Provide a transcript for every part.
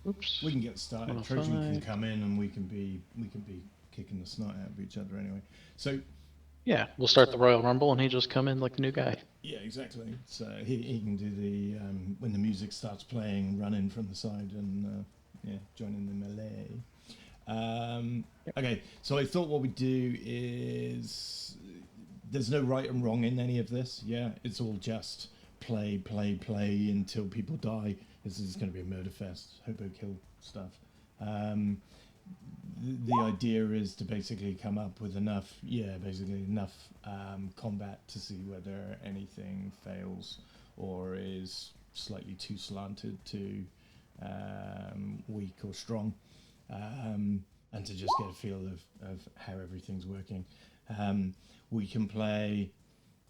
Oops. We can get started. Modify. Trojan can come in, and we can be kicking the snot out of each other anyway. So Yeah, we'll start the Royal Rumble, and he just come in like the new guy. yeah, exactly. So he can do the when the music starts playing, run in from the side and yeah, join in the melee. Okay, so I thought what we do is there's no right and wrong in any of this. Yeah, it's all just play until people die. This is going to be a murder fest, hobo kill stuff. The idea is to basically come up with enough, combat to see whether anything fails or is slightly too slanted to weak or strong, and to just get a feel of how everything's working. We can play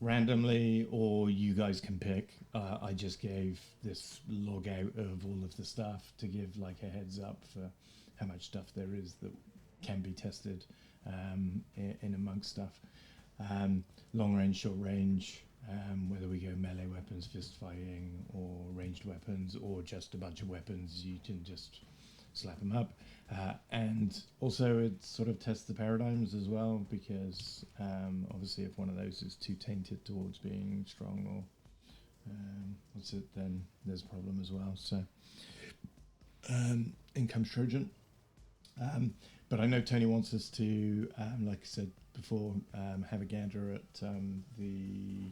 randomly, or you guys can pick. I just gave this log out of all of the stuff to give like a heads up for how much stuff there is that can be tested in amongst stuff. Long range, short range, whether we go melee weapons, fist fighting, or ranged weapons, or just a bunch of weapons, you can just slap them up. And also it sort of tests the paradigms as well, because obviously if one of those is too tainted towards being strong or then there's a problem as well. So in comes Trojan. But I know Tony wants us to, like I said before, have a gander at the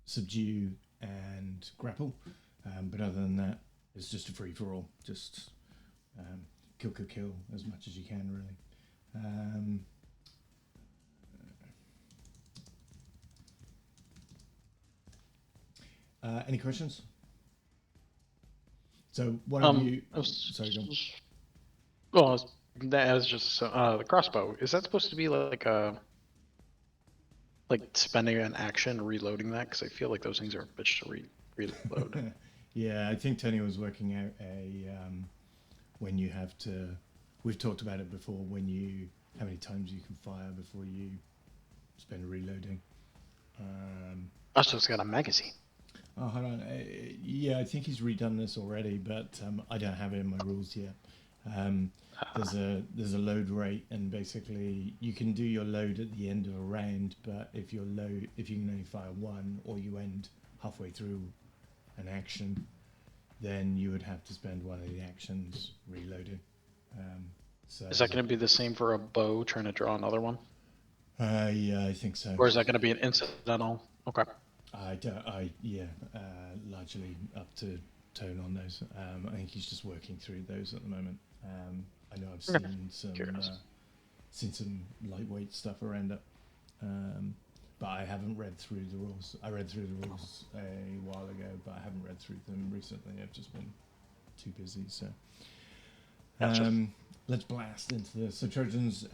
subdue and grapple. But other than that, it's just a free for all. Just kill as much as you can, really. Any questions? So what have you? Sorry, John. Well, that was just the crossbow. Is that supposed to be like spending an action reloading that? Because I feel like those things are a bitch to reload. Yeah, I think Tony was working out when you have to. We've talked about it before. How many times you can fire before you spend reloading. Also, it's got a magazine. Oh, hold on. Yeah, I think he's redone this already, but I don't have it in my rules yet. There's a load rate, and basically you can do your load at the end of a round, but if you can only fire one, or you end halfway through an action, then you would have to spend one of the actions reloading. So is that going to be the same for a bow trying to draw another one? Yeah, I think so. Or is that going to be an incidental? Okay. Largely up to Tone on those. I think he's just working through those at the moment. I know I've seen some lightweight stuff around it, but I haven't read through the rules. I read through the rules a while ago, but I haven't read through them recently. I've just been too busy. So let's blast into this. So Trojans,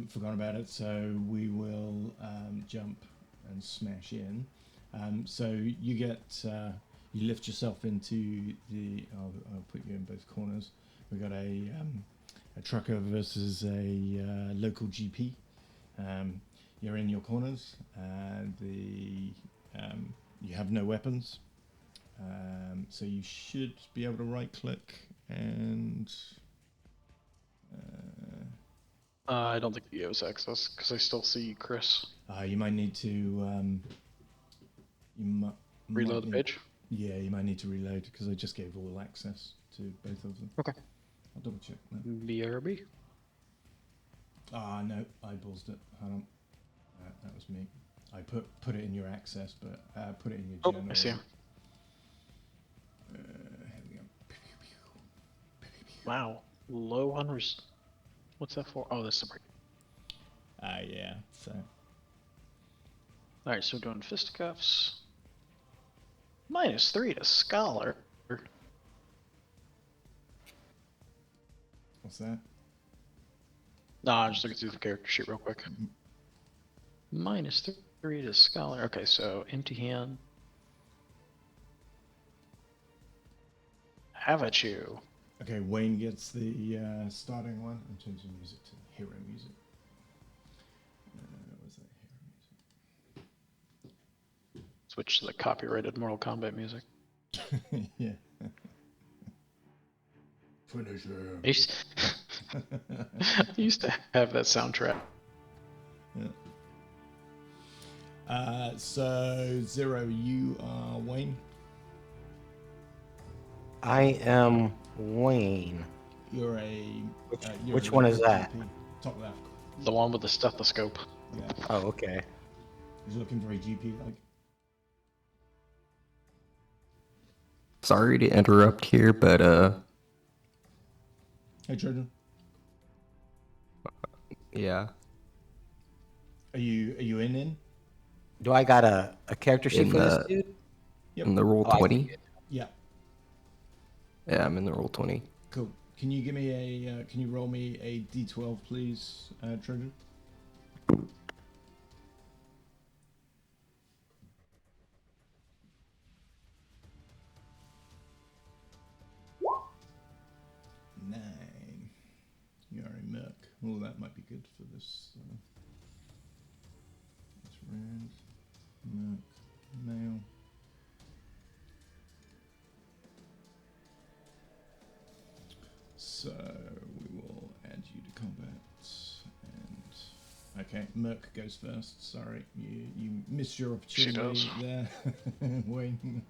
forgot about it. So we will jump and smash in. So you get you lift yourself into the. I'll put you in both corners. We got a trucker versus a local GP. You're in your corners. You have no weapons, so you should be able to right click and. I don't think he gives access because I still see Chris. You might need to. Reload the page? Yeah, you might need to reload because I just gave all access to both of them. Okay. I'll double check that. BRB? No, I bullsed it. Hold on. That was me. I put it in your access, but put it in your general. I see. Here we go. Wow. Low on what's that for? Oh, that's the break. Yeah, so. Alright, so we're doing fisticuffs. -3 to Scholar. What's that? Nah, I'm just looking through the character sheet real quick. -3 to Scholar. Okay, so empty hand. Have at you. Okay, Wayne gets the starting one. I'm changing music to hero music. What's that hero music? So Switch to the copyrighted Mortal Kombat music. Yeah. Finish him. I used to have that soundtrack. Yeah. So Zero, you are Wayne. I am Wayne. You're a. You're Which a one is local that? GP. Top left. The one with the stethoscope. Yeah. Oh, okay. He's looking very GP like. Sorry to interrupt here, but Hey, Trojan. yeah, Are you in? Do I got a character sheet In for this the- dude? Yep. in the roll Oh, I see 20. it. Yeah. Yeah, I'm in the roll 20. Cool. Can you give me a? Can you roll me a D12, please, Trojan? Nine. You are a merc. Oh, that might be good for this. This round. Merc. Male. So we will add you to combat. And okay, Merc goes first. Sorry, you missed your opportunity does. there, Wayne.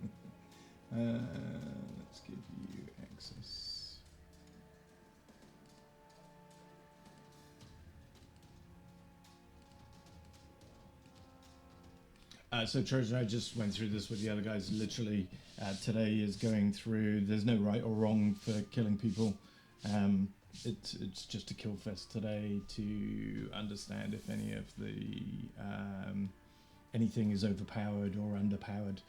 Let's give you access. So Trojan, I just went through this with the other guys. Literally, today is going through. There's no right or wrong for killing people. It's just a kill fest today to understand if any of the anything is overpowered or underpowered,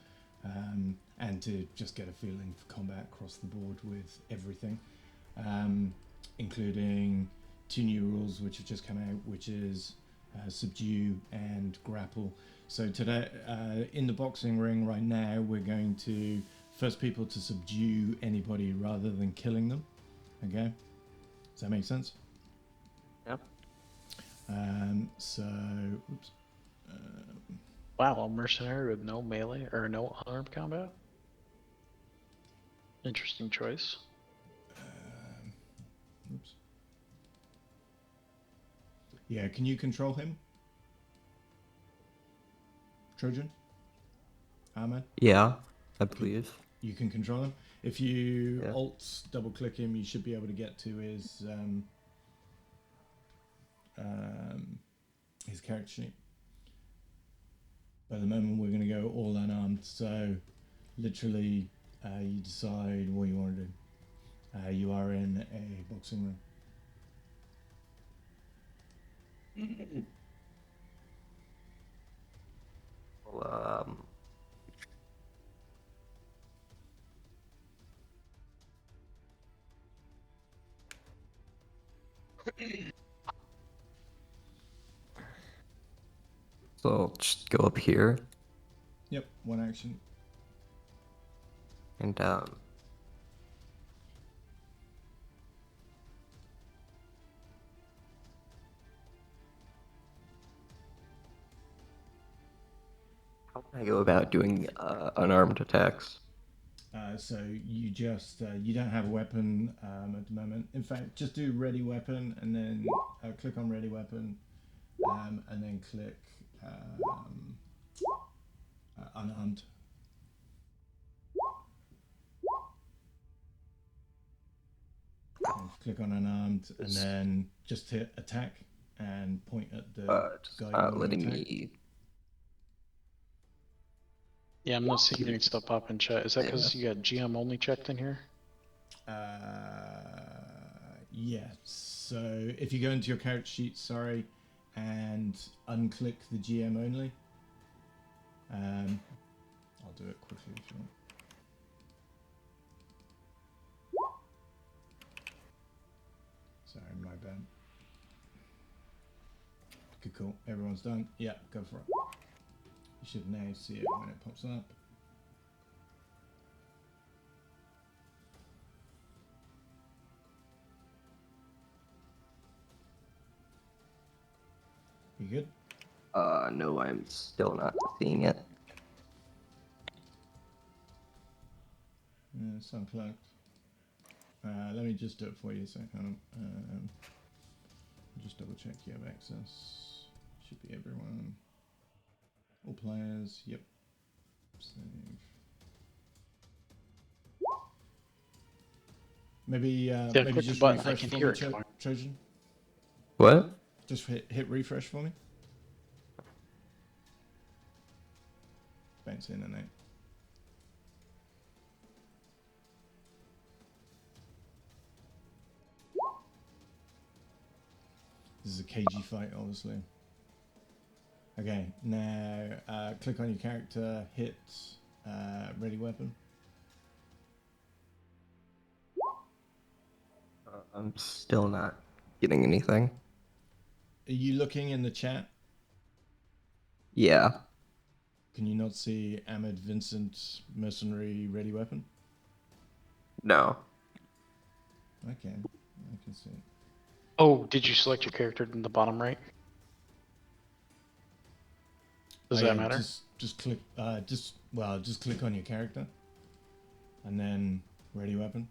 and to just get a feeling for combat across the board with everything, including 2 new rules which have just come out, which is subdue and grapple. So today, in the boxing ring right now, we're going to first people to subdue anybody rather than killing them. Okay, does that make sense? Yep. So, oops. Wow, a mercenary with no melee or no unarmed combat. Interesting choice. Oops. Yeah, can you control him? Trojan? Ahmed? Yeah, I believe. You can control him. If you Yeah. alt double click him, you should be able to get to his character sheet. But at the moment, we're going to go all unarmed. So, literally, you decide what you want to do. You are in a boxing ring. Well, so I'll just go up here Yep, one action. and how can I go about doing unarmed attacks? So you just you don't have a weapon at the moment. In fact, just do ready weapon and then click on ready weapon, and then click unarmed. And click on unarmed, and then just hit attack and point at the Just guy you not want to letting attack. me. Yeah, I'm not seeing any stuff pop in chat. Is that because you got GM only checked in here? Yeah. So if you go into your character sheet, sorry, and unclick the GM only. I'll do it quickly if you want. Sorry, my bad. Okay, cool. Everyone's done. Yeah, go for it. You should now see it when it pops up. You good? No, I'm still not seeing it. Yeah, it's uncloaked. Let me just do it for you a second. Just double check you have access. Should be everyone. All players. Yep. Save. Maybe click the just button, I refresh can for hear me, it fine. Trojan. What? Just hit refresh for me. Bounce in and out. This is a cagey fight, obviously. Okay, now click on your character, hit ready weapon. I'm still not getting anything. Are you looking in the chat? Yeah. Can you not see Ahmed Vincent mercenary ready weapon? No. I can see it. Oh, did you select your character in the bottom right? Does that matter? Just click just click on your character and then ready weapon.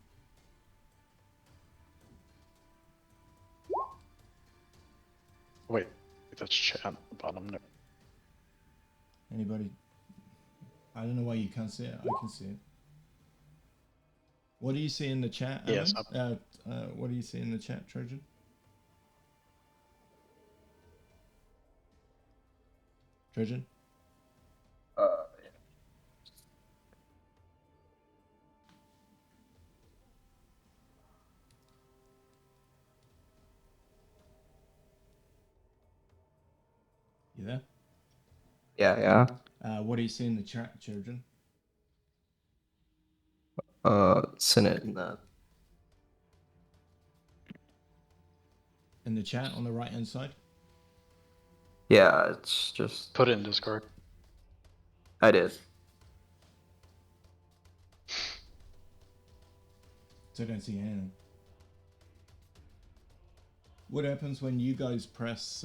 Wait, that's chat at the bottom. No. Anybody? I don't know why you can't see it. I can see it. What do you see in the chat, Yes, Alan? What do you see in the chat, Trojan? Trojan? You there? Yeah. What do you see in the chat, Trojan? Senate in that. In the chat on the right hand side? Yeah, it's just. put it in Discord. I did. So I don't see anything. What happens when you guys press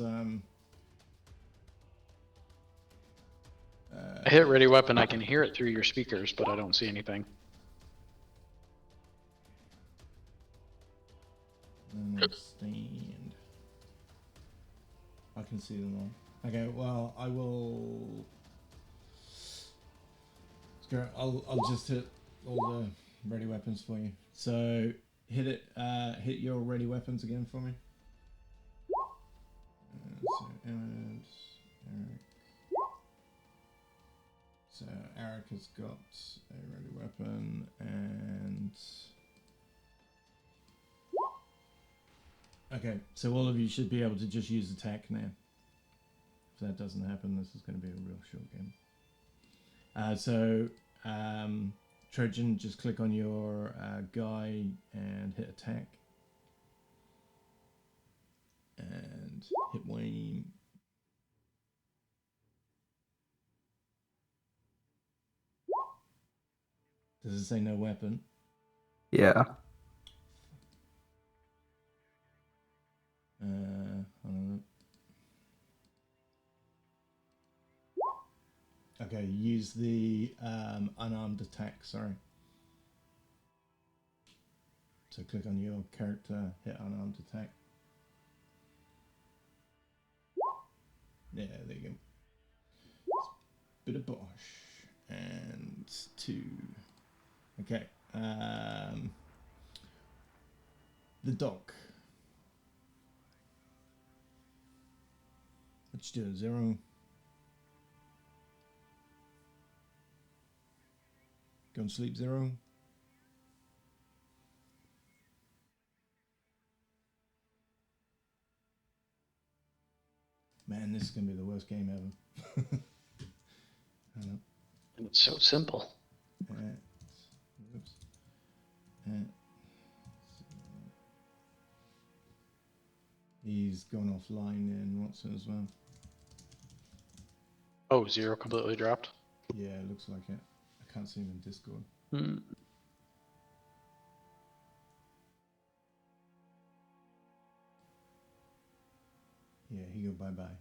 I hit ready weapon, I can hear it through your speakers, but I don't see anything. Understand. I can see them all. Okay, well I will. I'll just hit all the ready weapons for you. So hit it. Hit your ready weapons again for me. So Eric. So Eric has got a ready weapon and. Okay, so all of you should be able to just use attack now. If that doesn't happen, this is going to be a real short game. Trojan, just click on your guy and hit attack. And hit Wayne. Does it say no weapon? Yeah. Hold on. Okay, use the unarmed attack, sorry. So click on your character, hit unarmed attack. Yeah, there you go. Bit of bosh. And 2. Okay. The dock. What you doing, 0? Go and sleep, 0. Man, this is going to be the worst game ever. I know. And it's so simple. Oops. He's gone offline in Watson as well. Oh, 0 completely dropped. Yeah, it looks like it. I can't see him in Discord. Yeah, he go bye-bye.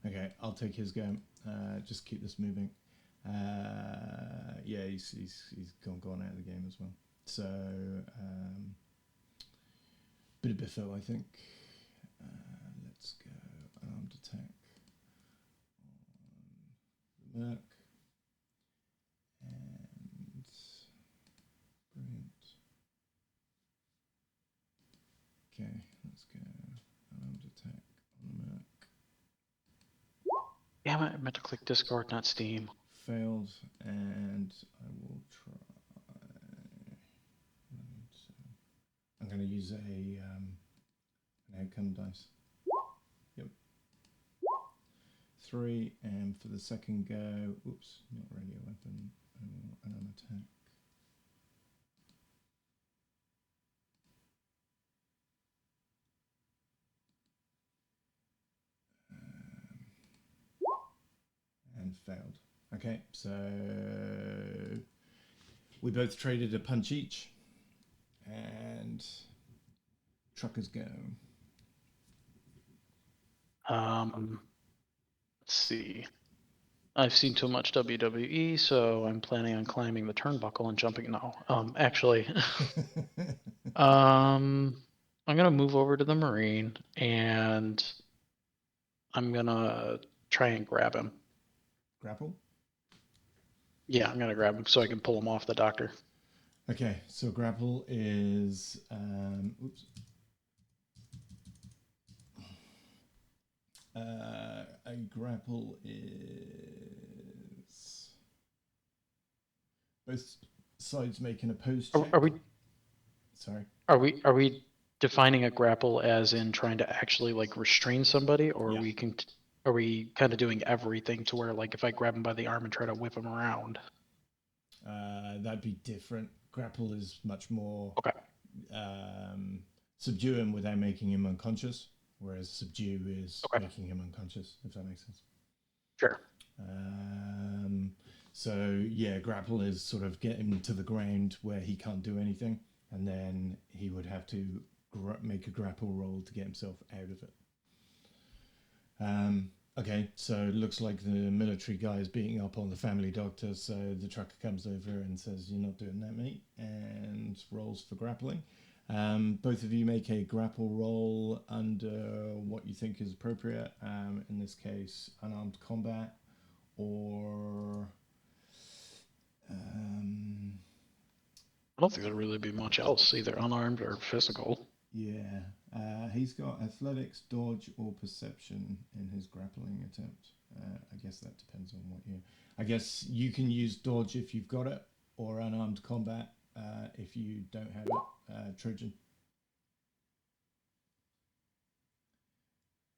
Okay, I'll take his game. Just keep this moving. Yeah, he's gone out of the game as well. So bit of Biffo, I think. Let's go Unarmed Attack on the Merc. And brilliant. Okay, let's go Unarmed Attack on the Merc. Damn it, I meant to click Discord, not Steam. Failed, and I will try. I'm going to use an outcome dice. Yep. 3, and for the second go, oops, not radio weapon, an attack. And failed. Okay, so we both traded a punch each, and truckers go. Let's see. I've seen too much WWE, so I'm planning on climbing the turnbuckle and jumping. No, actually, I'm gonna move over to the Marine and I'm gonna try and grab him. Grapple? Yeah, I'm gonna grab him so I can pull him off the doctor. Okay, so grapple is oops. A grapple is both sides make an opposed check. Are we? Sorry. Are we defining a grapple as in trying to actually like restrain somebody, or Yeah. are we kind of doing everything to where like if I grab him by the arm and try to whip him around? That'd be different. Grapple is much more Okay. Subdue him without making him unconscious, whereas subdue is Okay. making him unconscious, if that makes sense. Sure. So yeah, grapple is sort of get him to the ground where he can't do anything, and then he would have to make a grapple roll to get himself out of it. Okay, so it looks like the military guy is beating up on the family doctor, so the trucker comes over and says, "You're not doing that, mate," and rolls for grappling. Both of you make a grapple roll under what you think is appropriate. In this case, unarmed combat or... I don't think there'd really be much else, either unarmed or physical. Yeah, he's got athletics, dodge, or perception in his grappling attempt. I guess that depends on what you... I guess you can use dodge if you've got it, or unarmed combat if you don't have it. Trojan.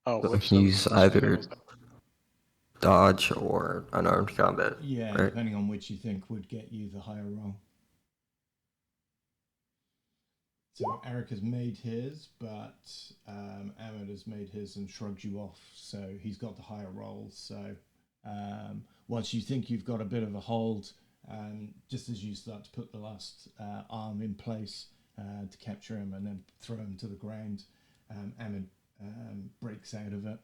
Oh, So which he's either dodge or unarmed combat. Yeah, right? depending on which you think would get you the higher roll. So Eric has made his, but Ahmed has made his and shrugged you off. So he's got the higher roll. So once you think you've got a bit of a hold, just as you start to put the last arm in place to capture him and then throw him to the ground, Ahmed breaks out of it,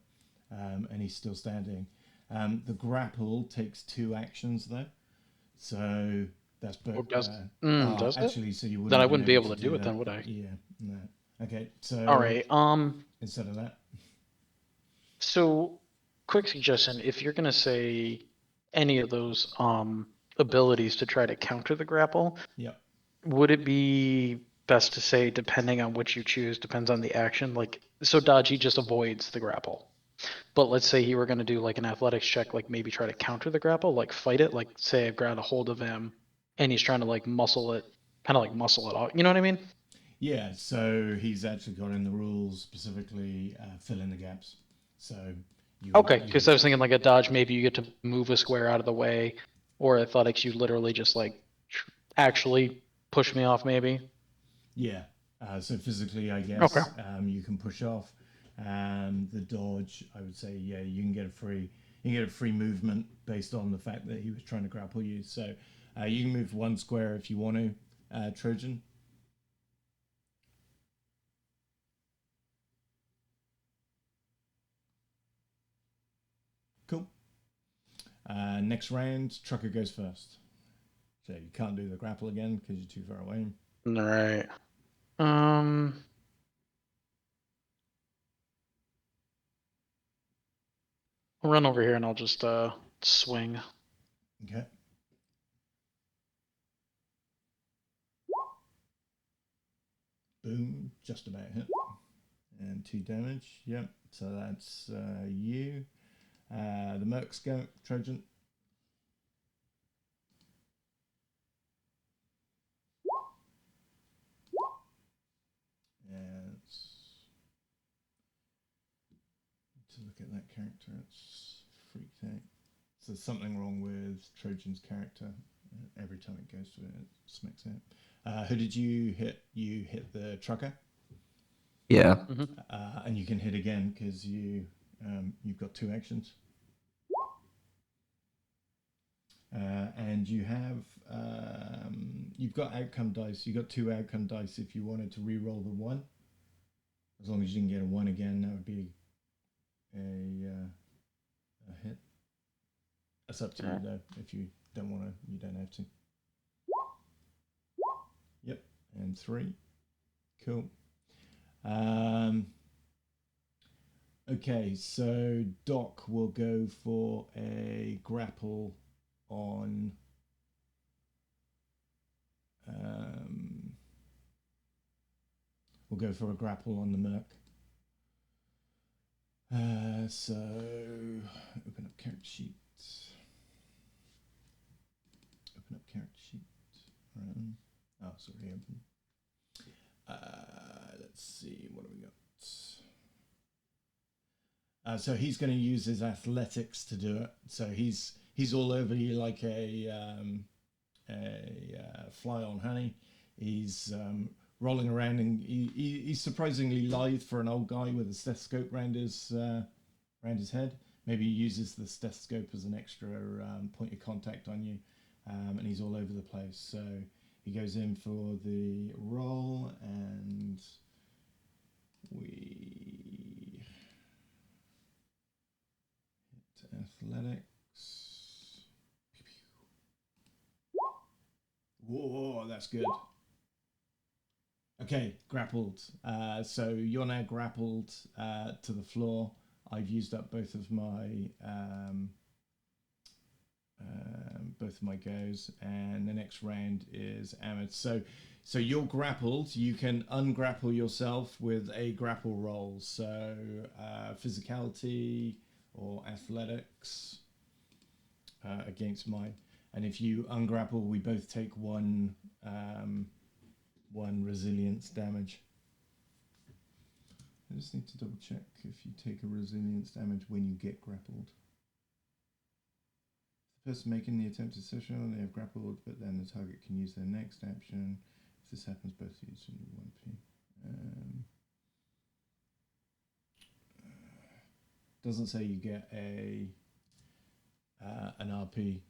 and he's still standing. The grapple takes 2 actions though. So... That's but does actually, it? so you wouldn't. Then I wouldn't be able to do it, that. then would I? Yeah, no. Okay, so All right. Instead of that, So, quick suggestion: if you're gonna say any of those abilities to try to counter the grapple, yep. would it be best to say depending on which you choose, depends on the action? Like, so dodge, he just avoids the grapple. But let's say he were going to do like an athletics check, like maybe try to counter the grapple, like fight it, like say I've grabbed a hold of him and he's trying to like muscle it, kind of like muscle it out. You know what I mean? Yeah, so he's actually got in the rules specifically fill in the gaps. So Okay, because I was thinking like a dodge, maybe you get to move a square out of the way, or athletics, you literally just like actually push me off, maybe. Yeah, so physically, I guess Okay. You can push off. The dodge, I would say, yeah, you can get a free movement based on the fact that he was trying to grapple you. So you can move 1 square if you want to, Trojan. Cool. Next round, Trucker goes first. So you can't do the grapple again because you're too far away. All right. I'll run over here and I'll just swing. Okay. Boom, just about hit. And 2 damage. Yep. So that's you. The Mercs go, Trojan. And to look at that character, it's freaked out. So there's something wrong with Trojan's character. Every time it goes to it, it smacks out. Who did you hit? You hit the trucker. Yeah. And you can hit again because you've got 2 actions. And you have you've got outcome dice. You've got 2 outcome dice if you wanted to re-roll the 1. As long as you can get a 1 again, that would be a hit. That's up to you though. If you don't want to, you don't have to. Yep, and 3. Cool. Okay, so Doc will go for a grapple on we'll go for a grapple on the Merc. So open up character sheet. Open up character sheet. Oh, sorry, open. Let's see, what do we got? So he's going to use his athletics to do it. So he's all over you like a fly on honey. He's rolling around, and he's surprisingly lithe for an old guy with a stethoscope round his head. Maybe he uses the stethoscope as an extra point of contact on you, and he's all over the place. So he goes in for the roll, and we hit athletics. Whoa, that's good. Okay, grappled. So you're now grappled to the floor. I've used up both of my goes, and the next round is Ahmed. So you're grappled. You can ungrapple yourself with a grapple roll. So physicality or athletics against mine. And if you ungrapple, we both take one resilience damage. I just need to double check if you take a resilience damage when you get grappled. The person making the attempt is social, they have grappled, but then the target can use their next action. If this happens, both use 1p. Doesn't say you get an RP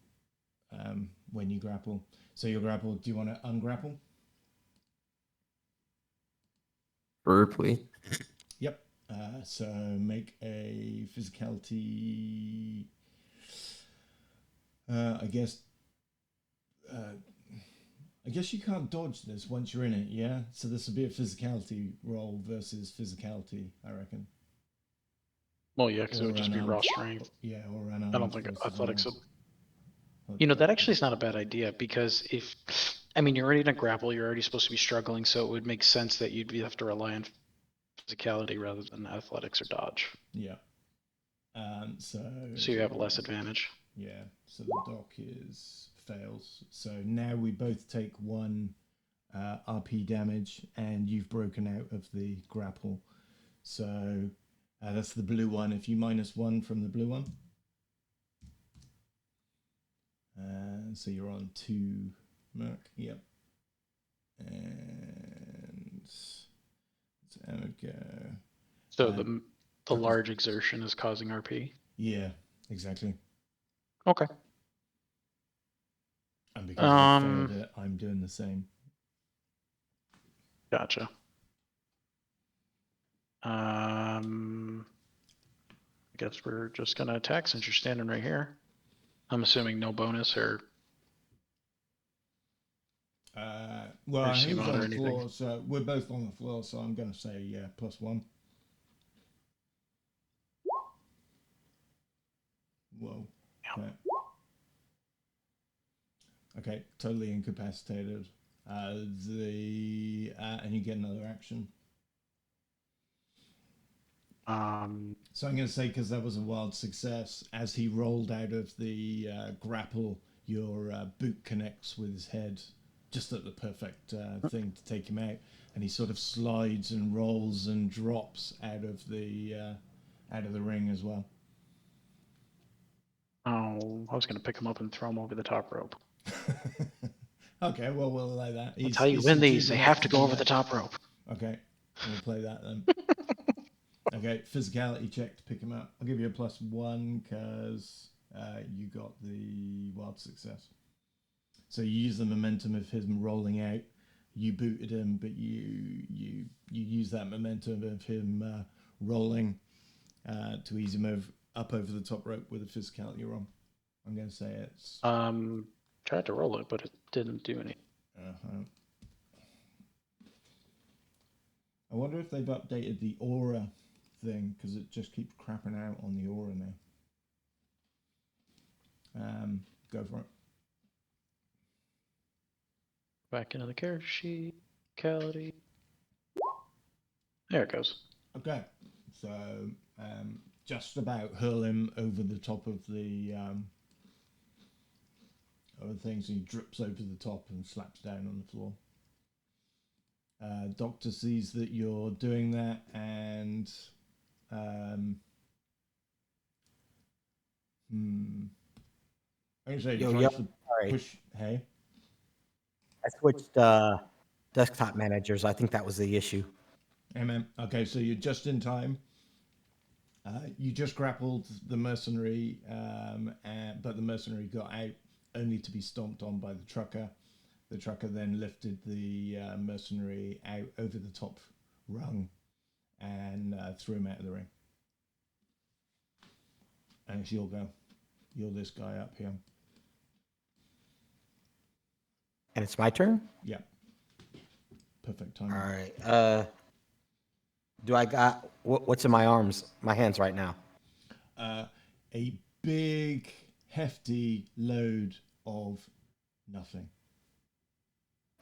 when you grapple. So you're grappled. Do you want to ungrapple? Verbally. Yep. So make a physicality. I guess you can't dodge this once you're in it, yeah? So this would be a physicality roll versus physicality, I reckon. Well, yeah, because it would just be raw strength. Yeah, or unarmed. I don't think athletics would. Unarmed. You know, that actually is not a bad idea, because you're already in a grapple, you're already supposed to be struggling, so it would make sense that you'd have to rely on physicality rather than athletics or dodge. Yeah. So you have less advantage. Yeah, so the doc fails. So now we both take 1 RP damage, and you've broken out of the grapple. So that's the blue one. If you -1 from the blue one. So you're on 2 Merc. Yep. And let's go. So the large exertion is causing RP? Yeah, exactly. Okay. And because I failed it, I'm doing the same. Gotcha. I guess we're just gonna attack since you're standing right here. I'm assuming no bonus or Well, Or he's CMOD on or the anything. floor, so we're both on the floor, so I'm going to say, yeah, +1. Whoa. Yeah. Okay. Okay, totally incapacitated. And you get another action. So I'm going to say, because that was a wild success, as he rolled out of the grapple, your boot connects with his head just at the perfect thing to take him out, and he sort of slides and rolls and drops out of the ring as well. Oh, I was gonna pick him up and throw him over the top rope. Okay, well, we'll allow that. That's how you win these. They have to go over the top rope. Okay, we'll play that then. Okay, physicality check to pick him up. I'll give you a +1 because you got the wild success. So you use the momentum of him rolling out. You booted him, but you use that momentum of him rolling to ease him up over the top rope with the physicality wrong. I'm going to say it's. Tried to roll it, but it didn't do anything. I wonder if they've updated the aura thing, because it just keeps crapping out on the aura now. Go for it. Back into the character sheet. Physicality. There it goes. Okay, so just about hurl him over the top of the thing, so he drips over the top and slaps down on the floor. Doctor sees that you're doing that, and actually tries to push. Hey, I switched desktop managers. I think that was the issue. Okay, so you're just in time. You just grappled the mercenary, but the mercenary got out only to be stomped on by the trucker. The trucker then lifted the mercenary out over the top rung and threw him out of the ring. And it's your go. You're this guy up here. And it's my turn? Yeah. Perfect timing. All right. Do I got what's in my hands right now? A big, hefty load of nothing.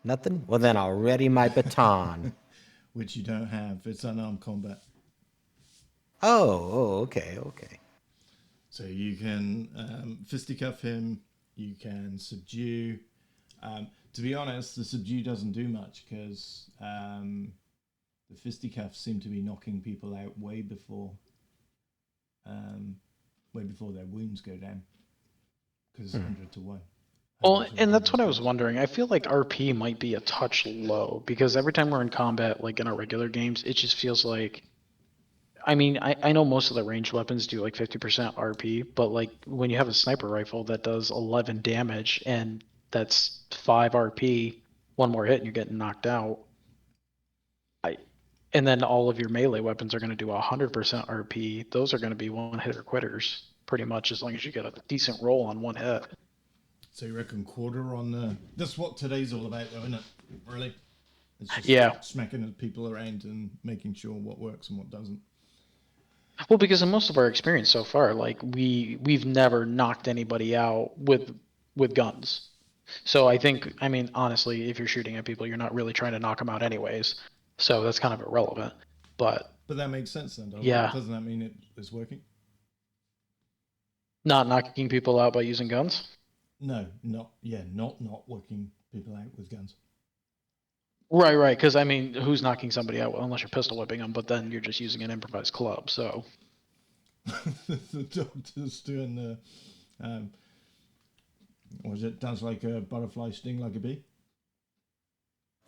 Nothing? Well, then I'll ready my baton. Which you don't have. It's unarmed combat. Oh, okay. So you can fisticuff him. You can subdue. To be honest, the subdue doesn't do much because the fisticuffs seem to be knocking people out way before their wounds go down. Because it's 100 to 1. Well, and that's what I was wondering. I feel like RP might be a touch low because every time we're in combat, like in our regular games, it just feels like. I mean, I know most of the ranged weapons do like 50% RP, but like when you have a sniper rifle that does 11 damage and that's 5 RP, one more hit and you're getting knocked out. And then all of your melee weapons are going to do 100% RP. Those are going to be one-hitter quitters, pretty much, as long as you get a decent roll on one hit. So you reckon quarter on the... That's what today's all about, though, isn't it? Really? It's just smacking people around and making sure what works and what doesn't. Well, because in most of our experience so far, like we've never knocked anybody out with guns. So I think, I mean, honestly, if you're shooting at people, you're not really trying to knock them out anyways. So that's kind of irrelevant. But that makes sense then, doesn't it? Doesn't that mean it's working? Not knocking people out by using guns? No, not working people out with guns. Right. Because I mean, who's knocking somebody out unless you're pistol whipping them? But then you're just using an improvised club. So the doctor's doing the, does like a butterfly sting like a bee?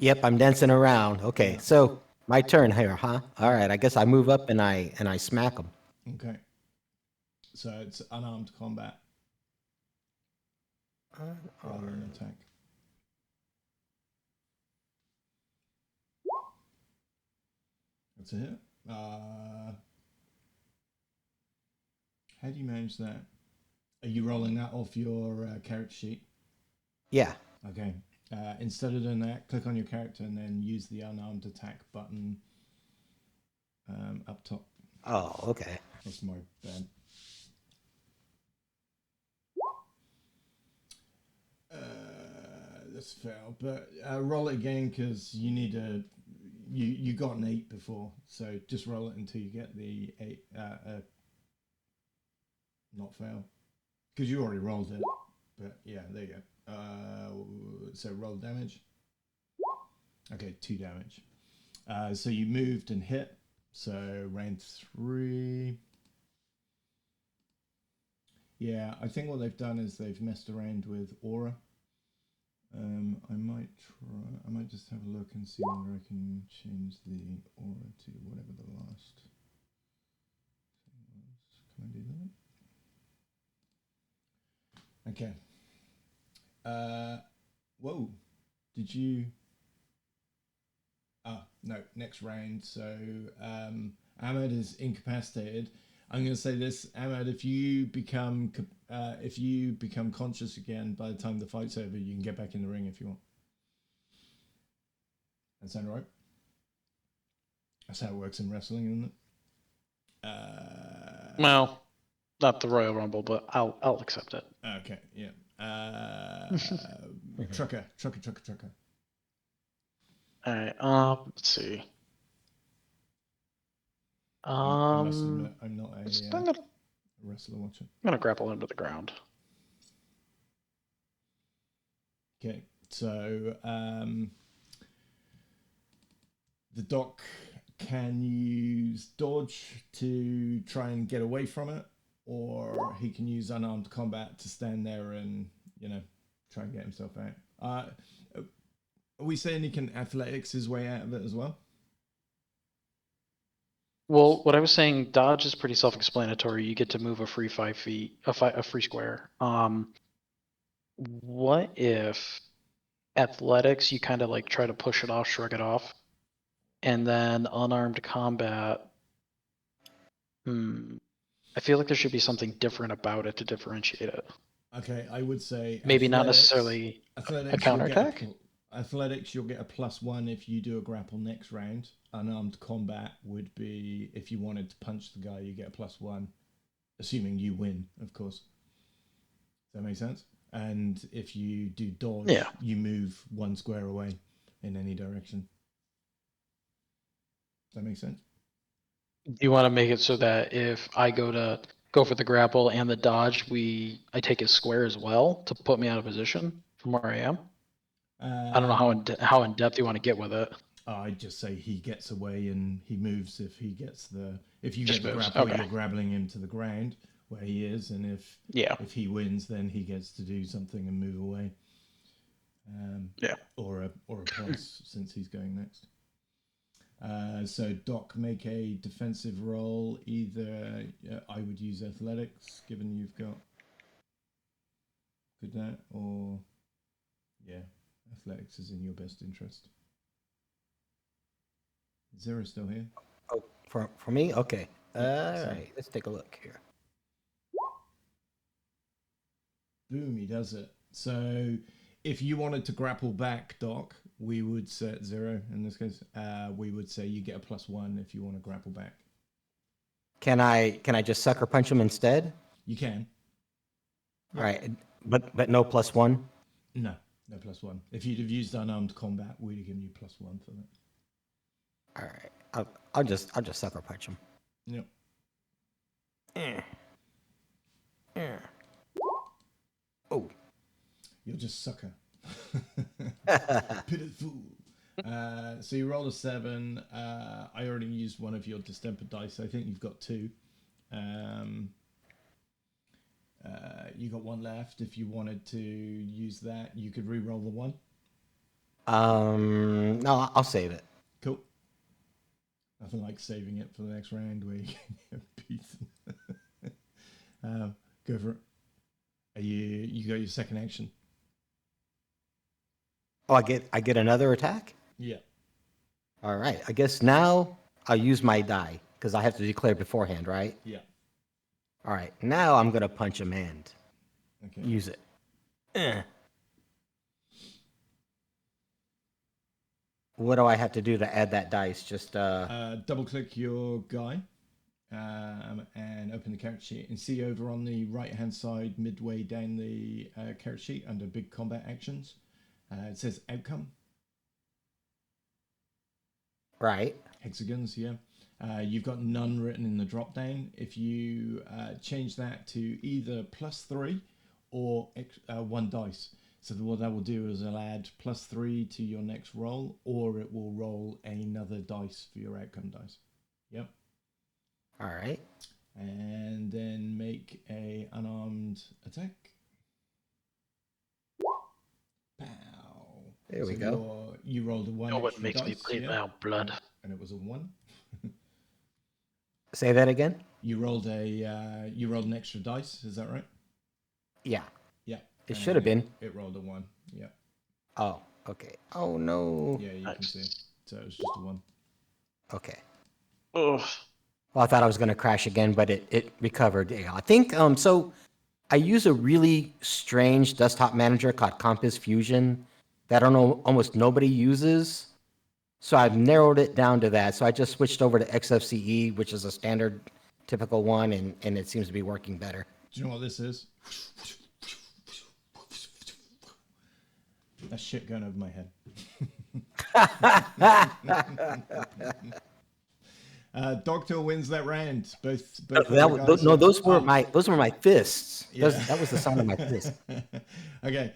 Yep, I'm dancing around. Okay, so my turn here, huh? All right, I guess I move up and I smack him. Okay. So it's unarmed combat. Rather than attack. That's a hit. How do you manage that? Are you rolling that off your character sheet? Yeah. Okay. Instead of doing that, click on your character and then use the Unarmed Attack button up top. Oh, okay. That's my bad. That's fail, but roll it again because you need a. You got an 8 before, so just roll it until you get the 8. Not fail, because you already rolled it. But yeah, there you go. So roll damage. Okay, 2 damage. So you moved and hit. So round 3. Yeah, I think what they've done is they've messed around with aura. I might just have a look and see whether I can change the aura to whatever the last thing was. Can I do that? Okay. Whoa. Did you? No. Next round. So Ahmed is incapacitated. I'm going to say this, Ahmed. If you become conscious again by the time the fight's over, you can get back in the ring if you want. That sound right? That's how it works in wrestling, isn't it? Well, not the Royal Rumble, but I'll accept it. Okay. Yeah. Trucker. All right. Let's see. I must admit, I'm not a I'm gonna wrestler watcher. grapple him to the ground. Okay, so the doc can use dodge to try and get away from it, or he can use unarmed combat to stand there and try and get himself out. Are we saying he can athletics his way out of it as well? Well, what I was saying, dodge is pretty self-explanatory. You get to move a free 5 feet, a free square. What if athletics, you kind of like try to push it off, shrug it off, and then unarmed combat? I feel like there should be something different about it to differentiate it. Okay, I would say Maybe not athletics- necessarily athletics, a counterattack. Athletics, you'll get a +1 if you do a grapple next round. Unarmed combat would be if you wanted to punch the guy, you get a +1, assuming you win, of course. Does that make sense? And if you do dodge, Yeah. you move 1 square away in any direction. Does that make sense? Do you want to make it so that if I go for the grapple and the dodge, I take his square as well to put me out of position from where I am? I don't know how in depth you want to get with it. I'd just say he gets away and he moves if you get the Just moves, grapple, okay. you're grappling him to the ground where he is, and if he wins, then he gets to do something and move away. Or a plus since he's going next. So Doc, make a defensive roll. Either I would use athletics, given you've got good that, or athletics is in your best interest. Is Zero still here? Oh, for me? Okay. All Yeah, right. Let's take a look here. Boom, he does it. So if you wanted to grapple back, Doc, we would set 0 in this case. We would say you get a +1 if you want to grapple back. Can I just sucker punch him instead? You can. All right. But no +1? No +1. If you'd have used unarmed combat, we'd have given you +1 for that. All right. I'll just sucker punch him. Yep. Oh. You're just sucker. Pitiful. So you rolled a 7. I already used one of your distemper dice. I think you've got 2. You got 1 left. If you wanted to use that, you could re-roll the 1. No, I'll save it. Cool. Nothing like saving it for the next round where you can get beaten. Go for it. You got your second action. Oh, I get another attack? Yeah. All right. I guess now I'll use my die because I have to declare beforehand, right? Yeah. All right. Now I'm going to punch a man. Okay. use it. Eh. What do I have to do to add that dice? Just double click your guy and open the character sheet and see over on the right hand side, midway down the character sheet under big combat actions, it says outcome. right. Hexagons, yeah. You've got none written in the drop down. If you change that to either +3 or 1 dice. So what that will do is it'll add +3 to your next roll, or it will roll another dice for your outcome dice. Yep. All right. And then make a unarmed attack. Pow. There we go. You rolled a 1 Oh, what extra makes me dice, bleed yeah? now? Blood. And it was a 1. Say that again. You rolled an extra dice, is that right? Yeah. Yeah. It should have been. It rolled a 1. Yeah. Oh, okay. Oh no. Yeah, you can see. So it was just a 1. Okay. Ugh. Well, I thought I was going to crash again, but it recovered. Yeah, I think so. I use a really strange desktop manager called Compass Fusion that I don't know almost nobody uses. So I've narrowed it down to that. So I just switched over to XFCE, which is a standard, typical one, and it seems to be working better. Do you know what this is? That's shit going over my head. Doctor wins that round. Both Those were my fists. Yeah. That was the sound of my fist. Okay.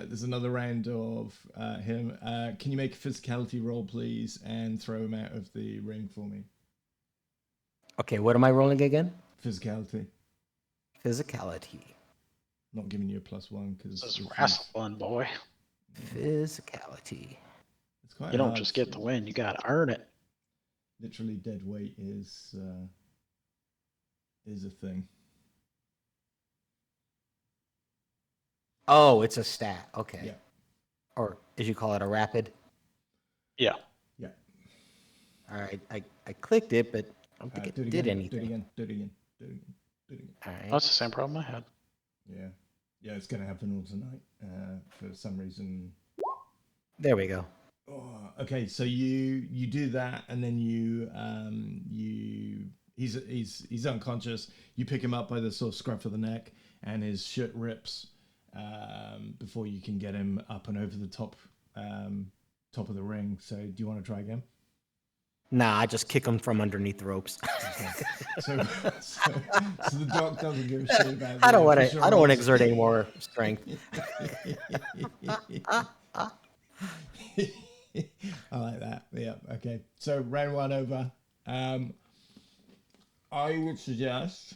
There's another round of him. Can you make a physicality roll, please, and throw him out of the ring for me? Okay, what am I rolling again? Physicality. Physicality. Not giving you a +1 because This is wrestling, boy. Physicality. it's quite. You don't hard just get the win; you gotta earn it. Literally, dead weight is a thing. Oh, it's a stat. Okay. Yeah. Or as you call it, a rapid. Yeah. Yeah. All right. I clicked it, but I don't think it did anything. Do it again. Do it again. Do it again. Do it again. All right. That's the same problem I had. Yeah. Yeah, it's going to happen all tonight. For some reason. There we go. Oh, okay, so you do that, and then he's unconscious. You pick him up by the sort of scruff of the neck, and his shirt rips before you can get him up and over the top of the ring. So, do you want to try again? Nah, I just kick him from underneath the ropes. Okay. So the doc doesn't give a shit about. I don't want to exert any more strength. I like that. Yeah. Okay. So round 1 over. I would suggest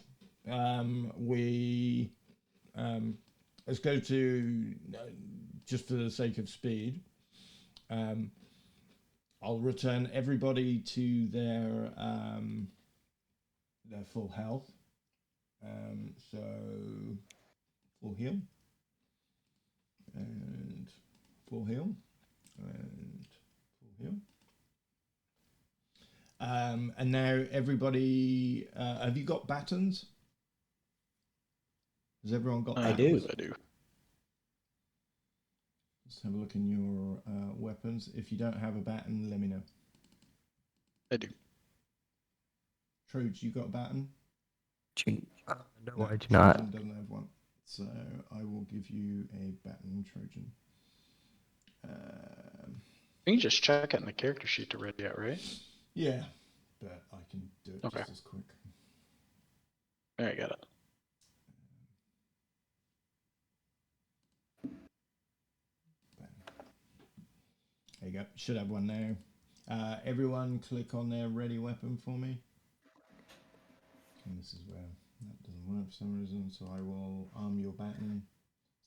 we let's go to just for the sake of speed. I'll return everybody to their full health. So full heal and full heal and full heal. And now everybody, have you got batons? Has everyone got? I batons? do. I do. Let's have a look in your weapons. If you don't have a baton, let me know. I do. Troge, you got a baton? No, I do not. Trojan doesn't have one. So I will give you a baton, Trojan. You can just check it in the character sheet to read it, right? Yeah, but I can do it Okay. just as quick. There, I got it. There you go. Should have one now. Everyone click on their ready weapon for me. And this is where that doesn't work for some reason, so I will arm your baton.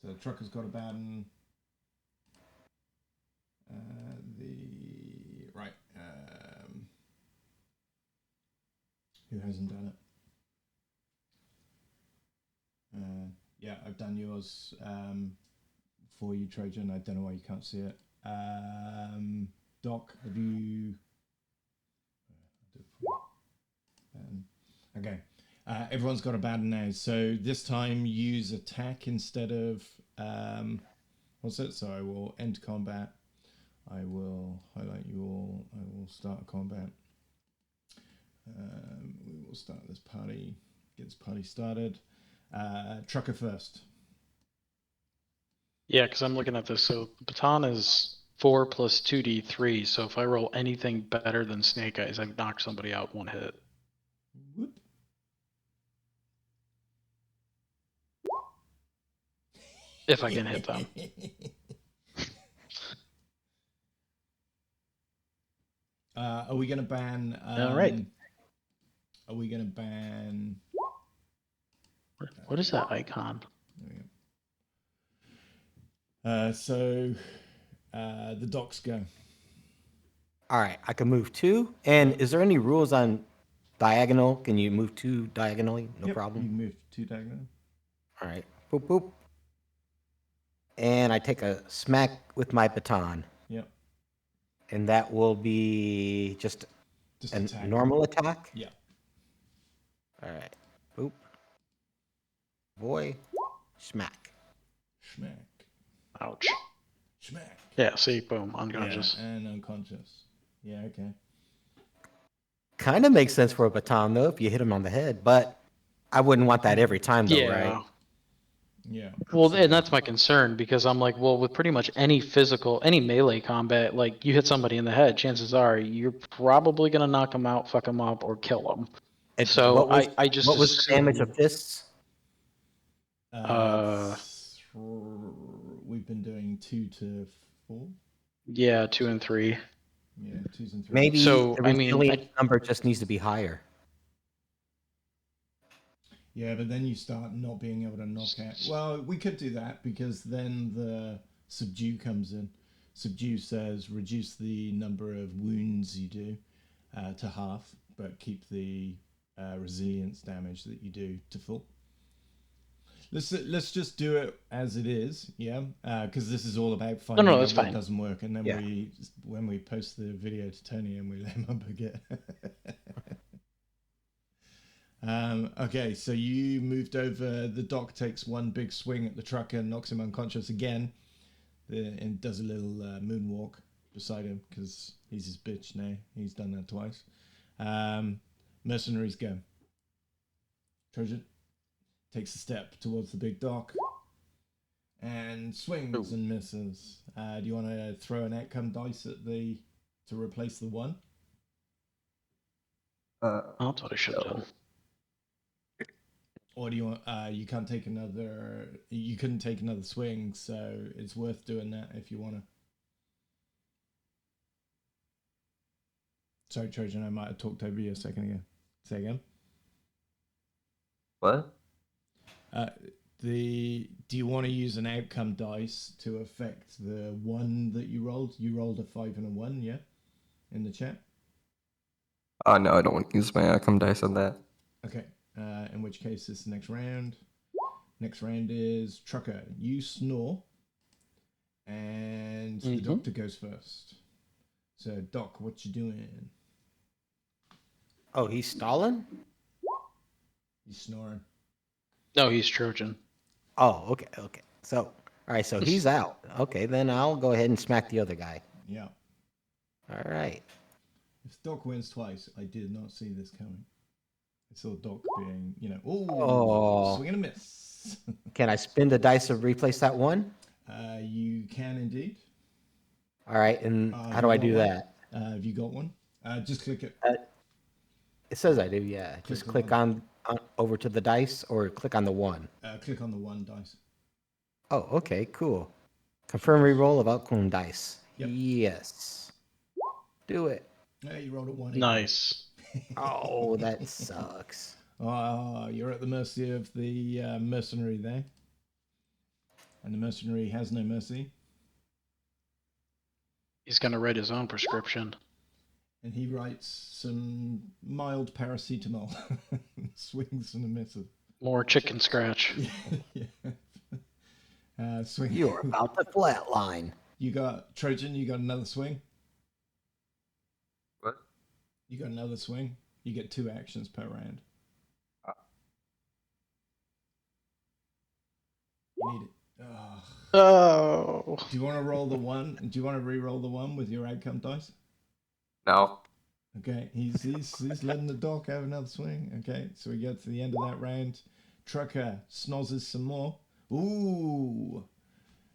So the trucker's got a baton. Who hasn't done it? Yeah, I've done yours for you, Trojan. I don't know why you can't see it. Doc, have you? Okay. Everyone's got a battle now. So this time use attack instead of what's it? So I will end combat. I will highlight you all. I will start combat. We will start this party. Get this party started. Trucker first. Yeah, because I'm looking at this. So baton is 4 plus 2d3. So if I roll anything better than Snake Eyes, I've knocked somebody out 1 hit. Whoop. If I can hit them. Are we going to ban? All right. Are we going to ban? What is that icon? There we go. The docs go. All right, I can move 2. And is there any rules on diagonal? Can you move 2 diagonally? No Yep, problem. You can move 2 diagonal. All right. Boop, boop. And I take a smack with my baton. Yep. And that will be just a attack. normal attack? Yeah. All right. Boop. Boy. Smack. Schmack. Ouch. Schmack. Yeah, see, boom, unconscious. Yeah, and unconscious. Yeah, okay. Kind of makes sense for a baton, though, if you hit him on the head. But I wouldn't want that every time, though, Yeah. right? Yeah. Well, and that's my concern because I'm like, well, with pretty much any melee combat, like you hit somebody in the head, chances are you're probably gonna knock them out, fuck them up, or kill them. So what was, I just what was the damage of fists? We've been doing 2 to 4. Yeah, 2 and 3. Yeah, 2s and 3s. Maybe So, the I mean, resilience number just needs to be higher. Yeah, but then you start not being able to knock out. Well, we could do that because then the subdue comes in. Subdue says reduce the number of wounds you do to half, but keep the resilience damage that you do to full. Let's just do it as it is, yeah, because this is all about finding out what doesn't work, and then when we post the video to Tony and we let him up again. Okay, so you moved over. The doc takes 1 big swing at the trucker and knocks him unconscious again, and does a little moonwalk beside him because he's his bitch now. He's done that twice. Mercenaries go. Trojan takes a step towards the big doc and swings and misses. Do you want to throw an outcome dice at to replace the 1? That's what I should have done. Or do you want? You can't take another. You couldn't take another swing, so it's worth doing that if you want to. Sorry, Trojan, I might have talked over you a second ago. Say again. What? Do you want to use an outcome dice to affect the 1 that you rolled? You rolled a 5 and a 1, yeah, in the chat. No, I don't want to use my outcome dice on that. Okay. In which case, this next round. Next round is Trucker. You snore, and the doctor goes first. So, Doc, what you doing? Oh, he's stalling? He's snoring. No, he's Trojan. Oh, okay. So, all right, so he's out. Okay, then I'll go ahead and smack the other guy. Yeah. All right. If Doc wins twice, I did not see this coming. I saw Doc being, swing and a miss. Can I spin the dice to replace that 1? You can indeed. All right, and how do I do that? Have you got one? Just click it. It says I do, yeah. Just click on over to the dice or click on the 1. Click on the 1 dice. Oh, okay, cool. Confirm reroll of outcome dice. Yep. Yes. Do it. Yeah, you rolled a 1. Nice. Oh, that sucks. Oh, you're at the mercy of the mercenary there. And the mercenary has no mercy. He's gonna write his own prescription. And he writes some mild paracetamol. Swings and a misses. More chicken scratch. Yeah. Swing. You're about to flatline. You got Trojan, you got another swing? What? You got another swing? You get 2 actions per round. Need it. Ugh. Oh. Do you want to roll the one? Do you want to re-roll the one with your outcome dice? No. Okay, he's letting the doc have another swing. Okay, so we get to the end of that round. Trucker snozzes some more. Ooh.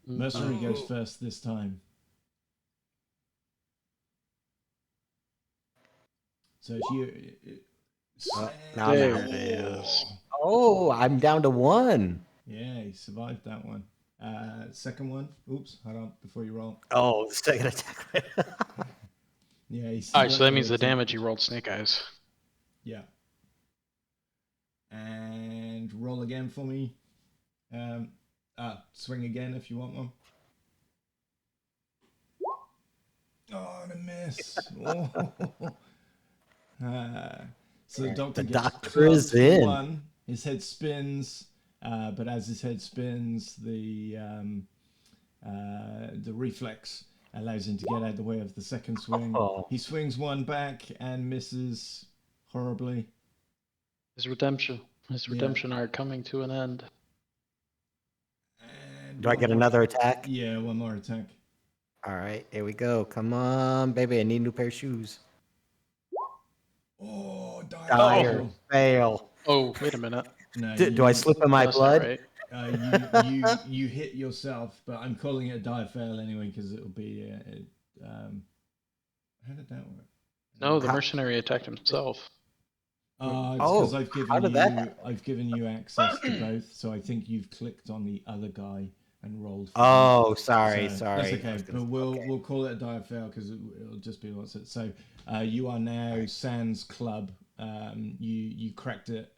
Mercenary goes first this time. So it's you. Now I'm There out. it is. Oh, I'm down to 1. Yeah, he survived that one. Second one. Oops, hold on before you roll. Oh, the second attack. Yeah, he's Alright, so that means the damage you rolled Snake Eyes. Yeah. And roll again for me. Swing again if you want one. Oh, and a miss. So the doctor gets doctor is clubbed for in. 1. His head spins, but as his head spins, the reflex allows him to get out of the way of the second swing. Oh. He swings 1 back and misses horribly. His redemption arc coming to an end. And Do I one get more- another attack? Yeah, one more attack. All right, here we go. Come on, baby. I need a new pair of shoes. Oh, Dire fail. Oh, wait a minute. No, Do I slip in my That's not blood? right. you hit yourself, but I'm calling it a dire fail anyway because it'll be. How did that work? No, the mercenary attacked himself. It's because I've given you access to both, so I think you've clicked on the other guy and rolled. For Oh, him. sorry. That's okay. But we'll call it a dire fail because it'll just be what's it. So you are now Sans Club. You cracked it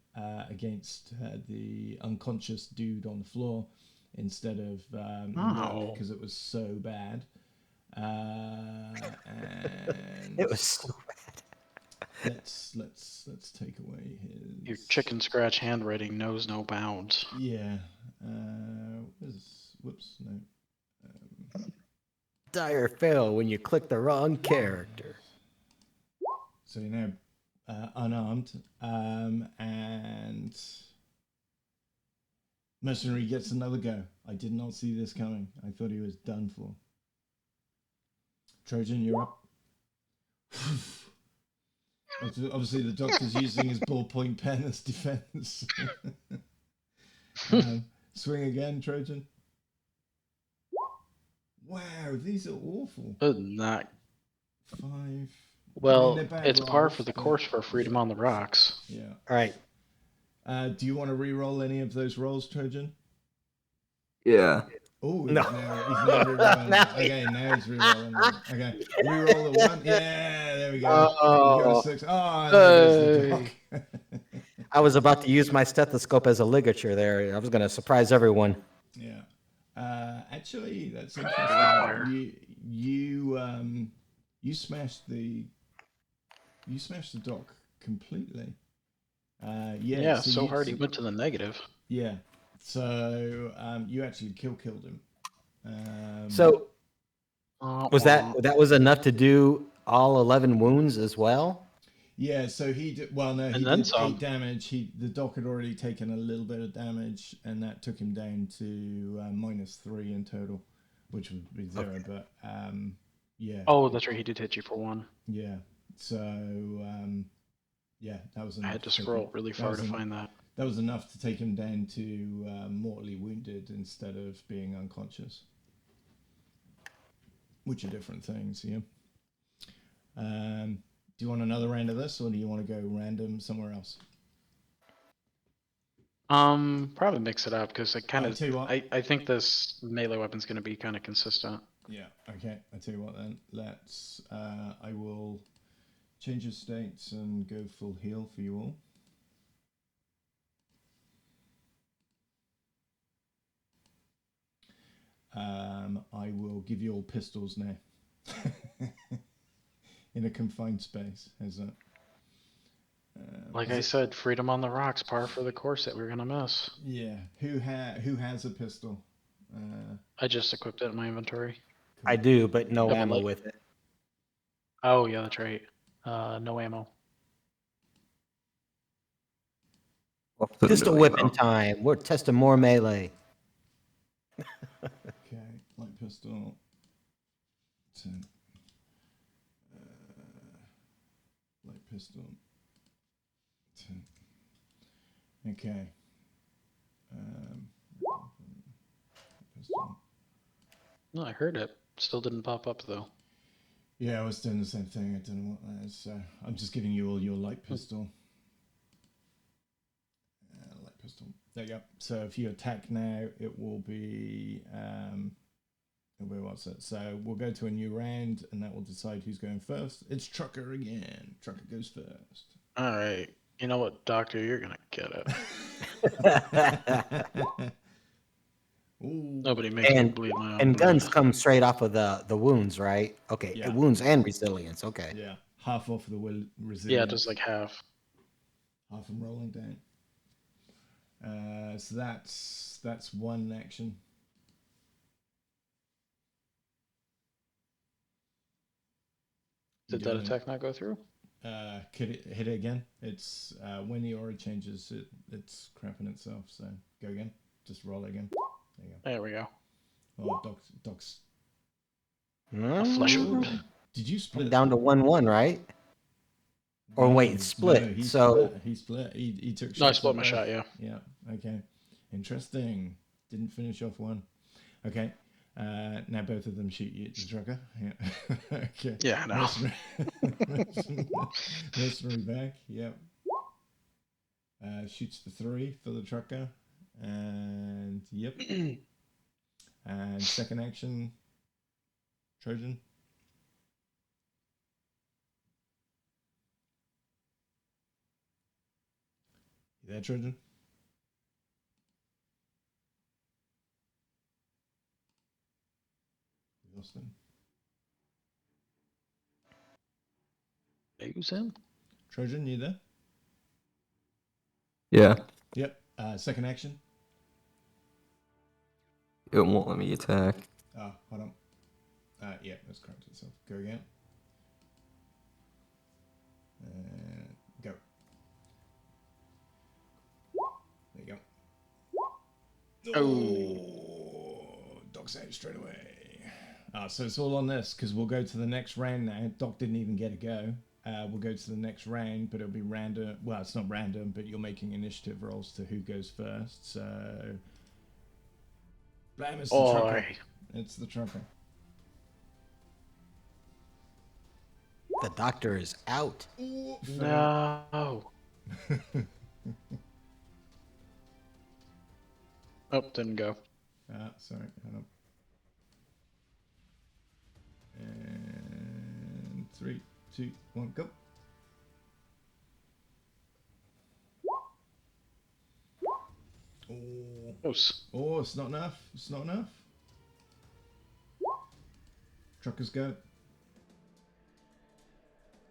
against the unconscious dude on the floor instead of because it was so bad. And It was so bad. let's take away his. Your chicken scratch handwriting knows no bounds. Yeah. Whoops. No. Dire fail when you click the wrong character. So you're now unarmed, and Mercenary gets another go. I did not see this coming. I thought he was done for. Trojan, you're up. Obviously, the doctor's using his ballpoint pen as defense. Swing again, Trojan. Wow, these are awful. Not 5. well. they're bad It's par rolls, for the but- course for Freedom on the Rocks. Yeah. All right. Do you want to re-roll any of those rolls, Trojan? Yeah. Oh, No. he's now re-rolling. Okay, now he's re-rolling. Okay, re-roll the 1. Yeah, there we go. You got a 6. Oh, there goes the doc. I was about to use my stethoscope as a ligature there. I was going to surprise everyone. Yeah. Actually, that's interesting. You smashed the doc completely. Yeah, so hard he went to the negative. Yeah. So you actually killed him. So was that was enough to do all 11 wounds as well? Yeah, so he did. Well, no, he then did some. 8 damage. The doc had already taken a little bit of damage, and that took him down to -3 in total, which would be 0. Okay. But yeah. Oh, that's right. He did hit you for 1. Yeah. So yeah, that was enough. I had to scroll really far to find that. That was enough to take him down to mortally wounded instead of being unconscious, which are different things. Yeah. Do you want another round of this, or do you want to go random somewhere else? Probably mix it up because I kind of. I think this melee weapon's going to be kind of consistent. Yeah. Okay. I tell you what then. Let's. I will change your states and go full heal for you all. I will give you all pistols now. In a confined space. How's that? Like I said, Freedom on the Rocks, par for the course that we're gonna miss. Yeah. Who has a pistol? I just equipped it in my inventory. I do, but no Double ammo light. with it. Oh yeah, that's right. No ammo. Pistol whipping time. We're testing more melee. Okay, light pistol. 10. Light pistol. 10. Okay. Pistol. No, I heard it. Still didn't pop up though. Yeah, I was doing the same thing. I don't know what that is. So I'm just giving you all your light pistol. Light pistol. There you go. So if you attack now, it will be. What's it? So we'll go to a new round, and that will decide who's going first. It's Trucker again. Trucker goes first. All right. You know what, Doctor? You're gonna get it. Ooh. Nobody makes me And bleed my own and blood. guns come straight off of the wounds, right? Okay, Yeah. wounds and resilience. Okay. Yeah, half off the resilience. Yeah, just like half. Half and rolling down. So that's one action. Did that attack not go through? Could it hit it again? It's when the aura changes, it's crapping itself. So go again. Just roll it again. There you go. There we go. Oh, Doc's. A flesh wound. Did you split Down to 1-1, right? Or wait, it's split. No, he So split. He split. He took. No, I shots split at my both. shot. Yeah. Yeah. Okay. Interesting. Didn't finish off one. Okay. Now both of them shoot you at the trucker. Yeah. Okay. Yeah, I know. Mercenary back. Yep. Shoots the 3 for the trucker. And yep. And second action. Trojan. You there, Trojan? We lost him. Use him. Trojan, you there? Yeah, Yep. Second action. it won't let me attack. Hold on. Yeah, that's correct itself. Go again. Go. There you go. Oh, Doc's out straight away. So it's all on this because we'll go to the next round now. Doc didn't even get a go. We'll go to the next round, but it'll be random. Well, it's not random, but you're making initiative rolls to who goes first. So, blam, it's the trucker. It's the trucker. the doctor is out. Ooh, No. Oh, didn't go. Sorry, hold on. And 3, 2, 1, go. Oh, Close. oh, it's not enough. It's not enough. Truckers go.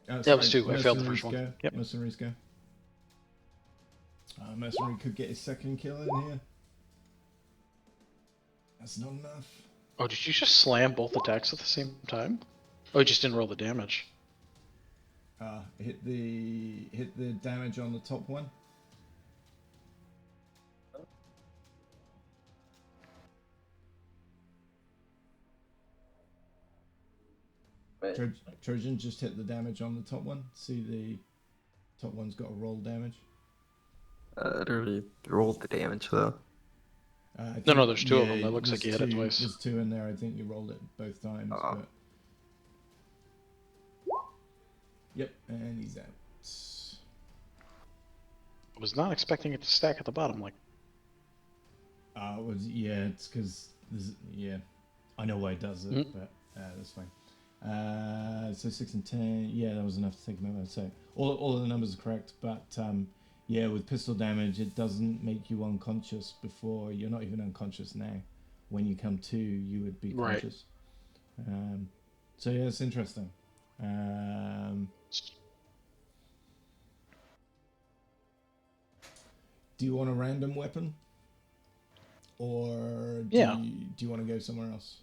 That was 2. I failed the Mercenaries first one. go. Yep. Mercenaries go. Mercenary could get his second kill in here. That's not enough. Oh, did you just slam both attacks at the same time? Oh, you just didn't roll the damage. Hit the damage on the top one. Trojan, just hit the damage on the top one. See, the top one's got a roll damage. I already rolled the damage though. No, there's 2 of them. It looks like you hit it twice. There's 2 in there. I think you rolled it both times. Oh. But... Yep, and he's out. I was not expecting it to stack at the bottom. Like, Yeah, it's because yeah, I know why it does it, but that's fine. So 6 and 10, yeah, that was enough to take him out. So all of the numbers are correct, but yeah, with pistol damage, it doesn't make you unconscious before. You're not even unconscious now. When you come to, you would be conscious. Right. So yeah, it's interesting. Do you want a random weapon? Or do you want to go somewhere else?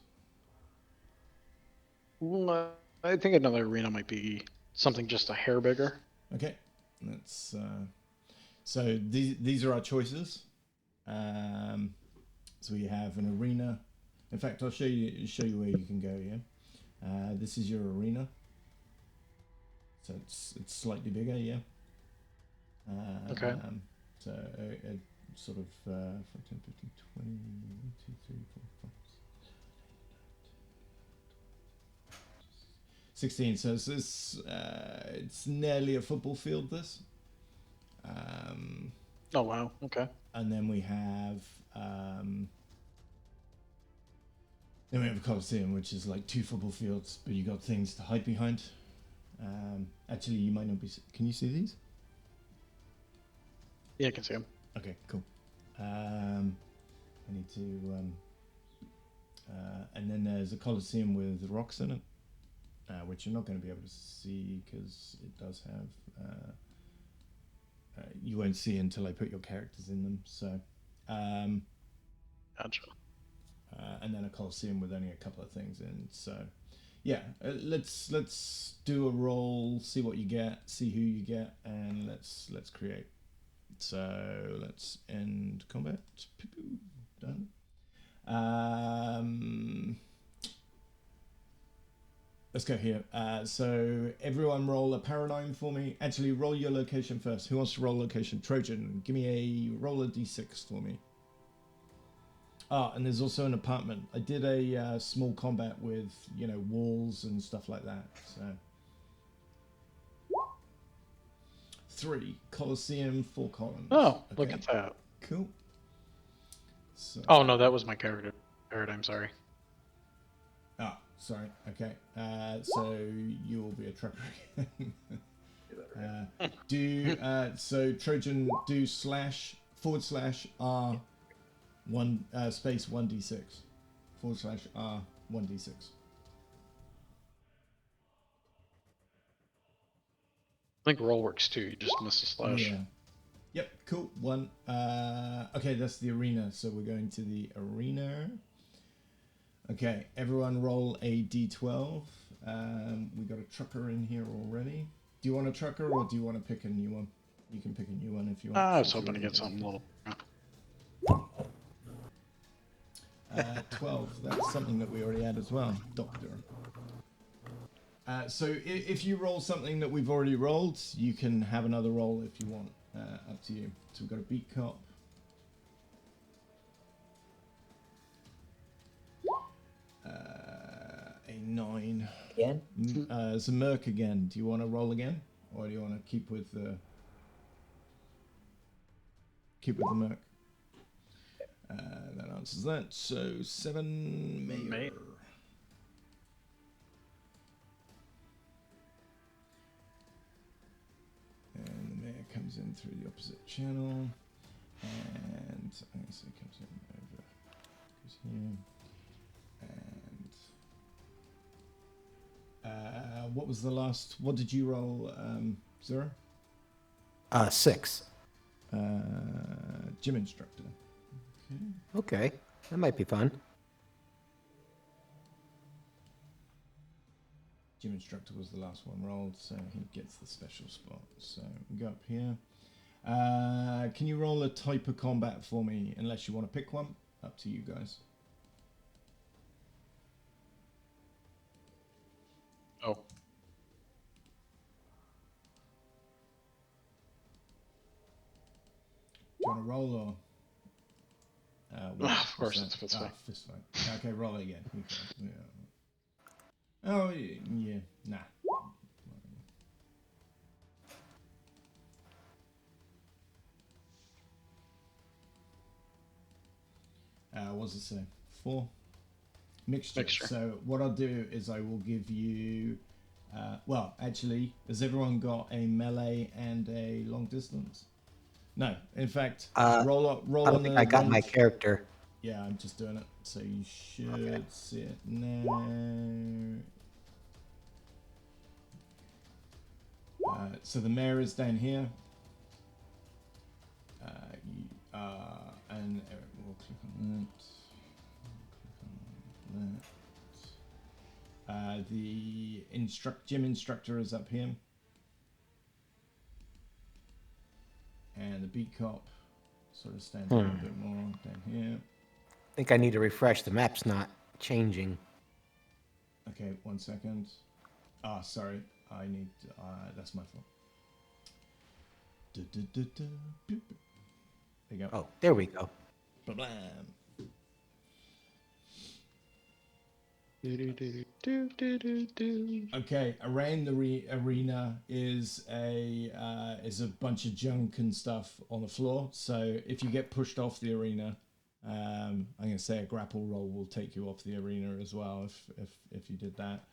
Well, I think another arena might be something just a hair bigger. Okay, let's. So these are our choices. So we have an arena. In fact, I'll show you where you can go here. This is your arena. So it's slightly bigger, yeah. Okay. So sort of 14, 15, 20, 2, 3, 4, 5, 16. So it's nearly a football field. This. Oh wow. Okay. And then we have a Coliseum, which is like 2 football fields, but you got things to hide behind. Actually, you might not be. Can you see these? Yeah, I can see them. Okay, cool. I need to. And then there's a Coliseum with rocks in it, which you're not going to be able to see because it does have. You won't see until I put your characters in them. So. Gotcha. And then a Coliseum with only a couple of things in. So, yeah, let's do a roll, see what you get, see who you get, and let's create. So let's end combat. Done. Let's go here. So everyone roll a paradigm for me. Actually, roll your location first. Who wants to roll location? Trojan, give me a roll a d6 for me. Ah, and there's also an apartment. I did a small combat with, walls and stuff like that. So 3 Coliseum, 4 columns. Oh, okay. look at that. Cool. So, Oh no, that was my character paradigm. Sorry. Ah, sorry. Okay. So you will be a trucker again. So Trojan do // R1 space 1d6 / R 1d6. I think roll works too. You just missed a slash. Yeah. Yep. Cool. 1. Okay, that's the arena. So we're going to the arena. Okay, everyone roll a d12. We got a trucker in here already. Do you want a trucker or do you want to pick a new one? You can pick a new one if you want. I was hoping to get something a little. 12. That's something that we already had as well. Doctor. So if you roll something that we've already rolled, you can have another roll if you want. Up to you. So we've got a beat cop. A 9. Again? It's a merc again. Do you want to roll again, or do you want to keep with the merc? That answers that. So 7 mayor. And the mayor comes in through the opposite channel, and I guess it comes in over. Goes here. And what was the last? What did you roll, Zero? 6. Gym instructor. Okay. Okay, that might be fun. Gym instructor was the last one rolled, so he gets the special spot. So we go up here. Can you roll a type of combat for me? Unless you want to pick one, up to you guys. Oh. Do you want to roll or? Of course, it's fist fight. Fist fight. Okay, roll it again. Okay. Yeah. Oh yeah, nah. What's it say? 4. Mixture. So what I'll do is I will give you. Well, actually, has everyone got a melee and a long distance? No. In fact, roll up. Roll I don't on think the I got range. my character. Yeah, I'm just doing it. So you should see it now. So the mayor is down here. And we'll click on that. The gym instructor is up here. And the beat cop sort of stands a little bit more down here. think I need to refresh. The map's not changing. Okay, 1 second. Ah, sorry. I need. That's my fault. There you go. Oh, there we go. Blam. Okay, around the arena is a bunch of junk and stuff on the floor. So if you get pushed off the arena, I'm going to say a grapple roll will take you off the arena as well. If you did that,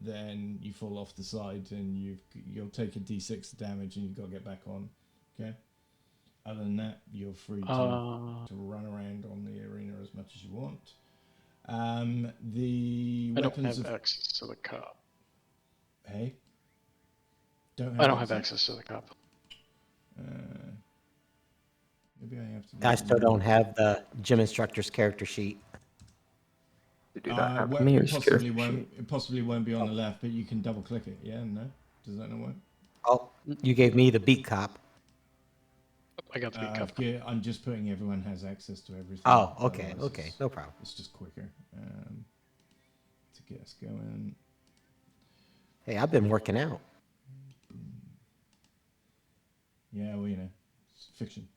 then you fall off the side and you'll take a d6 damage and you've got to get back on. Okay. Other than that, you're free to run around on the arena as much as you want. The I don't weapons have of access to the cup. hey, I don't have access to the cup. Maybe I have to. I still don't have the gym instructor's character sheet. To do that, Well, me or it possibly won't be on the left, but you can double click it. Yeah, no, does that not work? Oh, you gave me the beat cop. I got the big cup. I'm just putting everyone has access to everything. Oh, okay, Otherwise okay, it's- no problem. It's just quicker to get us going. Hey, I've been working out. Yeah, well, it's fiction.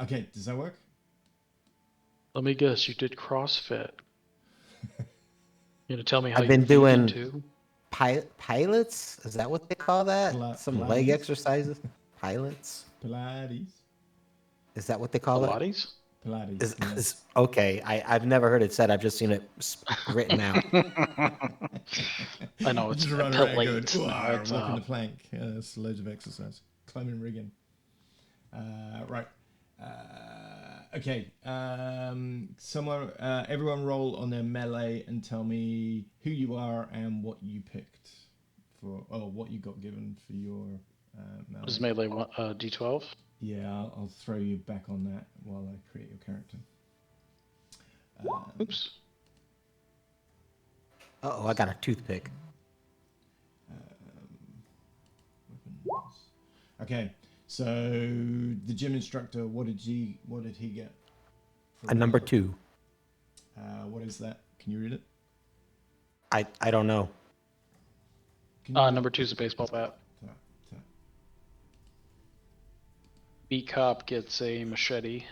Okay, does that work? Let me guess, you did CrossFit. You gonna tell me how I've been you vegan doing- too? Pilots? Is that what they call that? Some leg Pilates? exercises? Pilots? Pilates. Is that what they call it? Pilates? Pilates. yeah. Okay, I've never heard it said. I've just seen it written out. I know it's Just run around going, Pilates. "Ooh, It's, walking the plank. Yeah, that's loads of exercise. Climbing rigging. Right. Okay. Everyone roll on their melee and tell me who you are and what you picked what you got given for your melee. What is melee D12? Yeah, I'll throw you back on that while I create your character. Oops. Uh-oh, I got a toothpick. Weapons. Okay, so the gym instructor, what did he get? A number 2. What is that? Can you read it? I don't know. Can you Number 2 is a baseball bat. B cop gets a machete.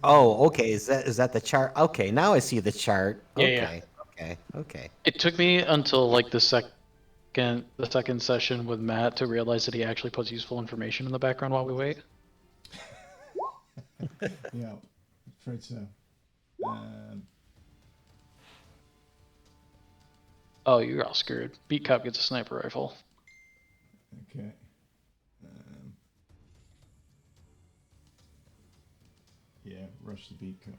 Oh, okay. Is that the chart? Okay, now I see the chart. Yeah, Okay, okay. It took me until like the second session with Matt to realize that he actually puts useful information in the background while we wait. Yeah, afraid so. Oh, you're all screwed. Beat cop gets a sniper rifle. Okay. Yeah, rush the beat cup.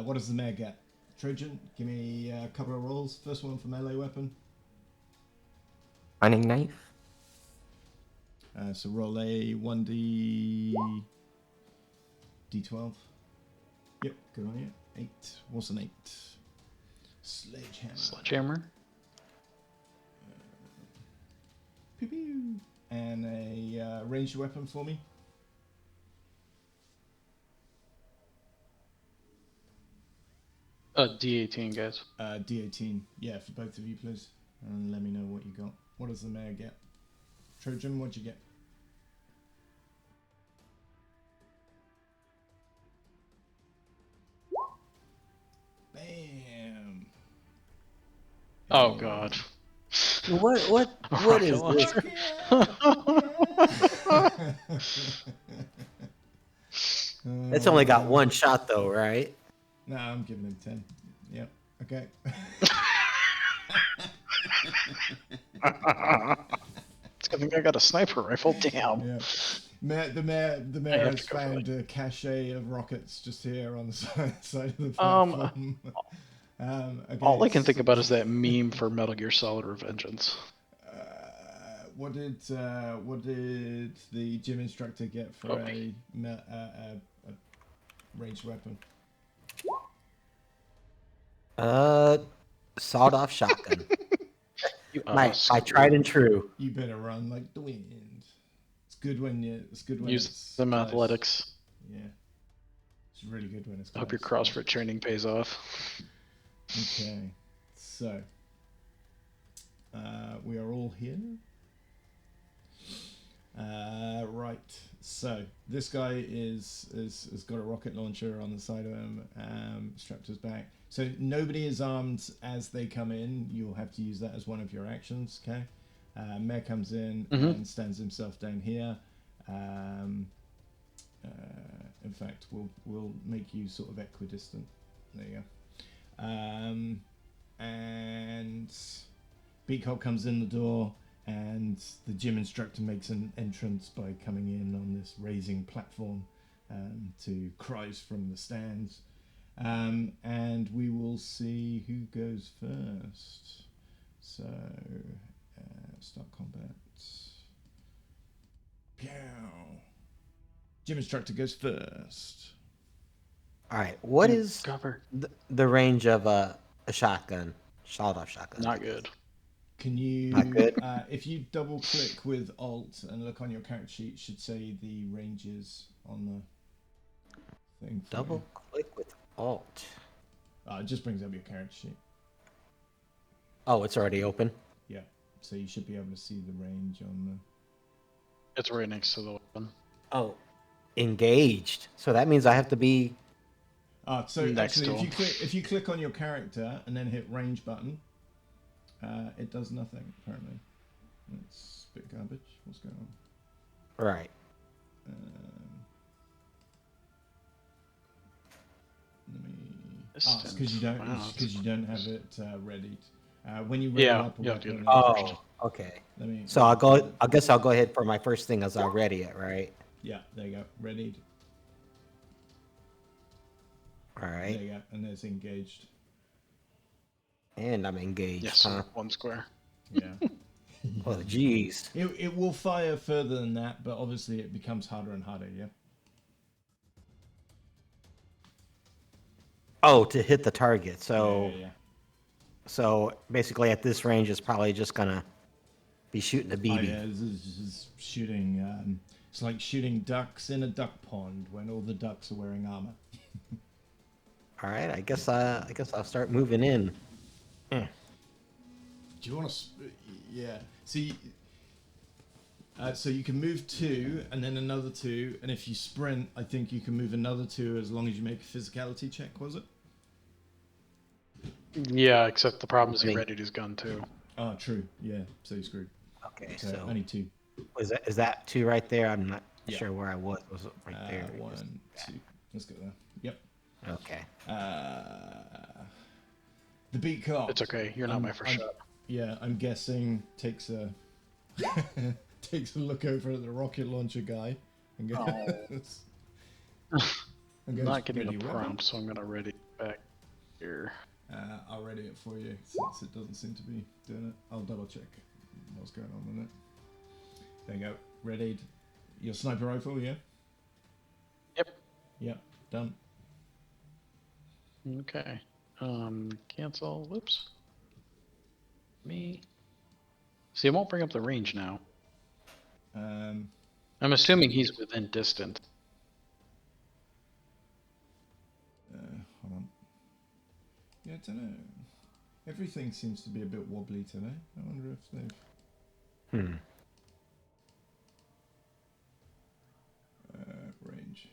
What does the mayor get? Trojan, give me a couple of rolls. First one for melee weapon. Mining knife. So roll a 1d12. Yep, good on you. 8. What's an 8? Sledgehammer. Sledgehammer. Pew pew. And a ranged weapon for me. D18, guys. D18. Yeah, for both of you, please. And let me know what you got. What does the mayor get? Trojan, what'd you get? Bam! Oh god. What is this? It's only got one shot though, right? No, I'm giving him 10. Yep. Okay. It's good thing I got a sniper rifle. Damn. Yeah. The mayor have has to go for found a cache of rockets just here on the side of the platform. Okay, All I can think about is that meme for Metal Gear Solid Revengeance. What did the gym instructor get for a ranged weapon? Sawed off shotgun. You My screwed. tried and true. You better run like the wind. It's good when Use it's them close. athletics. Yeah, it's really good when it's I hope your close. CrossFit training pays off. Okay, so we are all here. Right. So this guy has got a rocket launcher on the side of him, strapped to his back. So nobody is armed as they come in. You'll have to use that as one of your actions. Okay. Mayor comes in and stands himself down here. In fact, we'll make you sort of equidistant. There you go. And Beakhole comes in the door, and the gym instructor makes an entrance by coming in on this raising platform to cries from the stands. And we will see who goes first. So, start combat. Pew! Gym instructor goes first. All right. What is Cover? the range of a shotgun? Sawed-off shotgun. Not good. Can you, Not good. if you double click with Alt and look on your character sheet, it should say the ranges on the thing. For Double you. click with Alt. It just brings up your character sheet. Oh, it's already open. Yeah, so you should be able to see the range on It's right next to the weapon. Oh, engaged. So that means I have to be. So Next actually, to him. if you click on your character and then hit range button, it does nothing apparently. It's a bit garbage. What's going on? Right. Let me. Distance. It's because you don't. Wow, Because you don't have it readied. When you Yeah, ready up, you have to get it Oh, okay. Let me. So I'll go. I guess I'll go ahead for my first thing as I ready it, right? Yeah, there you go. Readied. All There right. you go. And there's engaged. And I'm engaged, Yes, huh? one square. Yeah. Oh, geez. It will fire further than that, but obviously it becomes harder and harder. Yeah. Oh, to hit the target. So, Yeah. so basically at this range, it's probably just gonna be shooting a Oh, BB. yeah, this is shooting. It's like shooting ducks in a duck pond when all the ducks are wearing armor. All right. I guess I'll start moving in. Do you want to? Yeah. See. So you can move 2 and then another 2, and if you sprint, I think you can move another 2 as long as you make a physicality check. Was it? Yeah, except the problem is he Think- readied his gun too. Oh, true. Yeah. So you're screwed. Okay. So So only 2. is that 2 right there? I'm not Yeah. sure where I was. Was it right there? 1, 2. Let's go there. Yep. Okay. The beat cop. It's okay. You're not my 1st shot. Yeah, I'm guessing takes a takes a look over at the rocket launcher guy and goes. I'm not getting "Ready, the weapon?" prompt, so I'm gonna ready it back here. I'll ready it for you since it doesn't seem to be doing it. I'll double check what's going on with it. There you go. Readied. Your sniper rifle, yeah? Yep. Yep. Done. Okay. Cancel. Whoops. Me. See, it won't bring up the range now. I'm assuming he's within distance. Hold on. Yeah, I don't know. Everything seems to be a bit wobbly today. I wonder if they've... range.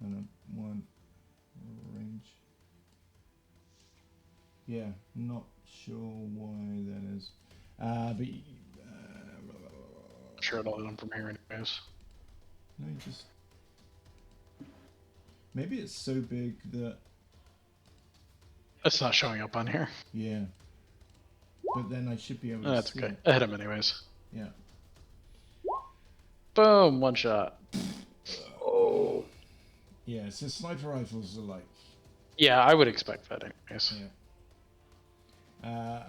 Hang on. 1. Range. Yeah, not sure why that is. But... Sure, it'll hit him from here anyways. No, you just... Maybe it's so big that... It's not showing up on here. Yeah. But then I should be able to That's see okay. it. I hit him anyways. Yeah. Boom! One shot. Oh. Yeah, so sniper rifles are like... Yeah, I would expect that anyways. Yeah.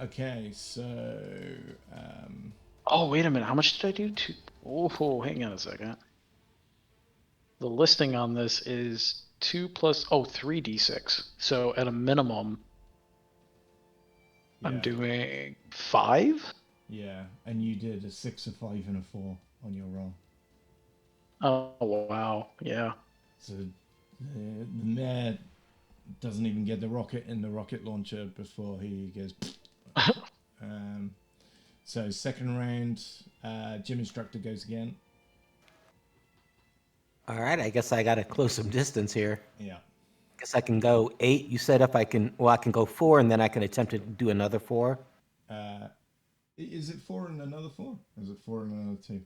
Okay, so... Oh, wait a minute. How much did I do? Oh, hang on a second. The listing on this is 2 plus 3d6. So at a minimum, I'm Yeah. doing 5. Yeah, and you did a 6, a 5, and a 4 on your roll. Oh wow, yeah. So the mayor doesn't even get the rocket in the rocket launcher before he goes. So second round, gym instructor goes again. All right, I guess I got to close some distance here. Yeah. Guess I can go 8. You said if I can, well, I can go 4, and then I can attempt to do another 4. Is it 4 and another 4? Or is it 4 and another 2?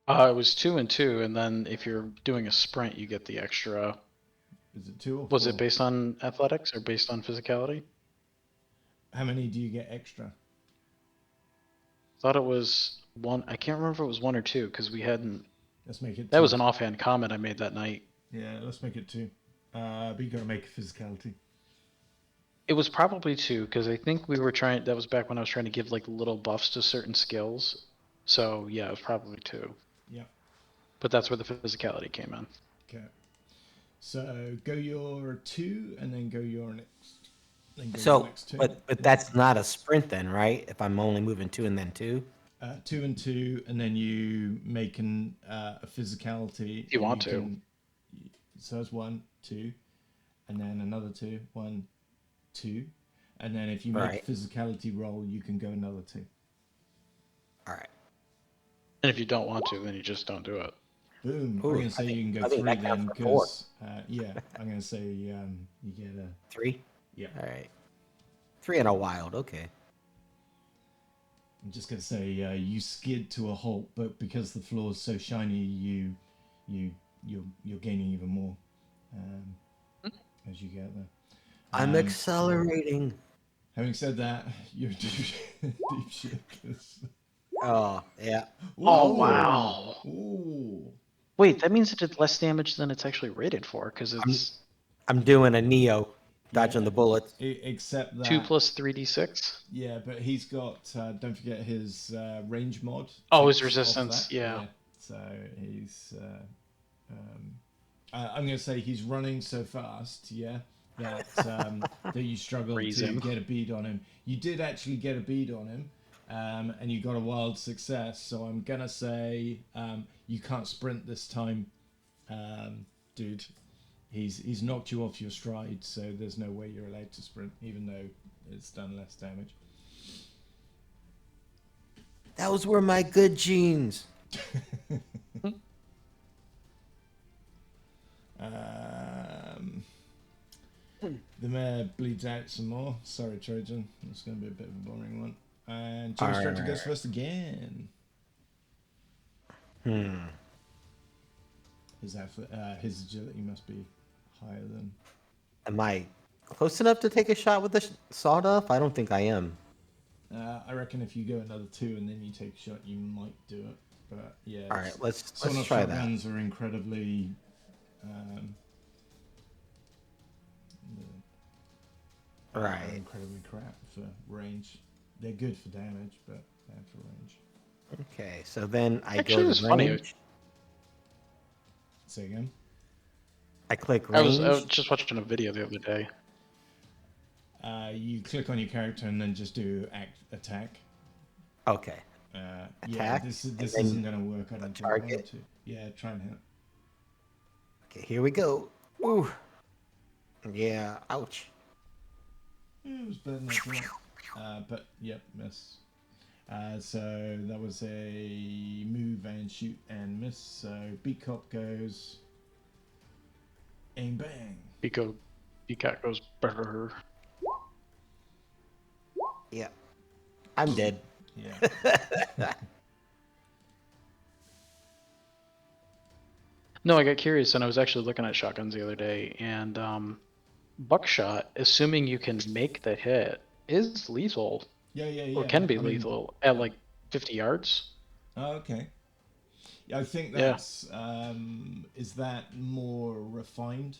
It was 2 and 2, and then if you're doing a sprint, you get the extra. Is it 2 or 4? Was it based on athletics or based on physicality? How many do you get extra? Thought it was 1. I can't remember if it was 1 or 2 because we hadn't. Let's make it 2. That was an offhand comment I made that night. Yeah, let's make it 2. But you gotta make physicality. It was probably 2 because I think we were trying. That was back when I was trying to give like little buffs to certain skills. So yeah, it was probably 2. Yeah. But that's where the physicality came in. Okay. So go your 2 and then go your next. Then go your So, next 2. but that's not a sprint then, right? If I'm only moving 2 and then 2. 2 and 2, and then you make a physicality. If you want to. So that's 1, 2, and then another 2, 1, 2, and then if you make Right. a physicality roll, you can go another 2. All right. And if you don't want to, then you just don't do it. Boom. Ooh, I'm gonna say you can go I think 3 that then, counts for 4. because yeah, I'm gonna say you get a 3. yeah. All right. 3 and a wild. Okay. I'm just gonna say you skid to a halt, but because the floor is so shiny, you're gaining even more as you get there. I'm accelerating. Having said that, you're deep shit. Oh, yeah. Oh wow! Ooh. Wait, that means it did less damage than it's actually rated for because it's I'm doing a Neo, dodging Yeah. the bullets. Except that 2 plus 3d6. Yeah, but he's got don't forget his range mod. Oh, his takes off resistance, that. yeah. So he's I'm gonna say he's running so fast, yeah, that that you struggle Freeze to him. get a bead on him. You did actually get a bead on him, and you got a wild success. So I'm gonna say you can't sprint this time, dude. He's knocked you off your stride, so there's no way you're allowed to sprint, even though it's done less damage. Those were my good genes. The mayor bleeds out some more. Sorry, Trojan. It's going to be a bit of a boring one. And Gym Instructor goes first again. His agility must be higher than. Am I close enough to take a shot with the sawed off? I don't think I am. I reckon if you go another 2 and then you take a shot, you might do it. But yeah. All right, let's Sawn-off try that. shotguns are incredibly. Right. Incredibly crap for range. They're good for damage, but bad for range. Okay, so then I Actually, go it's to funny. range. Say again. I click I range. was just watching a video the other day. You click on your character and then just do attack. Okay. Yeah, Attack, this and isn't then going to work. I don't think. target. 1 or 2. Yeah, try and hit. Okay, here we go. Ooh. Yeah, ouch. Yeah, it was better than I thought. But yep, miss. So that was a move and shoot and miss. So beat cop goes. Aim bang. Peacock goes better. Yeah. I'm dead. Yeah. No, I got curious and I was actually looking at shotguns the other day, and buckshot, assuming you can make the hit, is lethal Yeah. or can be I mean, lethal at like 50 yards. Oh, okay. Yeah, I think Yeah. that's is that more refined?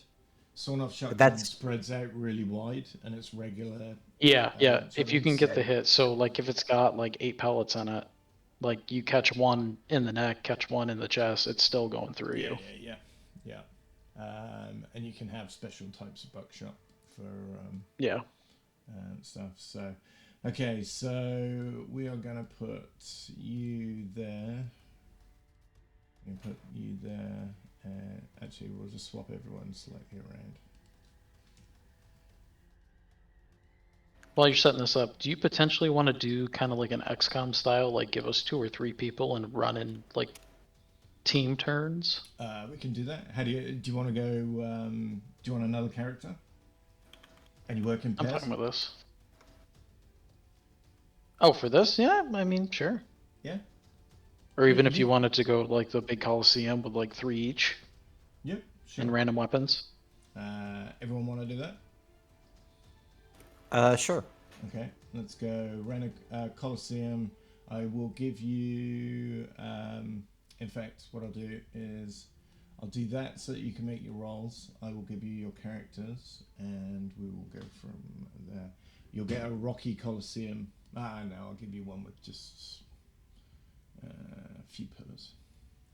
Sawn-off shotgun that's- spreads out really wide, and it's regular. Yeah. If you can get so- the hit, so like if it's got like 8 pellets in it, like you catch one in the neck, catch one in the chest, it's still going through you. Yeah. And you can have special types of buckshot for Yeah. stuff. So, okay, so we are gonna put you there. We put you there. Actually, we'll just swap everyone slightly around. While you're setting this up, do you potentially want to do kind of like an XCOM style, like give us 2 or 3 people and run in like team turns? We can do that. How do you want to go? Do you want another character? And you work in I'm pairs? talking about this. Oh, for this? Yeah, I mean, sure. Yeah. Or even if you wanted to go like the big Coliseum with like 3 each Yep. Sure. and random weapons. Everyone want to do that? Sure. Okay, let's go. Rent a Coliseum. I will give you. In fact, what I'll do is I'll do that so that you can make your rolls. I will give you your characters, and we will go from there. You'll get a rocky Coliseum. No, I'll give you one with just a few pillars.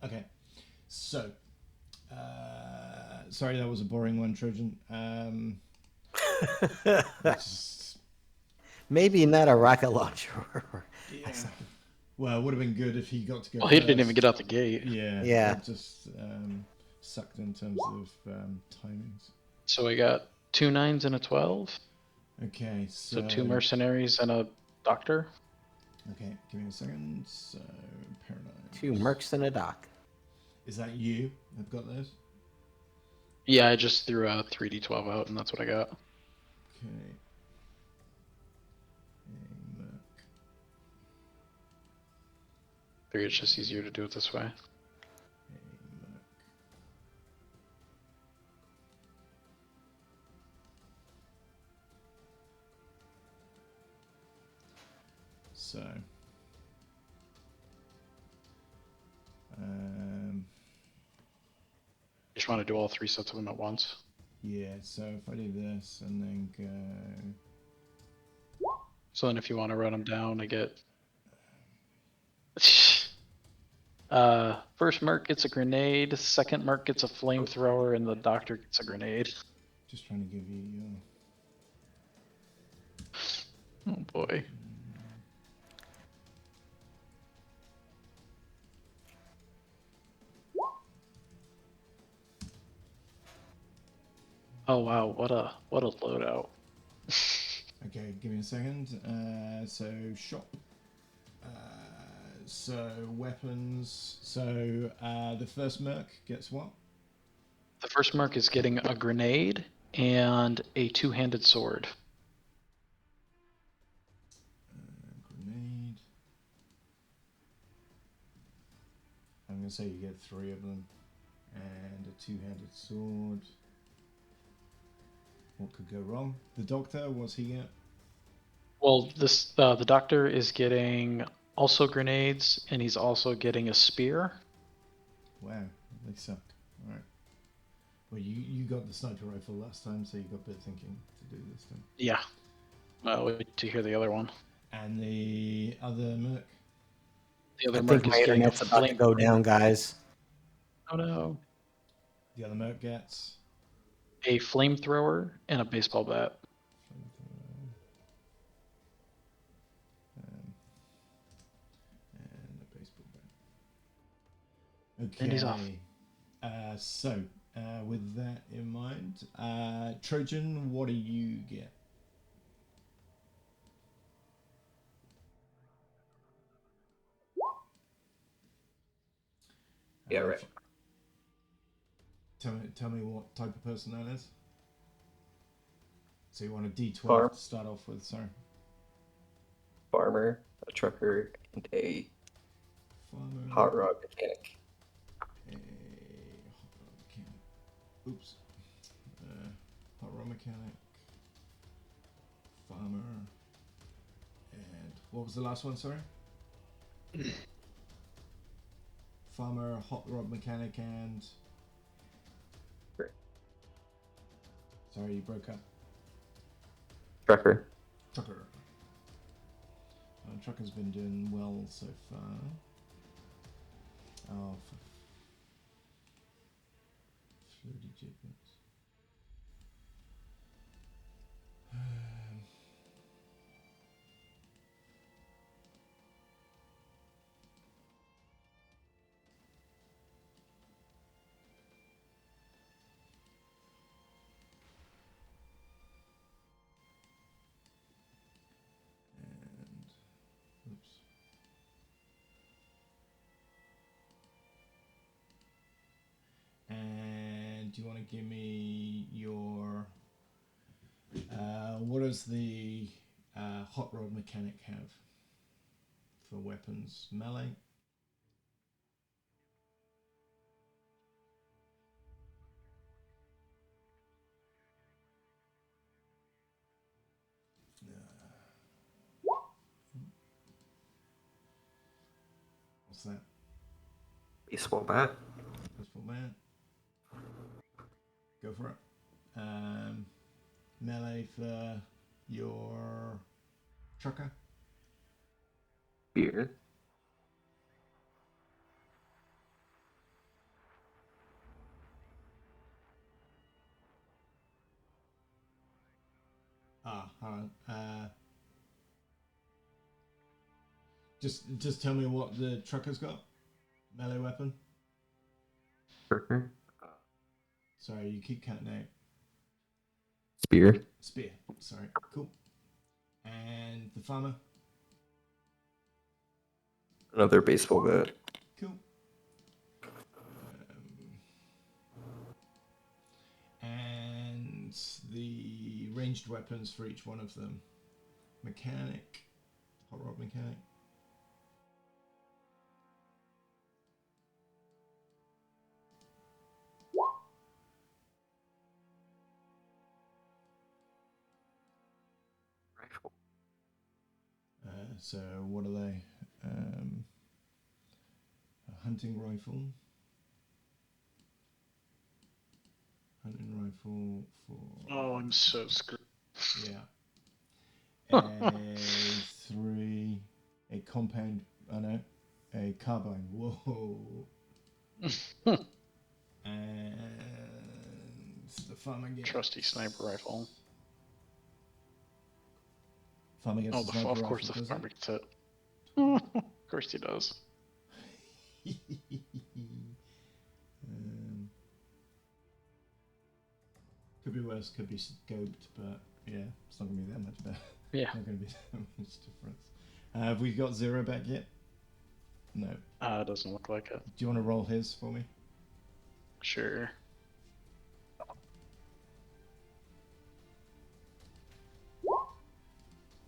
Okay, so sorry that was a boring one, Trojan. Just, Maybe not a rocket launcher. yeah. Well, it would have been good if he got to go. Well, he didn't even get out the gate. Yeah. Yeah. That just sucked in terms of timings. So we got 2 9s and a 12. Okay, So 2 mercenaries and a doctor. Okay, give me a second. So paradigm. 2 mercs and a doc. Is that you? I've got those. Yeah, I just threw a 3d12 out, and that's what I got. Okay. A merc. Figured it's just easier to do it this way. A merc. So. You just want to do all 3 sets of them at once. Yeah, so if I do this and then go. So then if you want to run them down, I get... First merc gets a grenade, second merc gets a flamethrower, and the doctor gets a grenade. Just trying to give you your. Oh boy. Oh wow, what a loadout. Okay, give me a second. So shop. So weapons. So the first merc gets what? The first merc is getting a grenade and a 2-handed sword. Grenade. I'm gonna say you get 3 of them, and a 2-handed sword. What could go wrong? The doctor, what's he get? Well, this the doctor is getting also grenades, and he's also getting a spear. Wow, they suck. All right. Well, you got the sniper rifle last time, so you got a bit of thinking to do this time. Yeah. Wait to hear the other one. And the other merc. The other I merc think my is getting a internet's about to go down, guys. Oh no. The other merc gets A flamethrower and a baseball bat. And a baseball bat. Okay. And he's off. So, with that in mind, Trojan, what do you get? Yeah, right. Tell me what type of person that is. So you want a D12 Farm. to start off with, sorry. Farmer, a trucker, and a Farmer. hot rod mechanic. A hot rod mechanic. Oops. Hot rod mechanic. Farmer. And what was the last one, sorry? Farmer, hot rod mechanic, and... Great. Sorry, you broke up. Trucker. Trucker. Trucker's been doing well so far. Oh, floaty giblets. do you want to give me your... what does the hot rod mechanic have for weapons? Melee? What's that? Baseball bat. Baseball bat. Go for it. Melee for your trucker. Spear. Hold on. Just tell me what the trucker's got. Melee weapon. Trucker. Sorry, you keep cutting out. Spear. Spear. Sorry. Cool. And the farmer. Another baseball bat. Cool. And the ranged weapons for each one of them. Mechanic. Hot rod mechanic. Rifle. So what are they? A hunting rifle. Hunting rifle for... Oh, I'm so screwed. Yeah. A compound... Oh no. A carbine. Whoa. And the farmer gets... Trusty sniper rifle. Farmer gets Oh, the sniper of rifle, course the does he? farmer gets it. Of course he does. Could be worse, could be scoped, but yeah, it's not going to be that much better. Yeah. Not going to be that much difference. Have we got Zero back yet? No. It doesn't look like it. Do you want to roll his for me? Sure.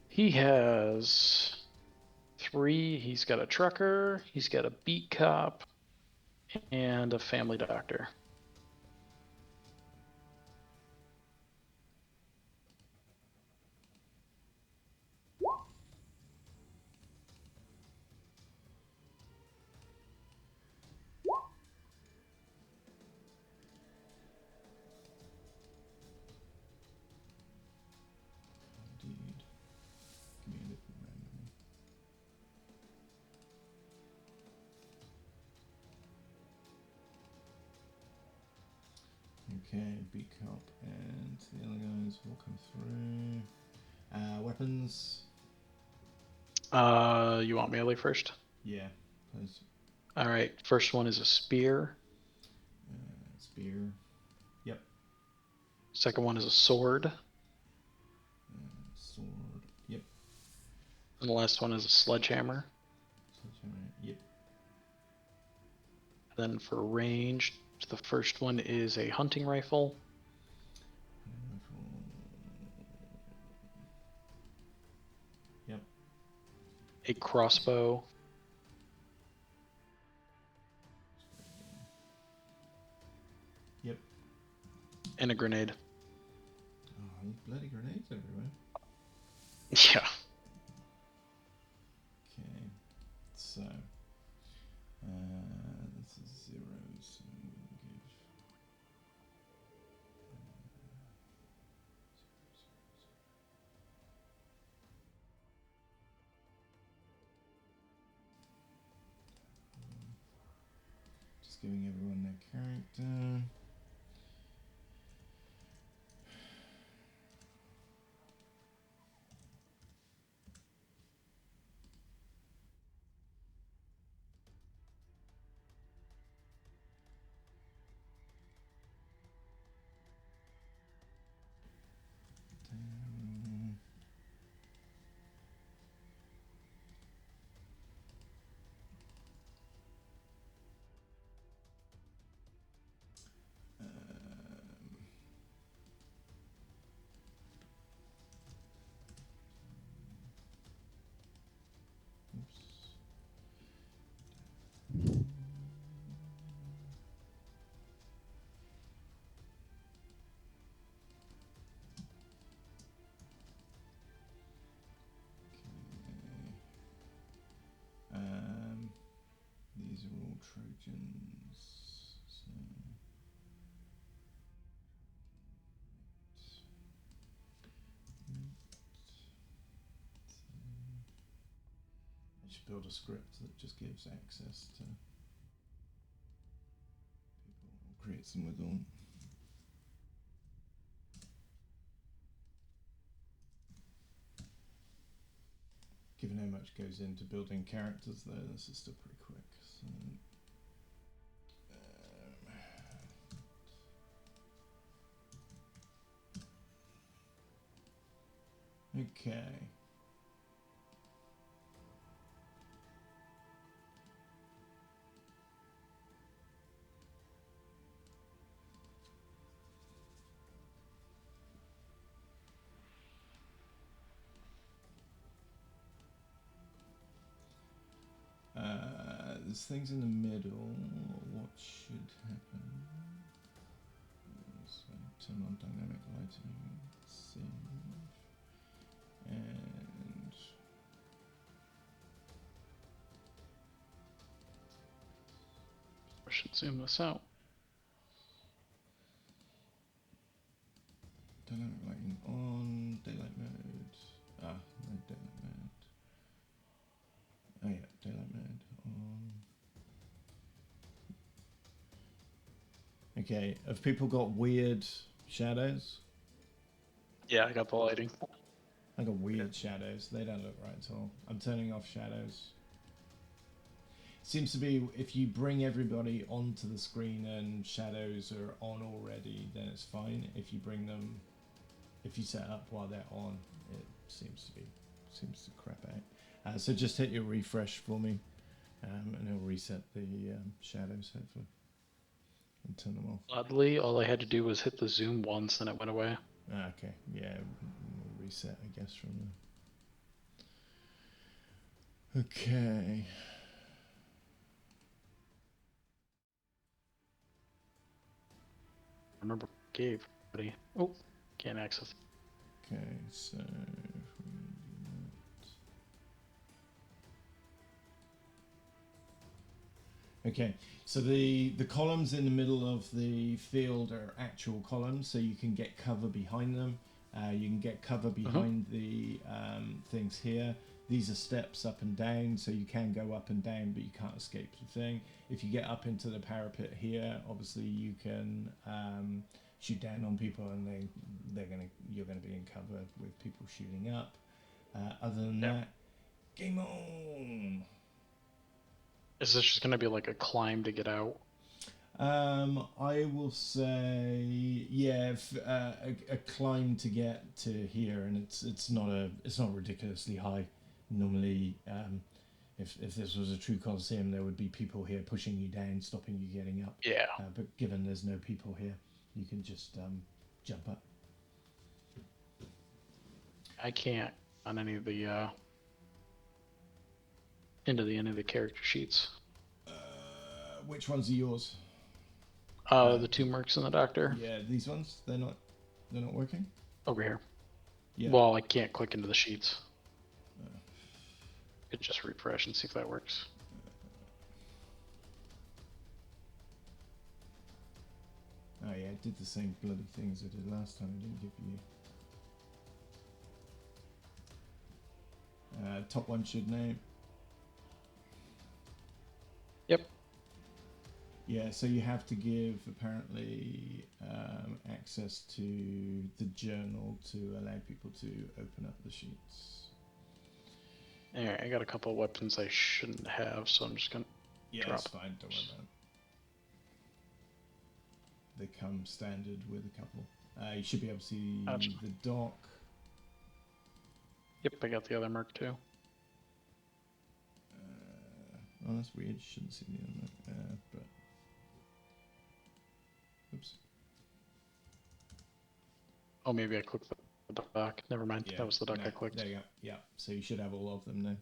He has 3. He's got a trucker, he's got a beat cop, and a family doctor. Indeed. Give me a little random. Okay, beat cop and the other guys will come through. Weapons. You want melee first? Yeah, please. Alright, first one is a spear. Spear. Yep. Second one is a sword. Sword. Yep. And the last one is a sledgehammer. Sledgehammer. Yep. Then for range, the first one is a hunting rifle. Yep. A crossbow. Yep. And a grenade. Oh, bloody grenades everywhere. Yeah. Okay. So, this is 0, so we'll give... Just giving everyone their character. Trojans. So. I should build a script that just gives access to people or creates them with all. Given how much goes into building characters though, this is still pretty quick. So, okay. There's things in the middle. What should happen? So turn on dynamic lighting, save, and I should zoom this out. dynamic lighting on, daylight mode. No daylight mode. Oh yeah, daylight mode on. Okay, have people got weird shadows? Yeah, I got the lighting. I got weird shadows. They don't look right at all. I'm turning off shadows. Seems to be if you bring everybody onto the screen and shadows are on already, then it's fine. If you bring them, if you set up while they're on, it seems to crap out. So just hit your refresh for me, and it'll reset the shadows hopefully, and turn them off. Oddly, all I had to do was hit the zoom once and it went away. Okay, yeah, we'll reset I guess from there. Okay. Remember, gave buddy. Oh, can't access. Okay, so if we do that. Okay, so the columns in the middle of the field are actual columns, so you can get cover behind them. You can get cover behind the things here. These are steps up and down, so you can go up and down, but you can't escape the thing. If you get up into the parapet here, obviously you can shoot down on people, and you're gonna be in cover with people shooting up. Other than that, game on. Is this just gonna be like a climb to get out? I will say, yeah, a climb to get to here, and it's not ridiculously high. Normally, if this was a true Coliseum, there would be people here pushing you down, stopping you getting up. Yeah. But given there's no people here, you can just jump up. I can't on any of the into the end of the character sheets. Which ones are yours? The two mercs and the doctor. Yeah, these ones. They're not working. Over here. Yeah. Well, I can't click into the sheets. Could just refresh and see if that works. Oh yeah, it did the same bloody things I did last time. I didn't give you. Top one should name. Yep. Yeah, so you have to give apparently access to the journal to allow people to open up the sheets. Alright, I got a couple of weapons I shouldn't have, so I'm just gonna drop. That's fine, don't worry about it. They come standard with a couple. You should be able to see the dock. Yep, I got the other merc too. Oh, that's weird. You shouldn't see the other one. But oops. Oh, maybe I clicked the dock. Never mind. Yeah, That was the dock I clicked. There you go. Yeah. So you should have all of them now.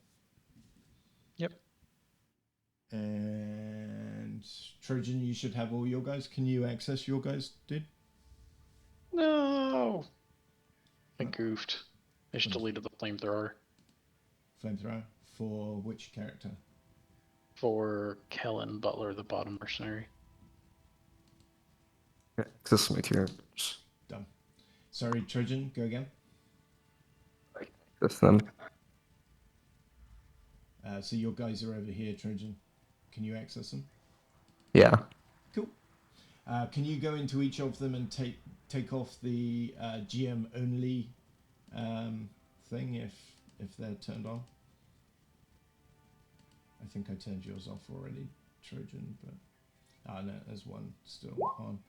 Yep. And Trojan, you should have all your guys. Can you access your guys, dude? No! I Oh. goofed. I just deleted the flamethrower. Flamethrower for which character? for Kellen Butler, the bottom mercenary. Access materials. Done. Sorry, Trojan, go again. Access them. So your guys are over here, Trojan. Can you access them? Yeah. Cool. Can you go into each of them and take off the GM only thing if they're turned on? I think I turned yours off already, Trojan, but no, there's one still on.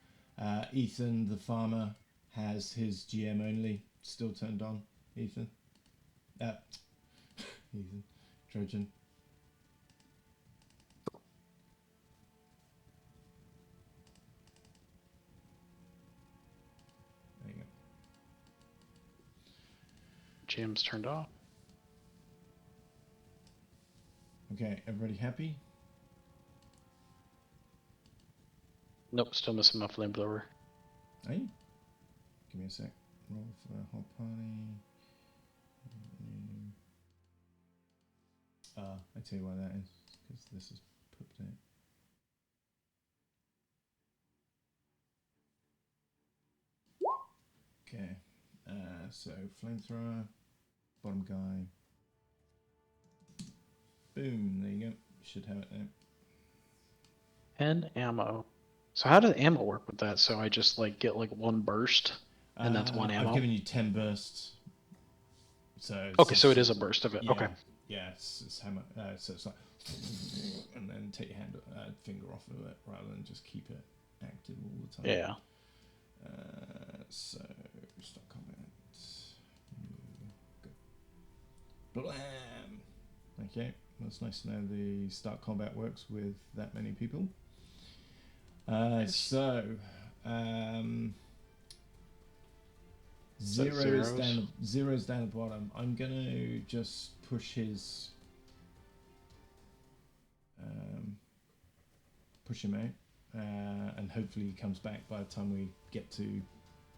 Ethan, the farmer, has his GM only still turned on. Ethan. Ethan. Trojan. There you go. GM's turned off. Okay, everybody happy? Nope, still missing my flamethrower. Hey, give me a sec. Roll for a whole party. I tell you why that is, because this is pooped out. Okay, so flamethrower, bottom guy. Boom, there you go. Should have it there. 10 ammo. So how does ammo work with that? So I just like get like one burst, and that's one ammo. I've given you 10 bursts. So okay, so it is a burst of it. Yeah, Okay. Yeah, it's hammer. So it's like, and then take your finger off of it rather than just keep it active all the time. Yeah. So start combat. Go. Blam. Okay, that's nice to know the start combat works with that many people. Zero's down the bottom. I'm gonna just push his push him out, and hopefully he comes back by the time we get to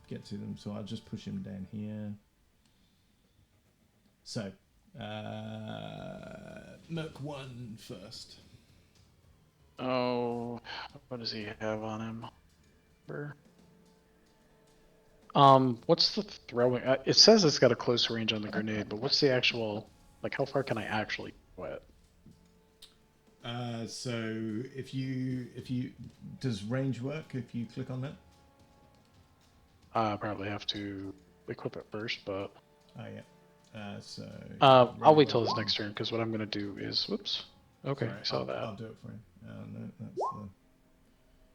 them. So I'll just push him down here. So Merc 1 first. Oh, what does he have on him? What's the throwing? It says it's got a close range on the grenade, but what's the actual, like, how far can I actually throw it? So if you does range work if you click on that? I probably have to equip it first, but Oh yeah. I'll wait till his next turn because what I'm gonna do is whoops. Okay, Sorry, I saw that. I'll do it for him. No, that's the.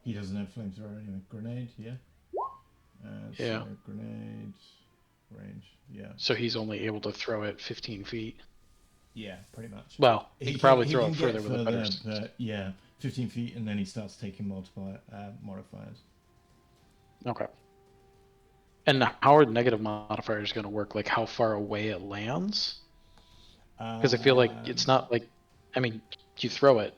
He doesn't have flamethrower anyway. Grenade, yeah. Yeah. So grenade range, yeah. So he's only able to throw it 15 feet. Yeah, pretty much. Well, he could probably throw can it further get with a better. but yeah, 15 feet, and then he starts taking modifiers. Okay. And how are negative modifiers going to work? Like how far away it lands? Because I feel like it's not like, I mean, you throw it.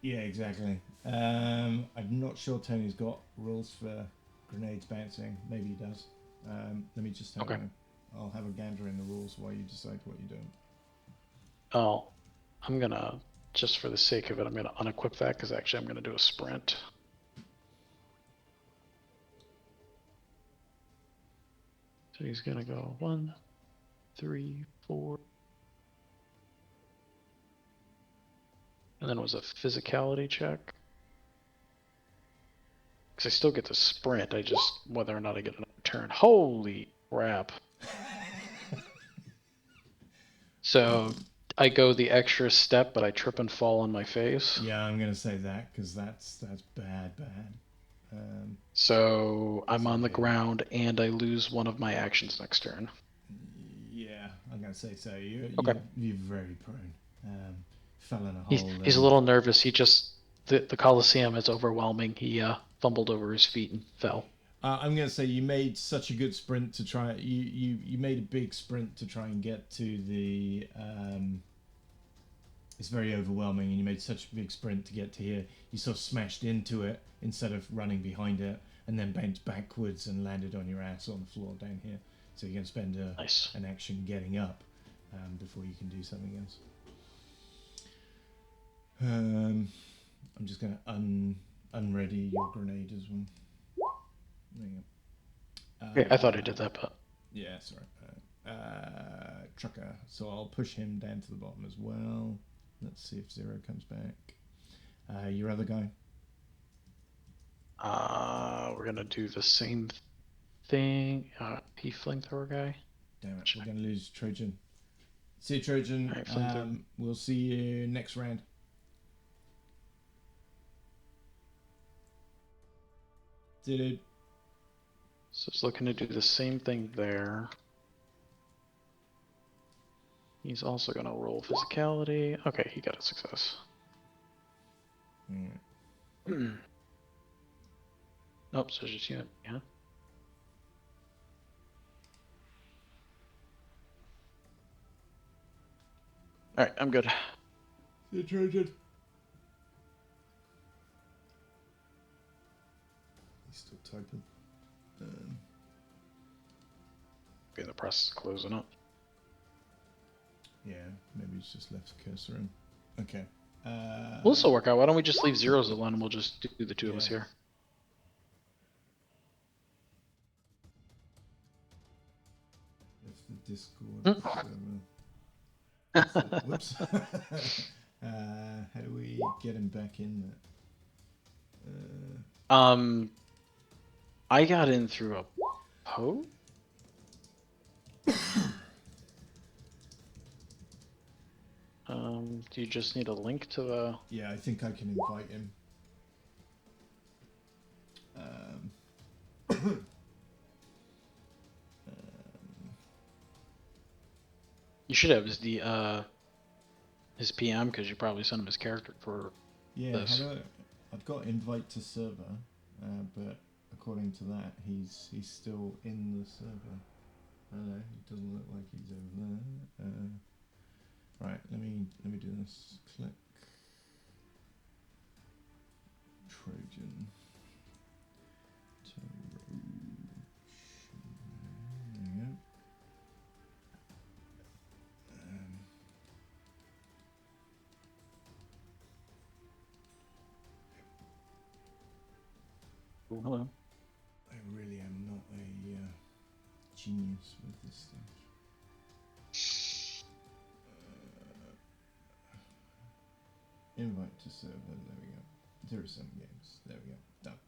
Yeah, exactly. I'm not sure Tony's got rules for grenades bouncing. Maybe he does. Let me just have I'll have a gander in the rules while you decide what you're doing. Oh, I'm gonna, just for the sake of it, I'm gonna unequip that because actually I'm gonna do a sprint. So he's gonna go 1, 3, 4. And then it was a physicality check. Because I still get to sprint, I just, whether or not I get another turn. Holy crap. So I go the extra step, but I trip and fall on my face. Yeah, I'm gonna say that because that's bad. So I'm on the ground and I lose one of my actions next turn. Yeah, I'm gonna say so. You're very prone. Fell in a hole. He's a little nervous. He just the Coliseum is overwhelming. He fumbled over his feet and fell. I'm gonna say you made such a good sprint to try. You made a big sprint to try and get to the. It's very overwhelming, and you made such a big sprint to get to here. You sort of smashed into it instead of running behind it, and then bent backwards and landed on your ass on the floor down here. So you're gonna spend an action getting up before you can do something else. I'm just gonna unready your grenade as well. There you go. Okay, I thought I did that, but Yeah, sorry. Trucker. So I'll push him down to the bottom as well. Let's see if Zero comes back. Your other guy. we're gonna do the same thing. He flamethrower guy. Damn it, we're gonna lose Trojan. See you, Trojan. Alright, flamethrower. We'll see you next round. See you, dude. So it's looking to do the same thing there. He's also gonna roll physicality. Okay, he got a success. Nope, so just unit, yeah. Alright, I'm good. See you, Trojan. He's still typing. Okay, the process is closing up. Yeah, maybe he's just left the cursor in. Okay. Will this will work out? Why don't we just leave zeros alone and we'll just do the two of us Yeah. here? If the Discord server. Whoops. How do we get him back in there? I got in through a post? Do you just need a link to the... Yeah, I think I can invite him. You should have his PM, because you probably sent him his character for Yeah, this. I've got invite to server, but according to that, he's still in the server. Hello, he doesn't look like he's over there. Right, let me do this. Click Trojan. There you go. Oh, hello. I really am not a genius with this thing. Invite to server, there we go. 07 games, there we go, done.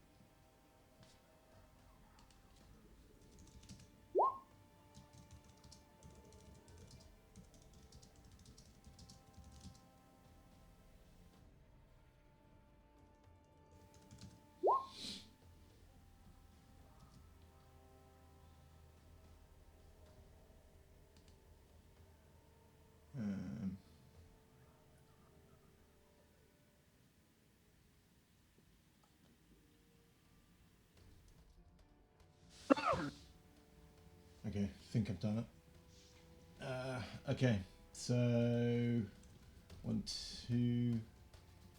Okay, I think I've done it. Okay, so 1, 2,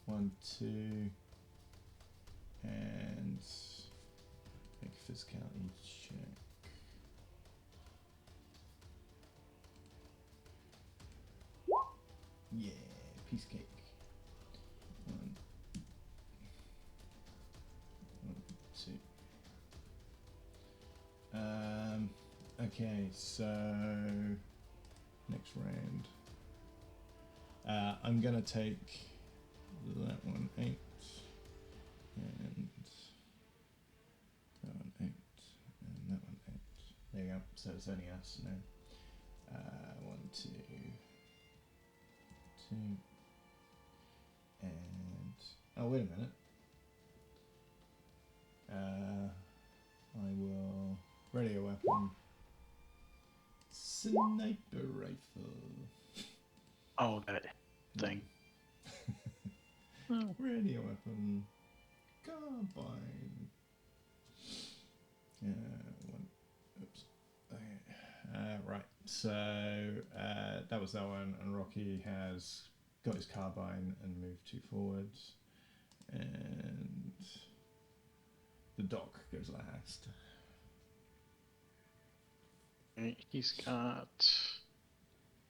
1, 2, and make a physicality check. Yeah, piece cake. 1, 2. Okay, so next round. I'm gonna take that one 8 and that one 8 and that one 8. There you go. So it's only us now. 1, 2, 2, and oh wait a minute. I will radio weapon, sniper rifle. Oh, that thing. Radio weapon, carbine. Oops. Okay. Right. So that was that one, and Rocky has got his carbine and moved 2 forwards, and the doc goes last. He's got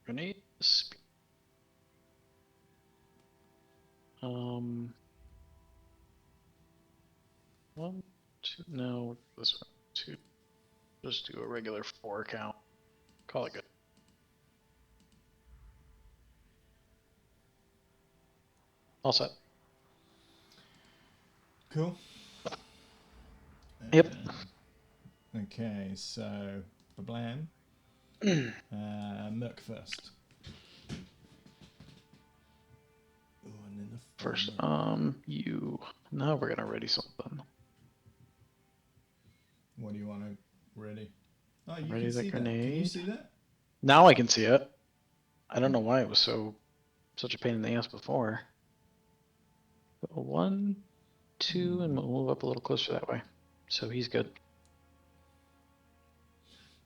grenade speed. One, two, no, this one, two. Just do a regular 4 count. Call it good. All set. Cool. Yep. Okay, so Bablam. Merc first. Ooh, and then the First, farmer. you. Now we're gonna ready something. What do you want to ready? Oh, you Ready can the see that. Can you grenade. see that? Now I can see it. I don't know why it was such a pain in the ass before. Go 1, 2, and we'll move up a little closer that way. So he's good.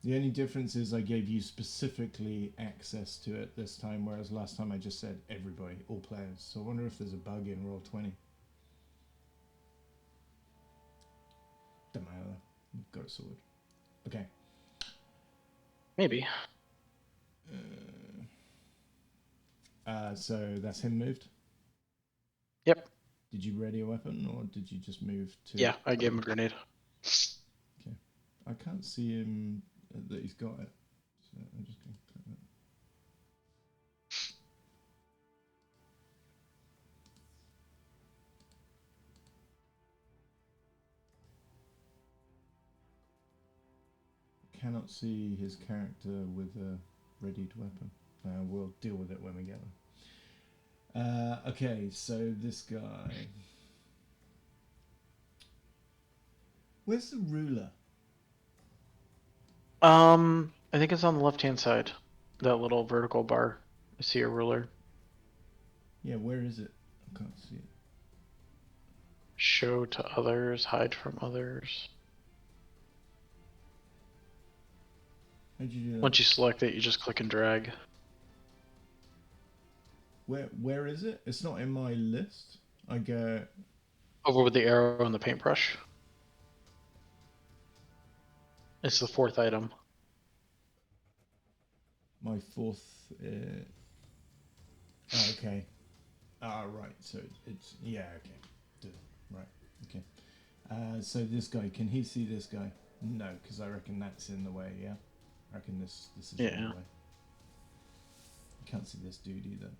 The only difference is I gave you specifically access to it this time, whereas last time I just said everybody, all players. So I wonder if there's a bug in Roll20. Don't matter. You've got a sword. Okay. Maybe. So that's him moved. Yep. Did you ready a weapon, or did you just move to? Yeah, I gave him a grenade. Okay. I can't see him that he's got it. So I'm just going to click that. I cannot see his character with a readied weapon. We'll deal with it when we get there. Okay, so this guy. Where's the ruler? I think it's on the left-hand side. That little vertical bar. I see a ruler. Yeah, where is it? I can't see it. Show to others, hide from others. How'd you do that? Once you select it, you just click and drag. Where is it? It's not in my list. I go Over with the arrow and the paintbrush. It's the 4th item. my 4th. Oh, okay. Ah, right. So it's yeah. Okay. Right. Okay. So this guy, can he see this guy? No, because I reckon that's in the way. Yeah. I reckon this is in the way. You can't see this dude either.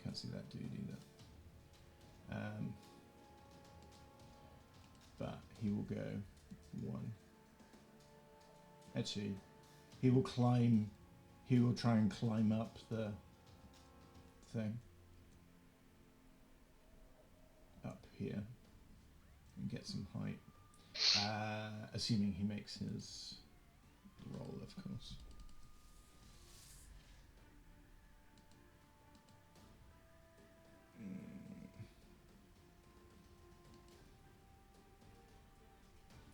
Can't see that dude either. But he will go 1. Actually, he will climb. He will try and climb up the thing. Up here. And get some height. Assuming he makes his roll, of course.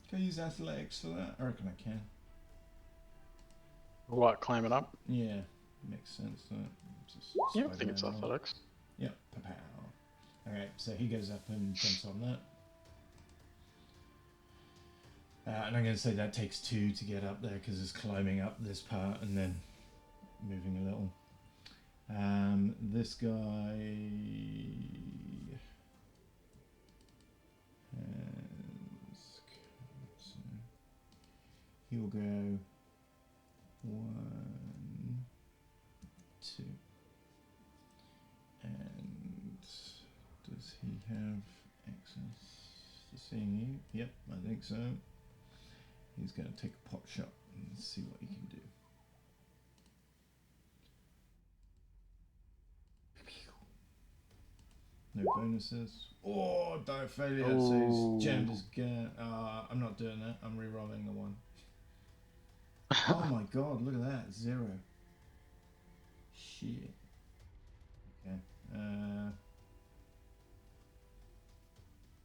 Can I use athletics for that? I reckon I can. What, climbing up? Yeah, makes sense. Just Yeah, I think it's Spider-Man roll. athletics. Yep, pow. Alright, so he goes up and jumps on that. And I'm going to say that takes 2 to get up there because it's climbing up this part and then moving a little. This guy has, so he will go 1, 2, and does he have access to seeing you? Yep, I think so. He's going to take a pot shot and see what he can do. No bonuses. Oh, direct failure. So he's jammed his gun. I'm not doing that. I'm re-rolling the 1. Oh my god, look at that. 0. Shit. Okay.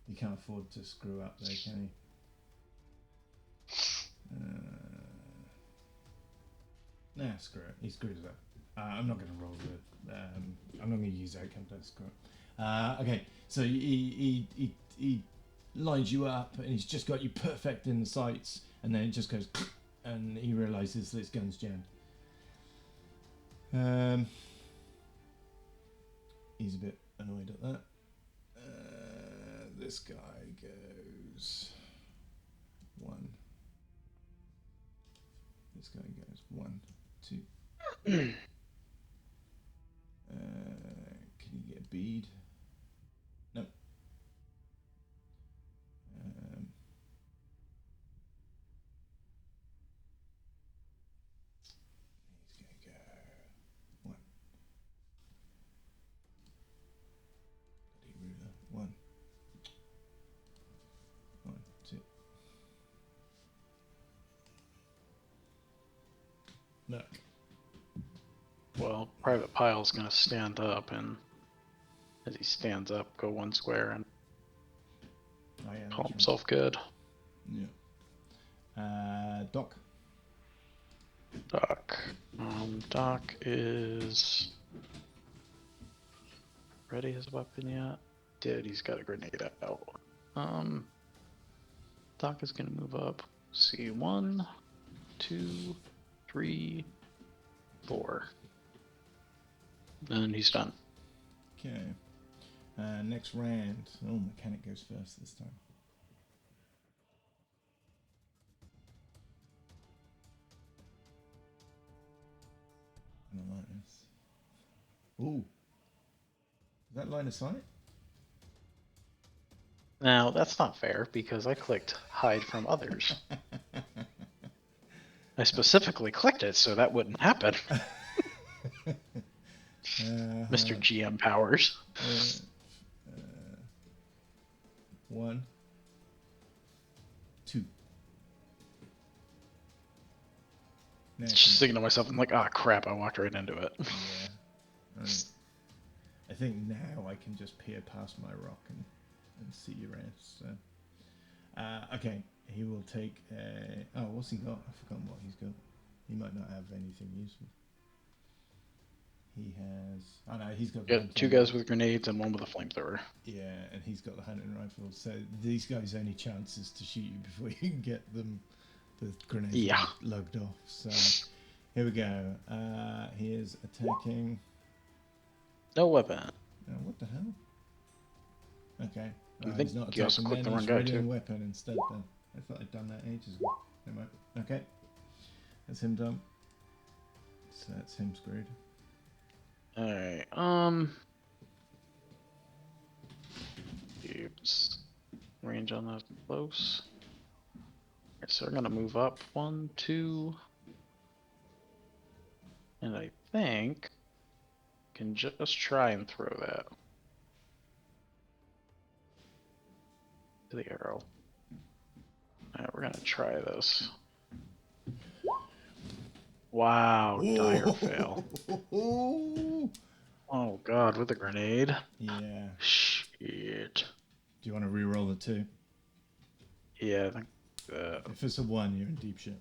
He can't afford to screw up there, can he? Nah, screw it. He screws up. I'm not going to roll the. I'm not going to use outcome dice. Screw it. Okay, so he lines you up, and he's just got you perfect in the sights, and then it just goes, and he realizes that his gun's jammed. He's a bit annoyed at that. This guy goes 1. This guy goes 1, 2. Can you get a bead? No. He's gonna go 1. Bloody ruler. 1. 1, 2. Look. Well, Private Pile's gonna stand up, and as he stands up, go 1 square and Oh, yeah, call that's himself good. right. Yeah. Doc. Doc. Doc is ready his weapon yet? Did he's got a grenade out. Doc is gonna move up. See 1, 2, 3, 4. And he's done. Okay. Next round. Oh, mechanic goes first this time. I don't like this. Ooh. Is that line of sight? Now that's not fair because I clicked hide from others. I specifically clicked it so that wouldn't happen. Mr. GM Powers. 1, 2. Now Just thinking to myself, I'm like, ah, crap, I walked right into it. yeah. Right. I think now I can just peer past my rock and see your ass. So. Okay, he will take a... Oh, what's he got? I've forgotten what he's got. He might not have anything useful. He has... Oh no, he's got... Got 2 guys with grenades and 1 with a flamethrower. Yeah, and he's got the hunting rifle. So these guys' only chance is to shoot you before you can get them the grenades lugged off. So here we go. He is attacking... No weapon. what the hell? Okay. I think he's not you also attacking clicked then, the wrong he's guy, readying a too. weapon instead then. I thought I'd done that ages ago. Never mind. Okay. That's him done. So that's him screwed. Alright, oops. Range on that close. Alright, so we're gonna move up 1, 2. And I think can just try and throw that. To the arrow. Alright, we're gonna try this. Wow, dire fail. Oh god, with a grenade? Yeah. Shit. Do you want to re-roll the 2? Yeah, I think If it's a 1, you're in deep shit.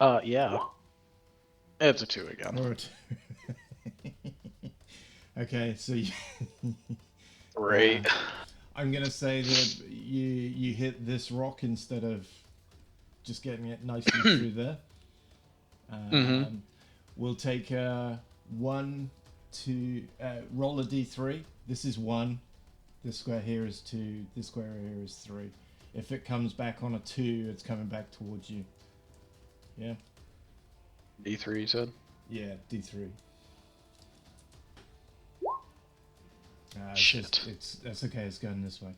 yeah. It's a 2 again. Or a 2. Okay, so you... Great. I'm gonna say that you hit this rock instead of just getting it nicely through there. We'll take 1, 2. Roll a d3. This is 1. This square here is 2. This square here is 3. If it comes back on a 2, it's coming back towards you. Yeah. D3, you said? Yeah, d3. Shit. That's okay. It's going this way.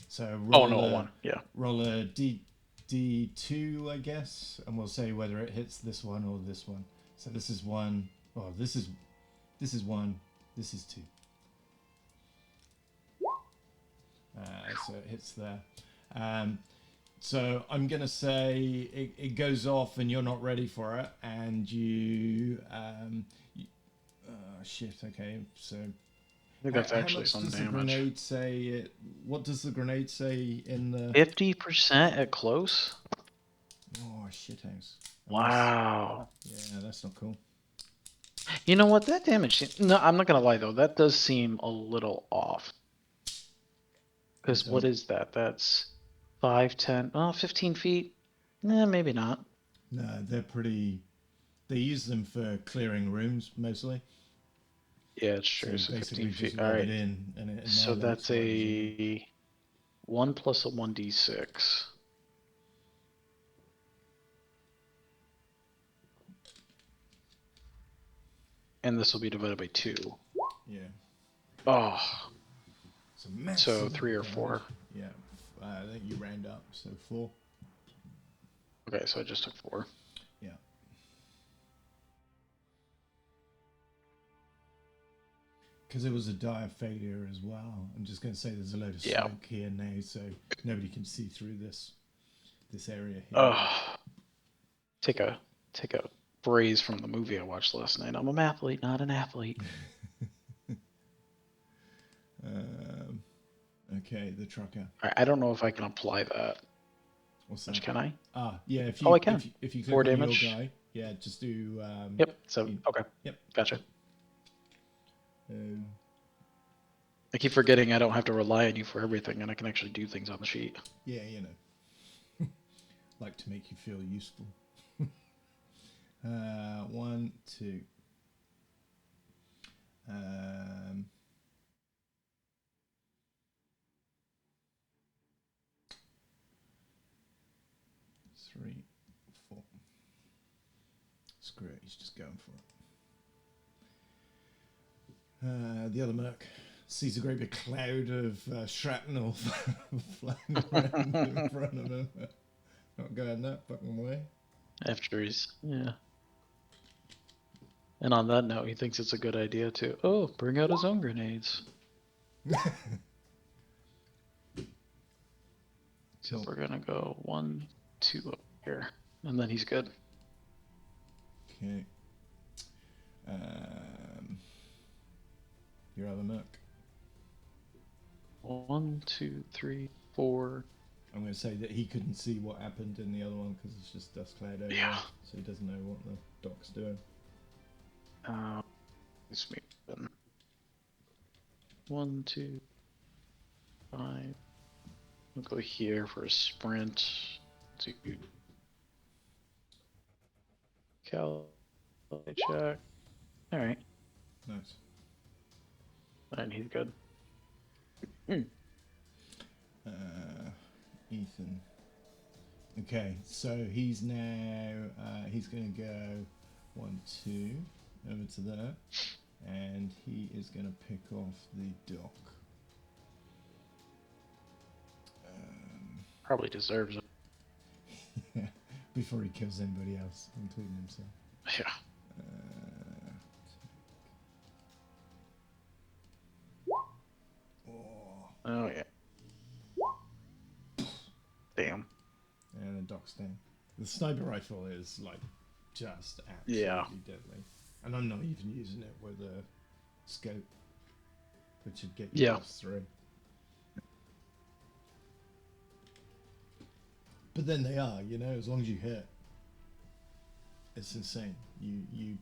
So Oh no, 1. Yeah. Roll a d2, I guess, and we'll say whether it hits this one or this one. So this is 1. Oh, this is 1. This is 2. So it hits there. So I'm gonna say it goes off, and you're not ready for it, and you shit. Okay, so. I think that's actually how some much does damage. The grenade say what does the grenade say in the... 50% at close? Oh, shithouse. Wow. Yeah, that's not cool. You know what? That damage... No, I'm not going to lie, though. That does seem a little off. Because what is that? That's 5, 10... Oh, 15 feet? Maybe not. No, they're pretty... They use them for clearing rooms, mostly. Yeah, it's true. So basically 15 just feet. All lob right. it in and it So annihilates that's whatever's in there. a 1 plus a 1d6. And this will be divided by 2. Yeah. Oh, It's a massive so 3 or damage. 4. Yeah. I think you round up, so 4. Okay, so I just took 4. Yeah. Because it was a dire failure as well. I'm just going to say there's a load of Yeah. smoke here now, so nobody can see through this area here. Oh, take a phrase from the movie I watched last night. I'm a mathlete, not an athlete. Okay, the trucker. I don't know if I can apply that. What's Which that? can I? Yeah. If Oh, you I can. if you click 4 on damage. your guy, yeah, just do. Yep. So you- okay. Yep. Gotcha. Um, I keep forgetting I don't have to rely on you for everything, and I can actually do things on the sheet. yeah, like to make you feel useful. 1, 2. 3, 4. Screw it, he's just going for it. The other merc sees a great big cloud of shrapnel flying around in front of him. Not going that fucking way. After yeah. And on that note, he thinks it's a good idea to bring out his own grenades. So Cool. we're gonna go 1, 2 up here, and then he's good. Okay. Your other merc. 1, 2, 3, 4. I'm going to say that he couldn't see what happened in the other one because it's just dust cloud over Yeah. there, so he doesn't know what the doc's doing. Let's make them 1, 2, 5. We'll go here for a sprint. To check. All right, Nice. and he's good. Ethan. Okay, so he's now he's going to go 1, 2 over to there, and he is going to pick off the dock. Probably deserves it. Yeah, before he kills anybody else, including himself. Yeah. Oh yeah. Damn. And the dock's down. The sniper rifle is like just absolutely deadly, and I'm not even using it with a scope, which should get you +3. But then they are, as long as you hit, it's insane. You're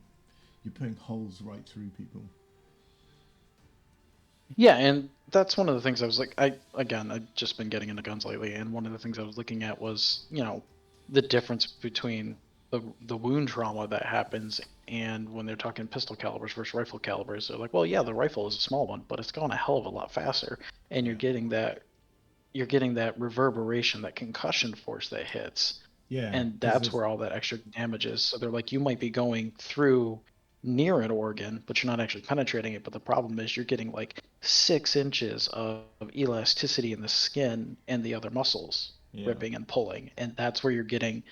putting holes right through people. Yeah, and that's one of the things I was like, I've just been getting into guns lately, and one of the things I was looking at was, the difference between the wound trauma that happens and when they're talking pistol calibers versus rifle calibers. They're like, well, yeah, the rifle is a small one, but it's going a hell of a lot faster, and you're getting that reverberation, that concussion force that hits. Yeah. And that's where all that extra damage is. So they're like, you might be going through near an organ, but you're not actually penetrating it. But the problem is you're getting like 6 inches of elasticity in the skin and the other muscles ripping and pulling. And that's where you're getting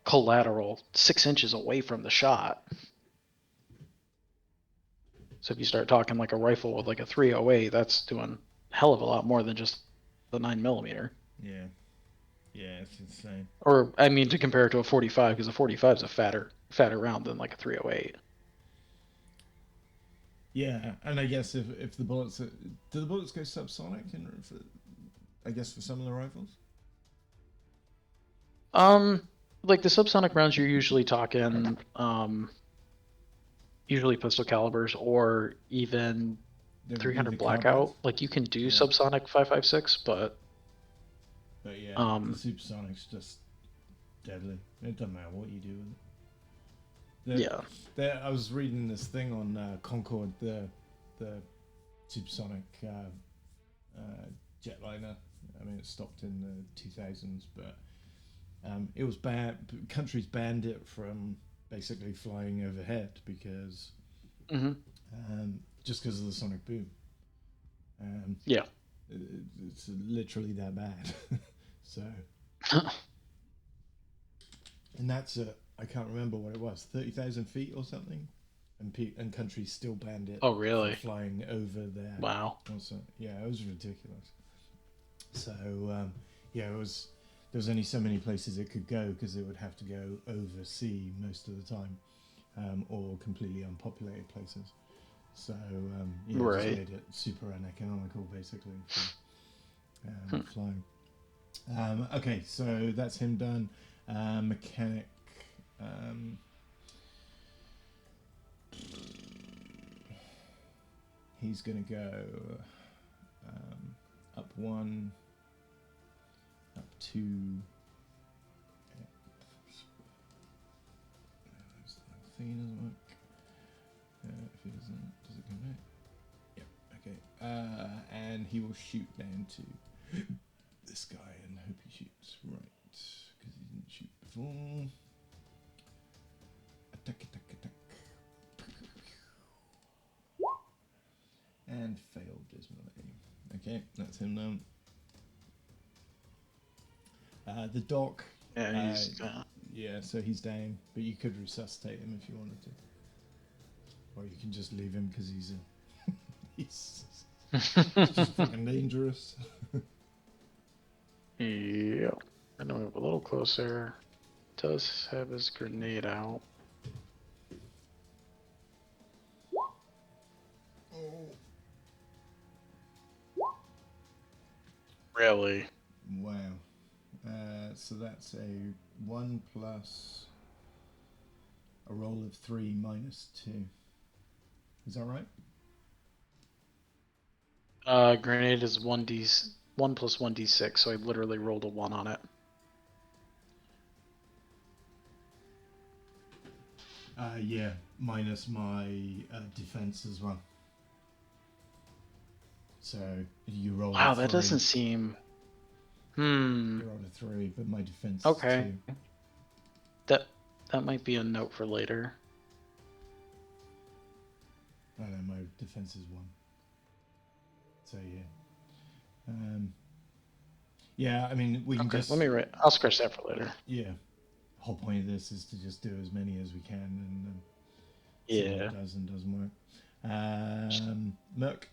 collateral 6 inches away from the shot. So if you start talking like a rifle with like a 308, that's doing a hell of a lot more than just the 9mm. Yeah. Yeah, it's insane. Or, I mean, to compare it to a 45, because a 45 is a fatter round than like a 308. Yeah, and I guess if the bullets do the bullets go subsonic I guess for some of the rifles? Like the subsonic rounds, you're usually talking, usually pistol calibers or even 300 blackout. Carbides. Like you can do subsonic 5.56, but yeah, the supersonic's just deadly. It doesn't matter what you do with it. I was reading this thing on Concord. the supersonic jetliner. I mean, it stopped in the 2000s, but it was bad. Countries banned it from basically flying overhead because just because of the sonic boom. Yeah. It's literally that bad. So, and that's I can't remember what it was, 30,000 feet or something, and countries still banned it. Oh, really? From flying over there. Wow. Also, yeah, it was ridiculous. So yeah, there was only so many places it could go because it would have to go over sea most of the time, or completely unpopulated places. So yeah, it just made it super uneconomical basically for flying. Okay, so that's him done. Mechanic. He's gonna go up 1, up 2. The thing doesn't work. If it doesn't, does it come back? Yep. Okay. And he will shoot down to this guy and hope he shoots right because he didn't shoot before. Attack, attack, attack. And failed dismally. Okay, that's him done. The doc. Yeah, Yeah, so he's down, but you could resuscitate him if you wanted to, or you can just leave him because he's just fucking dangerous. Yeah. I know move a little closer. Does have his grenade out. Really? Wow. So that's a 1 plus a roll of 3 minus 2. Is that right? Grenade is 1 plus 1d6, so I literally rolled a 1 on it. Yeah, minus my defense as well. So you roll. Wow, a 3. that doesn't seem. You rolled a 3, but my defense Okay. is 2. That might be a note for later. I know my defense is 1. So yeah. Yeah, I mean we can just. Let me write. I'll scratch that for later. Yeah. The whole point of this is to just do as many as we can and see what it does and doesn't work. Merc.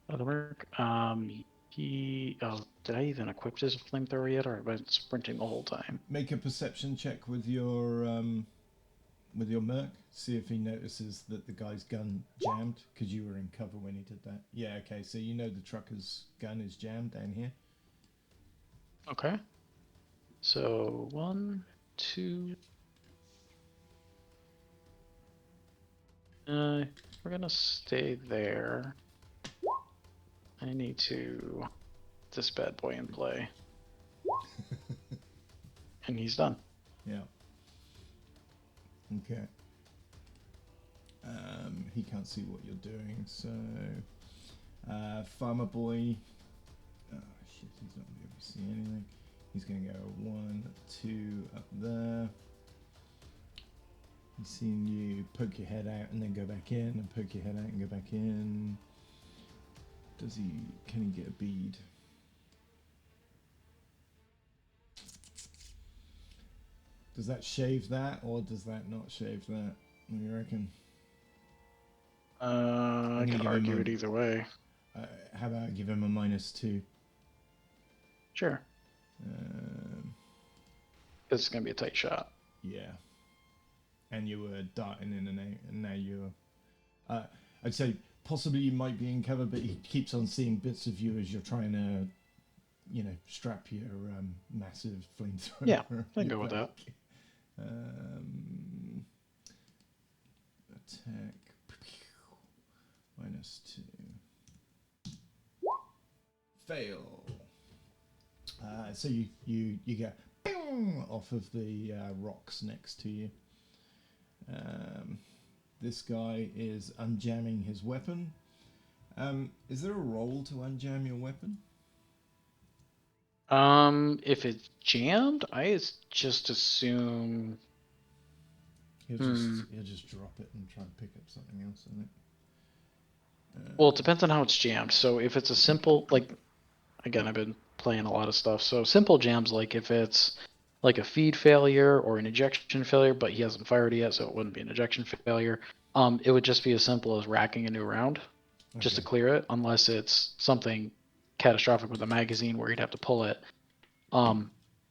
Other work. Did I even equip his flamethrower yet, or have I been sprinting the whole time? Make a perception check with your merc. See if he notices that the guy's gun jammed, because you were in cover when he did that. Yeah, okay. So you know the trucker's gun is jammed down here. Okay. So 1, 2. We're gonna stay there. I need to get this bad boy in play. And he's done. Yeah. Okay. He can't see what you're doing, so Farmer Boy. Oh shit, he's not gonna be able to see anything. He's gonna go 1, 2 up there. He's seen you poke your head out and then go back in, and poke your head out and go back in. Can he get a bead? Does that shave that, or does that not shave that? What do you reckon? I can argue it either way. How about I give him a -2? Sure. It's gonna be a tight shot. Yeah. And you were darting in and out, and now you're... I'd say possibly you might be in cover, but he keeps on seeing bits of you as you're trying to, strap your massive flamethrower. Yeah, I can go with that. Attack. -2. Fail. So you get off of the rocks next to you. this guy is unjamming his weapon. Is there a roll to unjam your weapon? If it's jammed, just assume. He'll just drop it and try and pick up something else in it. Well, it depends on how it's jammed. So if it's a simple, like, again, I've been playing a lot of stuff. So simple jams, like if it's like a feed failure or an ejection failure, but he hasn't fired yet, so it wouldn't be an ejection failure. It would just be as simple as racking a new round just to clear it, unless it's something catastrophic with a magazine where you'd have to pull it.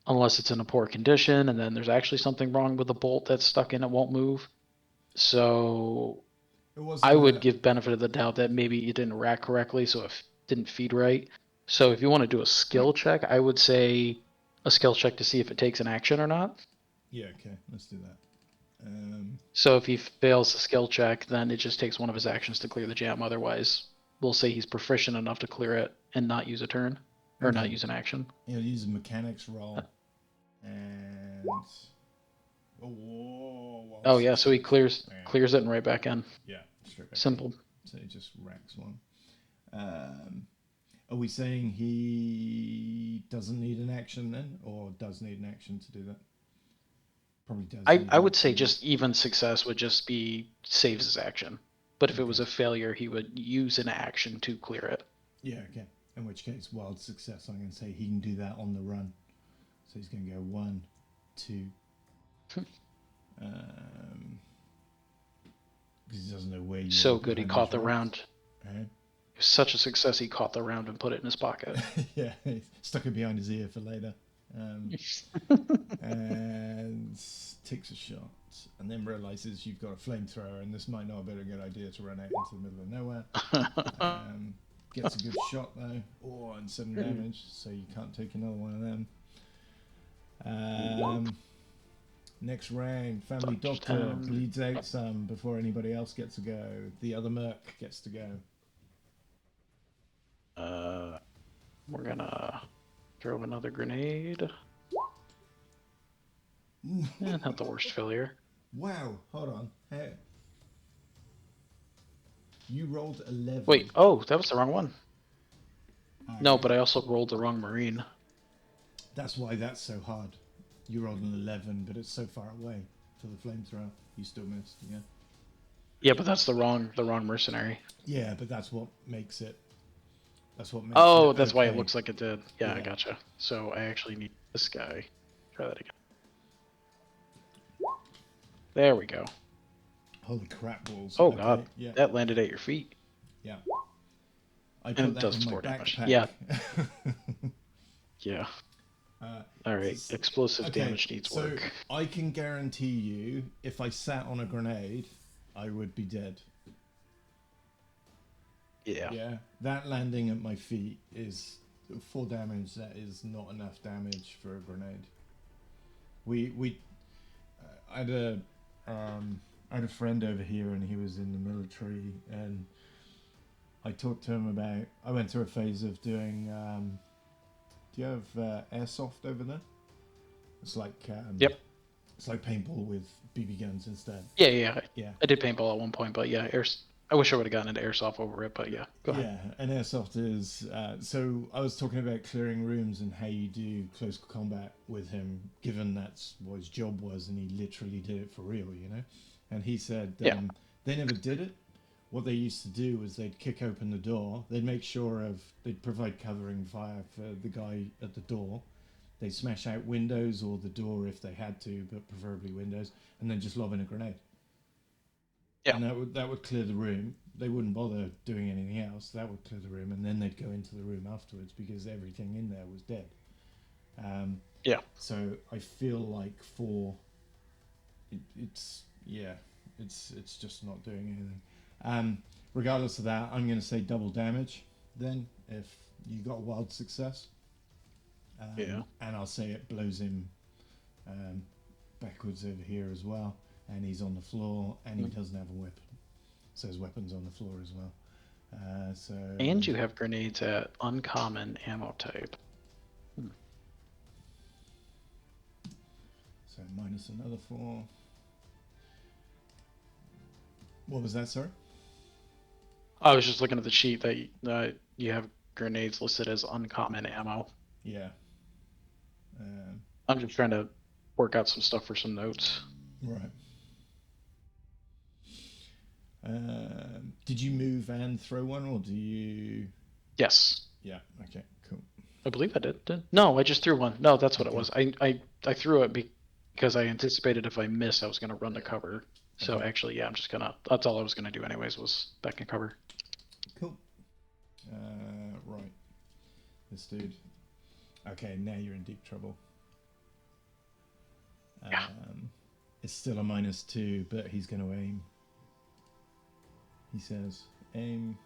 Unless it's in a poor condition, and then there's actually something wrong with the bolt that's stuck in it, won't move. So I would give benefit of the doubt that maybe you didn't rack correctly, so it didn't feed right. So if you want to do a skill check, I would say a skill check to see if it takes an action or not. Yeah, okay, let's do that. So if he fails the skill check, then it just takes one of his actions to clear the jam. Otherwise, we'll say he's proficient enough to clear it and not use a turn, or not use an action. He'll use a mechanics roll. And... Oh yeah, so he clears it and right back in. Yeah, straight back Simple. in. So he just racks one. Are we saying he doesn't need an action then? Or does need an action to do that? Probably does. I would say just even success would just be saves his action. But if it was a failure, he would use an action to clear it. Yeah, okay. In which case, wild success, I'm going to say he can do that on the run. So he's going to go 1, 2. Because he doesn't know where you are. So good, he caught the round. Right. It was such a success, he caught the round and put it in his pocket. Yeah, he stuck it behind his ear for later. And takes a shot. And then realizes you've got a flamethrower and this might not have been a good idea to run out into the middle of nowhere. Gets a good shot though. Oh, and 7 damage, so you can't take another one of them. Next round, Family Doctor bleeds out some before anybody else gets to go. The other merc gets to go. We're gonna throw another grenade. Not the worst failure. Wow, hold on. Hey. You rolled 11. Wait, oh, that was the wrong one. No, but I also rolled the wrong Marine. That's why that's so hard. You rolled an 11, but it's so far away for the flamethrower. You still missed, yeah. Yeah, but that's the wrong mercenary. Yeah, but that's what makes it. That's what makes Oh, it that's why it okay. looks like it did. Yeah, I Yeah. gotcha. So I actually need this guy. Try that again. There we go. Holy crap balls. Oh Okay, god, yeah, that landed at your feet. yeah. I And put it that does in my 4 damage. backpack. Yeah. Yeah. Uh, Alright, explosive damage needs so work. I can guarantee you, if I sat on a grenade, I would be dead. Yeah. Yeah, that landing at my feet is 4 damage. That is not enough damage for a grenade. I had a friend over here, and he was in the military, and I talked to him about. I went through a phase of doing. Do you have airsoft over there? It's like Yep. It's like paintball with BB guns instead. Yeah. Yeah. I did paintball at one point, but yeah, I wish I would have gotten into airsoft over it, but yeah. Go ahead. Yeah, and airsoft is. So I was talking about clearing rooms and how you do close combat with him, given that's what his job was, and he literally did it for real, you know. And he said they never did it. What they used to do was they'd kick open the door. They'd make sure they'd provide covering fire for the guy at the door. They'd smash out windows or the door if they had to, but preferably windows, and then just lob in a grenade. Yeah. And that would clear the room. They wouldn't bother doing anything else. That would clear the room, and then they'd go into the room afterwards because everything in there was dead. Yeah. So I feel like it's just not doing anything. Regardless of that, I'm going to say double damage then if you got wild success. And I'll say it blows him backwards over here as well, and he's on the floor, and he doesn't have a weapon, so his weapon's on the floor as well. And you have grenades at uncommon ammo type. So minus another 4. What was that, sorry? I was just looking at the sheet that you have grenades listed as uncommon ammo. Yeah. I'm just trying to work out some stuff for some notes. Right. Did you move and throw one, or do you? Yes. Yeah. Okay. Cool. I believe I did. No, I just threw one. No, that's what it Okay. was. I threw it because I anticipated if I missed, I was going to run to cover. So Okay. actually, yeah, that's all I was going to do anyways, was back in cover. Cool. Right. This dude. Okay, now you're in deep trouble. Yeah. It's still a -2, but he's going to aim. He says, aim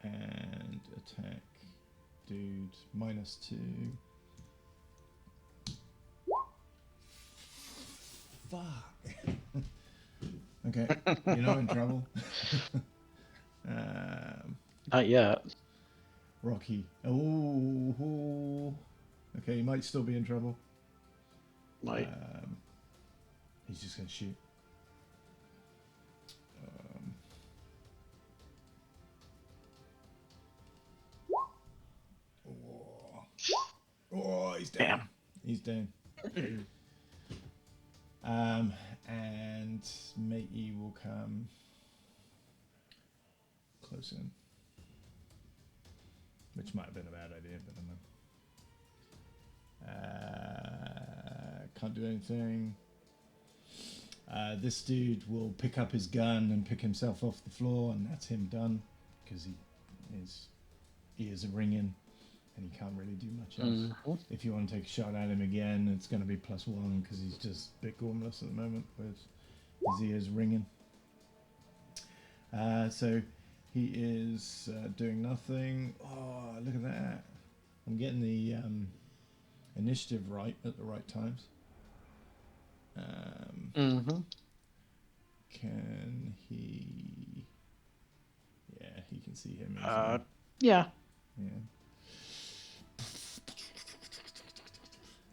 and attack. Dude, -2. Fuck. Okay, you're not in trouble. Not yet. Rocky. Oh. Okay, he might still be in trouble. Might. He's just going to shoot. Oh, he's down. Damn. He's down. And matey will come close in. Which might have been a bad idea, but I don't know. Can't do anything. This dude will pick up his gun and pick himself off the floor, and that's him done, because his ears are ringing, and he can't really do much else. Mm-hmm. If you want to take a shot at him again, it's going to be +1, because he's just a bit gormless at the moment with his ears ringing. So he is doing nothing. Oh, look at that. I'm getting the initiative right at the right times. Can he... Yeah, he can see him easily. Yeah. Yeah.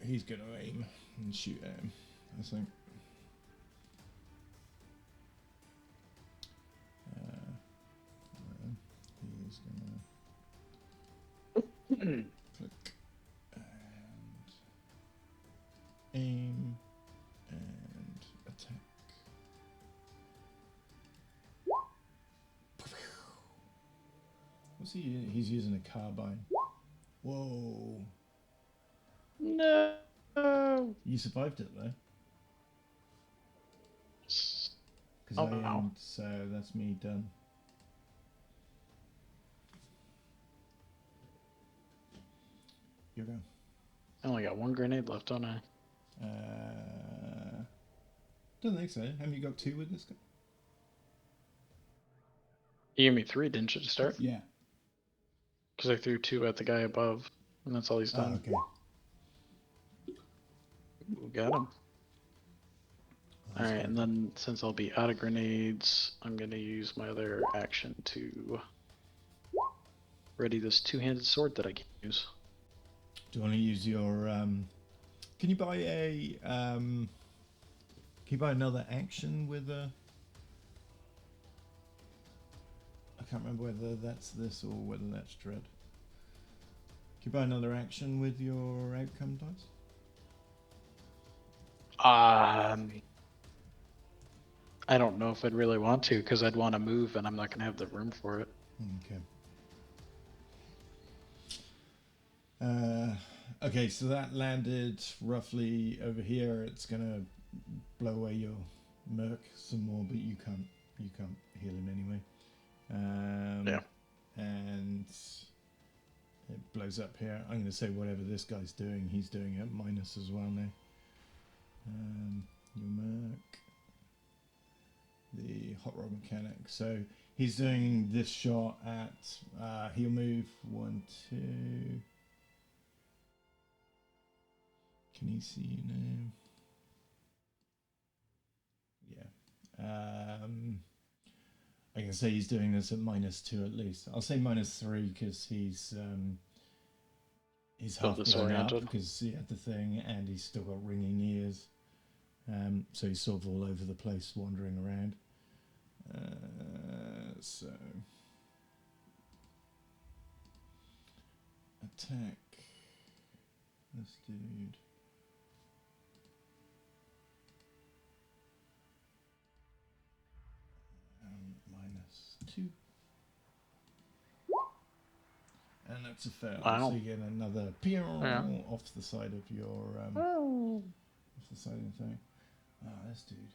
He's going to aim and shoot at him, I think. He's going to click and aim and attack. What's he? He's using a carbine. Whoa. No. You survived it though. Because Oh, I wow. aimed, so that's me done. You go. I only got one grenade left, don't I? Don't think so. Haven't you got 2 with this guy? You gave me 3, didn't you, to start? Yeah. Because I threw 2 at the guy above, and that's all he's done. Okay. Ooh, got him. That's Alright, good. and then since I'll be out of grenades, I'm going to use my other action to ready this 2-handed sword that I can use. Do you want to use your? Can you buy a? Can you buy another action with a? I can't remember whether that's this or whether that's dread. Can you buy another action with your outcome dice? I don't know if I'd really want to, because I'd want to move and I'm not going to have the room for it. Okay. Okay, so that landed roughly over here. It's gonna blow away your merc some more, but you can't heal him anyway. Yeah. And it blows up here. I'm gonna say whatever this guy's doing, he's doing at minus as well now. Your merc, the hot rod mechanic. So he's doing this shot at. He'll move 1, 2. Can he see you now? Yeah. I can say he's doing this at -2 at least. I'll say -3 because he's half blown up disoriented. because he had the thing and he's still got ringing ears. So he's sort of all over the place wandering around. So attack this dude. -2. And that's a fail. Wow. So you get another pew Yeah. off the side of your off the side of the thing. Ah, this dude.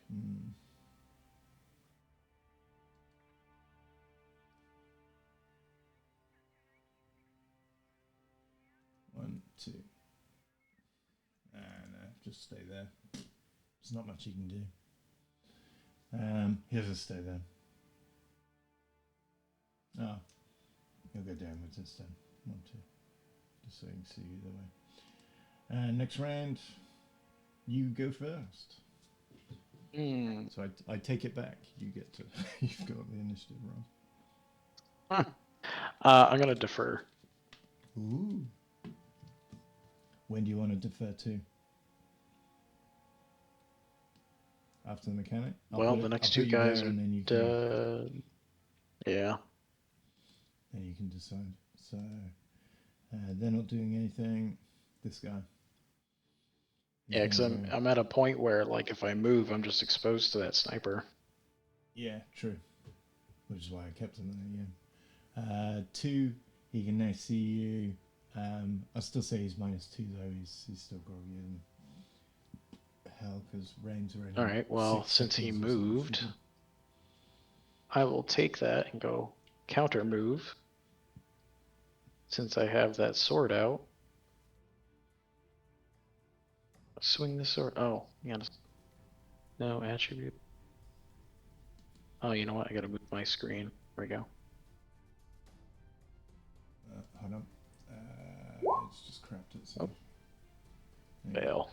1, 2. Just stay there. There's not much you can do. He'll just stay there. Oh, he'll go down with this then. 1, 2. Just so you can see either way. Next round, you go first. So I take it back. You get to. You've got the initiative roll. I'm gonna defer. Ooh. When do you want to defer to? After the mechanic? Well, the next two guys are and then you dead. Yeah. Then you can decide. So they're not doing anything. This guy. Yeah, because I'm at a point where, like, if I move, I'm just exposed to that sniper. Yeah, true. Which is why I kept him there, yeah. 2, he can now see you. I'll still say he's -2, though. He's still groggy and hell, because rain's already... Alright, well, since he moved, I will take that and go counter move. Since I have that sword out. Swing the sword. Oh, you gotta... No attribute. Oh, you know what? I gotta move my screen. There we go. Hold on. It's just crapped itself. Fail.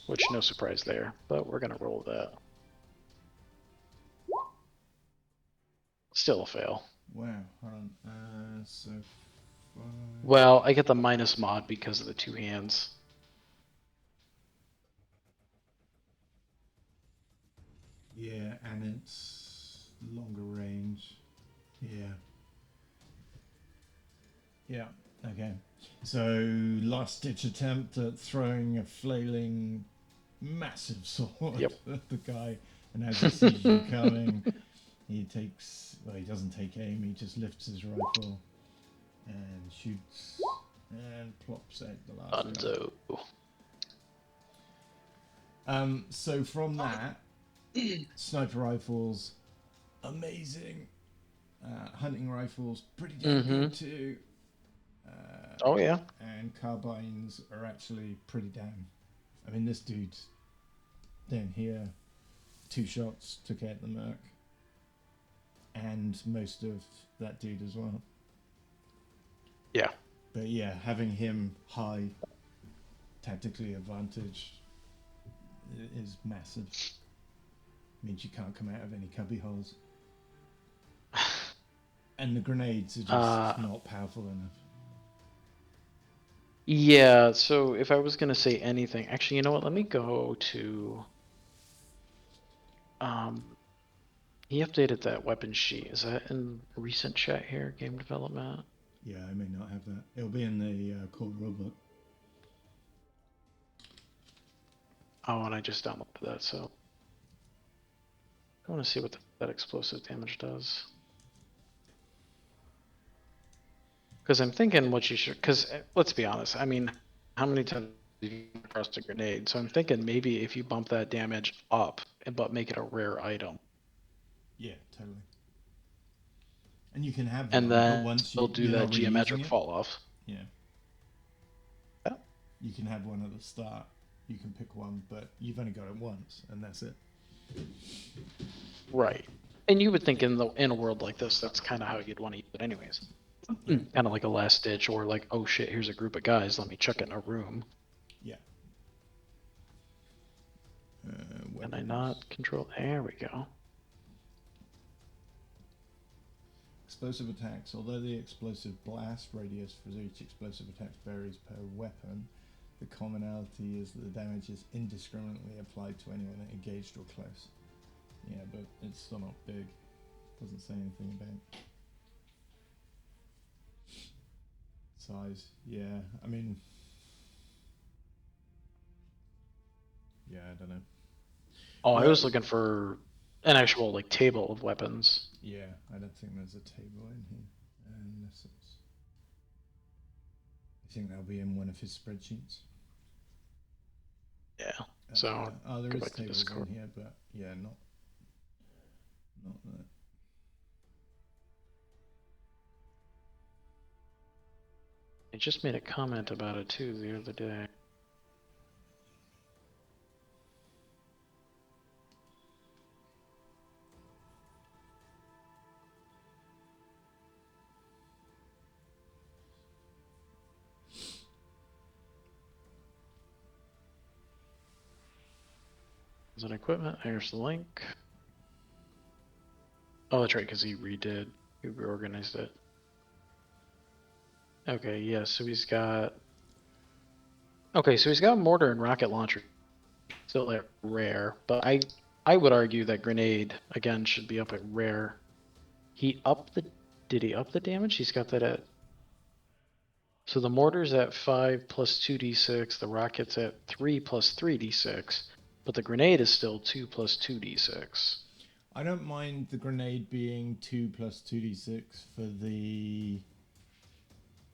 Which, no surprise there, but we're gonna roll that. Still a fail. Wow, hold on. So 5... Well, I get the minus mod because of the 2 hands. Yeah, and it's longer range. Yeah. Yeah, okay. So, last ditch attempt at throwing a flailing massive sword at the guy, and as he sees you coming, he takes... Well, he doesn't take aim, he just lifts his rifle and shoots and plops out the last one. So from that, sniper rifles, amazing. Hunting rifles, pretty damn good too. Oh yeah. And carbines are actually pretty damn... I mean, this dude down here, 2 shots took out the merc. And most of that dude as well. Yeah. But yeah, having him high, tactically advantaged, is massive. Means you can't come out of any cubby holes. And the grenades are just not powerful enough. Yeah, so if I was gonna say anything, actually, you know what? Let me go to. He updated that weapon sheet. Is that in recent chat here? Game development. Yeah, I may not have that. It'll be in the core rulebook. Oh, and I just downloaded that, so I want to see what that explosive damage does. Because I'm thinking what you should. Because let's be honest. I mean, how many times do you trust a grenade? So I'm thinking maybe if you bump that damage up, but make it a rare item. Yeah, totally. And you can have and one, but then once they'll do that geometric it, fall off. Yeah. Yeah. You can have one at the start. You can pick one, but you've only got it once, and that's it. Right. And you would think in a world like this, that's kind of how you'd want to use it anyways. Kind of like a last ditch, or like, oh shit, here's a group of guys, let me check it in a room. Yeah. Can I not control? There we go. Explosive attacks. Although the explosive blast radius for each explosive attack varies per weapon, the commonality is that the damage is indiscriminately applied to anyone engaged or close. Yeah, but it's still not big. Doesn't say anything about size. Yeah, I mean, yeah, I don't know. Oh, I Well, was looking for an actual like table of weapons. yeah, I don't think there's a table in here, unless it's. I think that'll be in one of his spreadsheets. Yeah. So there go is back to tables Discord. in here, but yeah, not that. I just made a comment about it too the other day. Is it equipment? Here's the link. Oh, that's right, because he reorganized it. Okay, yeah, so he's got. Okay, so he's got mortar and rocket launcher still at rare, but I would argue that grenade again should be up at rare. Did he up the damage? He's got that at. So the mortar's at 5 plus 2d6, the rocket's at 3 plus 3d6, but the grenade is still 2 plus 2d6. I don't mind the grenade being 2 plus 2d6 for the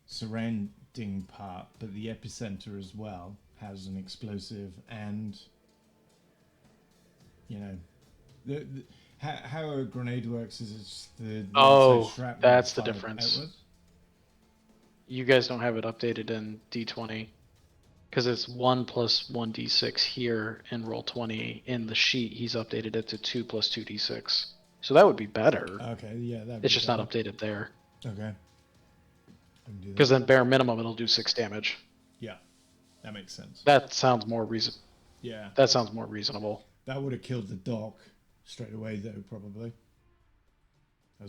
surrounding part, but the epicenter as well has an explosive, and how a grenade works is it's the shrapnel That's the fired difference. outwards. You guys don't have it updated in D20 because it's 1 plus 1d6 here in Roll20. In the sheet, he's updated it to 2 plus 2d6. So that would be better. Okay, yeah, It's just not updated there. Okay. Because then bare minimum, it'll do 6 damage. Yeah, that makes sense. That sounds more Yeah. That sounds more reasonable. That would have killed the dock straight away, though, probably.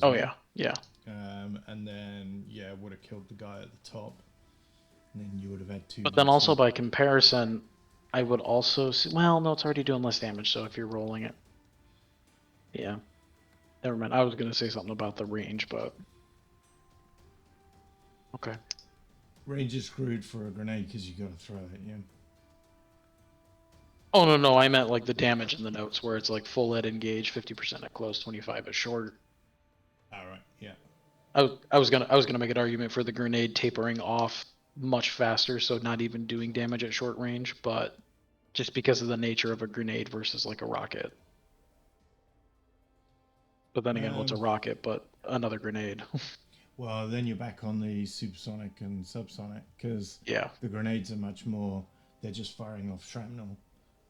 Oh, yeah. Yeah. And then, yeah, would have killed the guy at the top. And then you would have had 2. But then also by comparison, I would also see, well, no, it's already doing less damage, so if you're rolling it. Yeah. Never mind. I was going to say something about the range, but. Okay. Range is screwed for a grenade because you got to throw it, yeah. Oh, no, I meant like the damage in the notes where it's like full ed engage, 50% at close, 25 at short. Alright, yeah. I was gonna make an argument for the grenade tapering off much faster, so not even doing damage at short range, but just because of the nature of a grenade versus like a rocket. But then again, what's a rocket but another grenade? Well, then you're back on the supersonic and subsonic because Yeah. the grenades are much more. They're just firing off shrapnel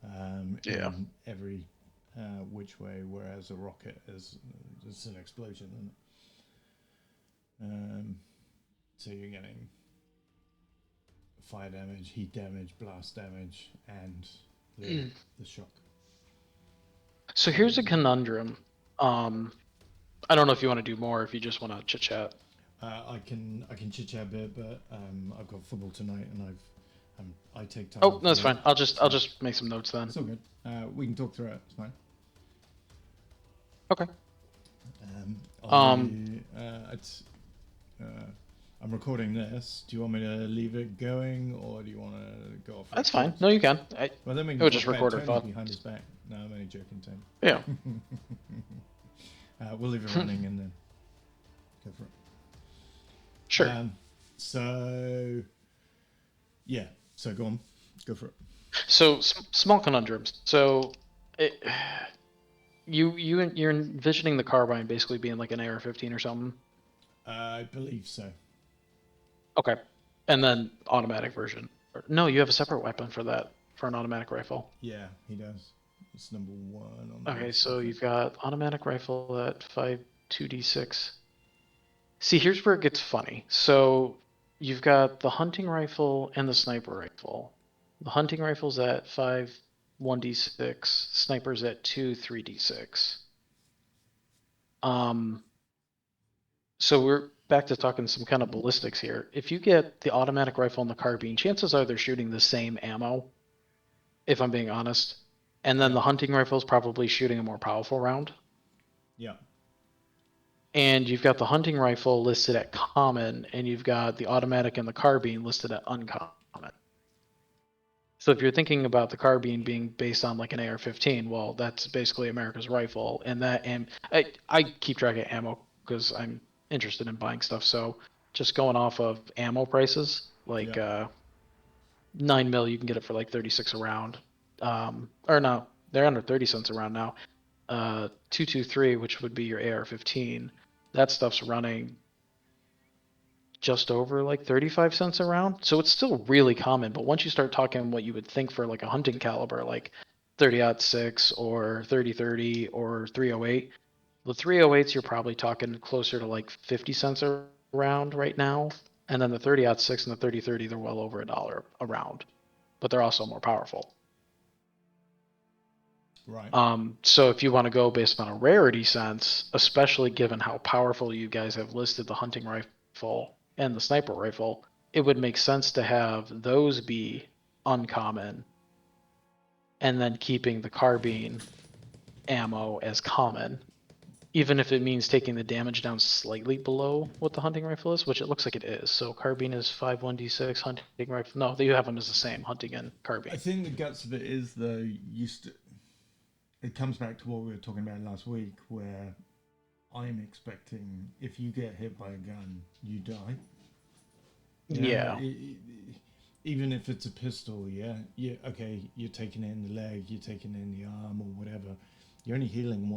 in every which way, whereas a rocket is an explosion. So you're getting fire damage, heat damage, blast damage, and the shock. So here's a conundrum. I don't know if you want to do more, if you just want to chit chat. I can chit chat a bit, but I've got football tonight, and I take time. Oh, no, that's fine. I'll just make some notes then. It's all good. We can talk through it. It's fine. Okay. I'm recording this. Do you want me to leave it going, or do you want to go off? That's fine. No, you can. Well, then we can would just record Tony it. Behind his back. No, I'm only joking, Tony. Yeah. We'll leave it running and then go for it. Sure. So go on. Go for it. So small conundrums. So you're envisioning the carbine basically being like an AR-15 or something. I believe so. Okay, and then automatic version. No, you have a separate weapon for that, for an automatic rifle. Yeah, he does. It's number 1 on the Okay, so you've got automatic rifle at 2d6. See, here's where it gets funny. So you've got the hunting rifle and the sniper rifle. The hunting rifle's at 1d6. Sniper's at 3d6. So we're back to talking some kind of ballistics here. If you get the automatic rifle and the carbine, chances are they're shooting the same ammo, if I'm being honest. And then Yeah. the hunting rifle is probably shooting a more powerful round. Yeah. And you've got the hunting rifle listed at common, and you've got the automatic and the carbine listed at uncommon. So if you're thinking about the carbine being based on like an AR-15, well, that's basically America's rifle, and I keep track of ammo because I'm interested in buying stuff. So just going off of ammo prices, like Yeah. 9mm, you can get it for like 36 a round. Or no, they're under 30 cents a round now. 223, which would be your AR-15, that stuff's running just over like 35 cents a round. So it's still really common, but once you start talking what you would think for like a hunting caliber, like 30-06 or 30-30 or 308, the 308s you're probably talking closer to like 50 cents a round right now. And then the 30-06 and the 30-30, they're well over $1 a round, but they're also more powerful. Right. So if you want to go based on a rarity sense, especially given how powerful you guys have listed the hunting rifle and the sniper rifle, it would make sense to have those be uncommon and then keeping the carbine ammo as common, even if it means taking the damage down slightly below what the hunting rifle is, which it looks like it is. So carbine is 5.1d6, hunting rifle. No, you have them as the same, hunting and carbine. I think the guts of it is though it comes back to what we were talking about last week, where I'm expecting if you get hit by a gun, you die. You know, Yeah. Even if it's a pistol, okay, you're taking it in the leg, you're taking it in the arm or whatever. You're only healing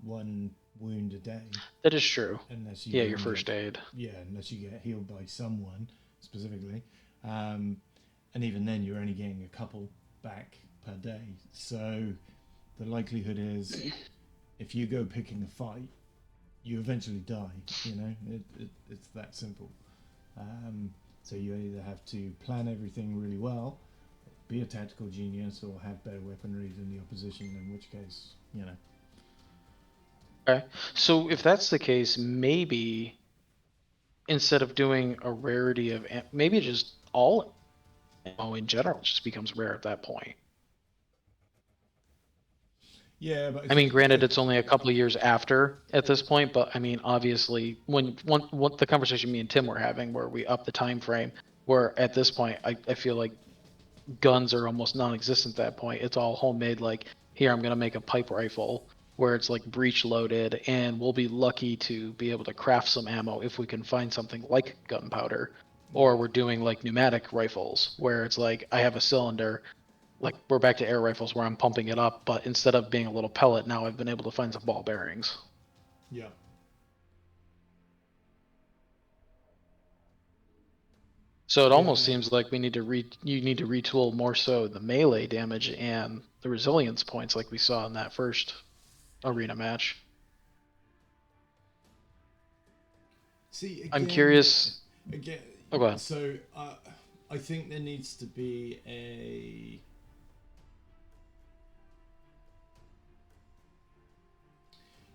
one wound a day. That is true. Unless you your first aid. Yeah, unless you get healed by someone specifically. And even then, you're only getting a couple back per day. So the likelihood is if you go picking a fight, you eventually die. You know, it's that simple. So you either have to plan everything really well, be a tactical genius, or have better weaponry than the opposition, in which case, you know. Okay. So if that's the case, maybe instead of doing a rarity of maybe just all ammo in general just becomes rare at that point. Yeah, but I mean, granted, it's only a couple of years after at this point, but I mean, obviously, when the conversation me and Tim were having, where we up the time frame, where at this point, I feel like guns are almost non-existent at that point. It's all homemade. Like, here, I'm gonna make a pipe rifle where it's like breech loaded, and we'll be lucky to be able to craft some ammo if we can find something like gunpowder. Or we're doing like pneumatic rifles where it's like I have a cylinder, like we're back to air rifles where I'm pumping it up, but instead of being a little pellet, now I've been able to find some ball bearings. Yeah. So it almost seems like you need to retool more so the melee damage and the resilience points like we saw in that first arena match. See, again, I'm curious. Again, Oh, go ahead. so I think there needs to be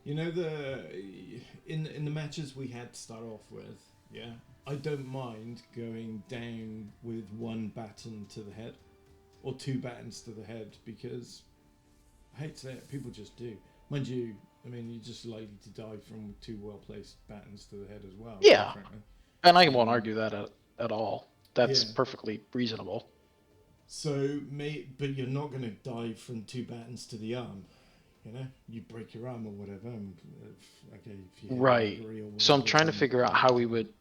you know, in the matches we had to start off with, yeah, I don't mind going down with one baton to the head or two batons to the head, because I hate to say it, people just do. Mind you, I mean, you're just likely to die from two well-placed batons to the head as well. Yeah, frankly. and I won't argue that at all. That's Yeah. perfectly reasonable. So, but you're not going to die from two batons to the arm. You know, you break your arm or whatever. And if you hit Right. an artery or So I'm whatever, trying to then- figure out how we would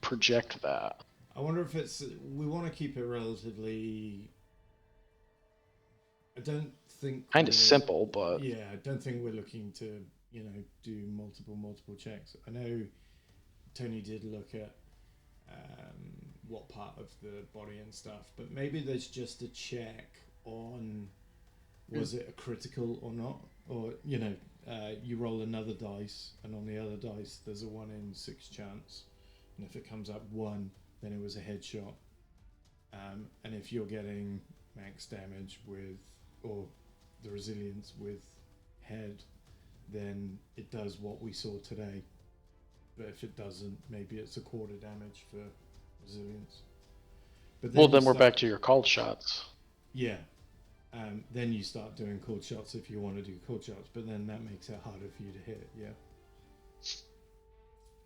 project that. I wonder if we want to keep it relatively. I don't think Kind of we're- simple, but Yeah, I don't think we're looking to, do multiple checks. I know Tony did look at what part of the body and stuff, but maybe there's just a check on was it a critical or not, or you roll another dice, and on the other dice there's a 1 in 6 chance, and if it comes up 1, then it was a headshot, and if you're getting max damage or the resilience with head, then it does what we saw today. But if it doesn't, maybe it's a quarter damage for resilience. But then we're back to your called shots. Yeah. Then you start doing chord shots if you want to do chord shots, but then that makes it harder for you to hit. Yeah.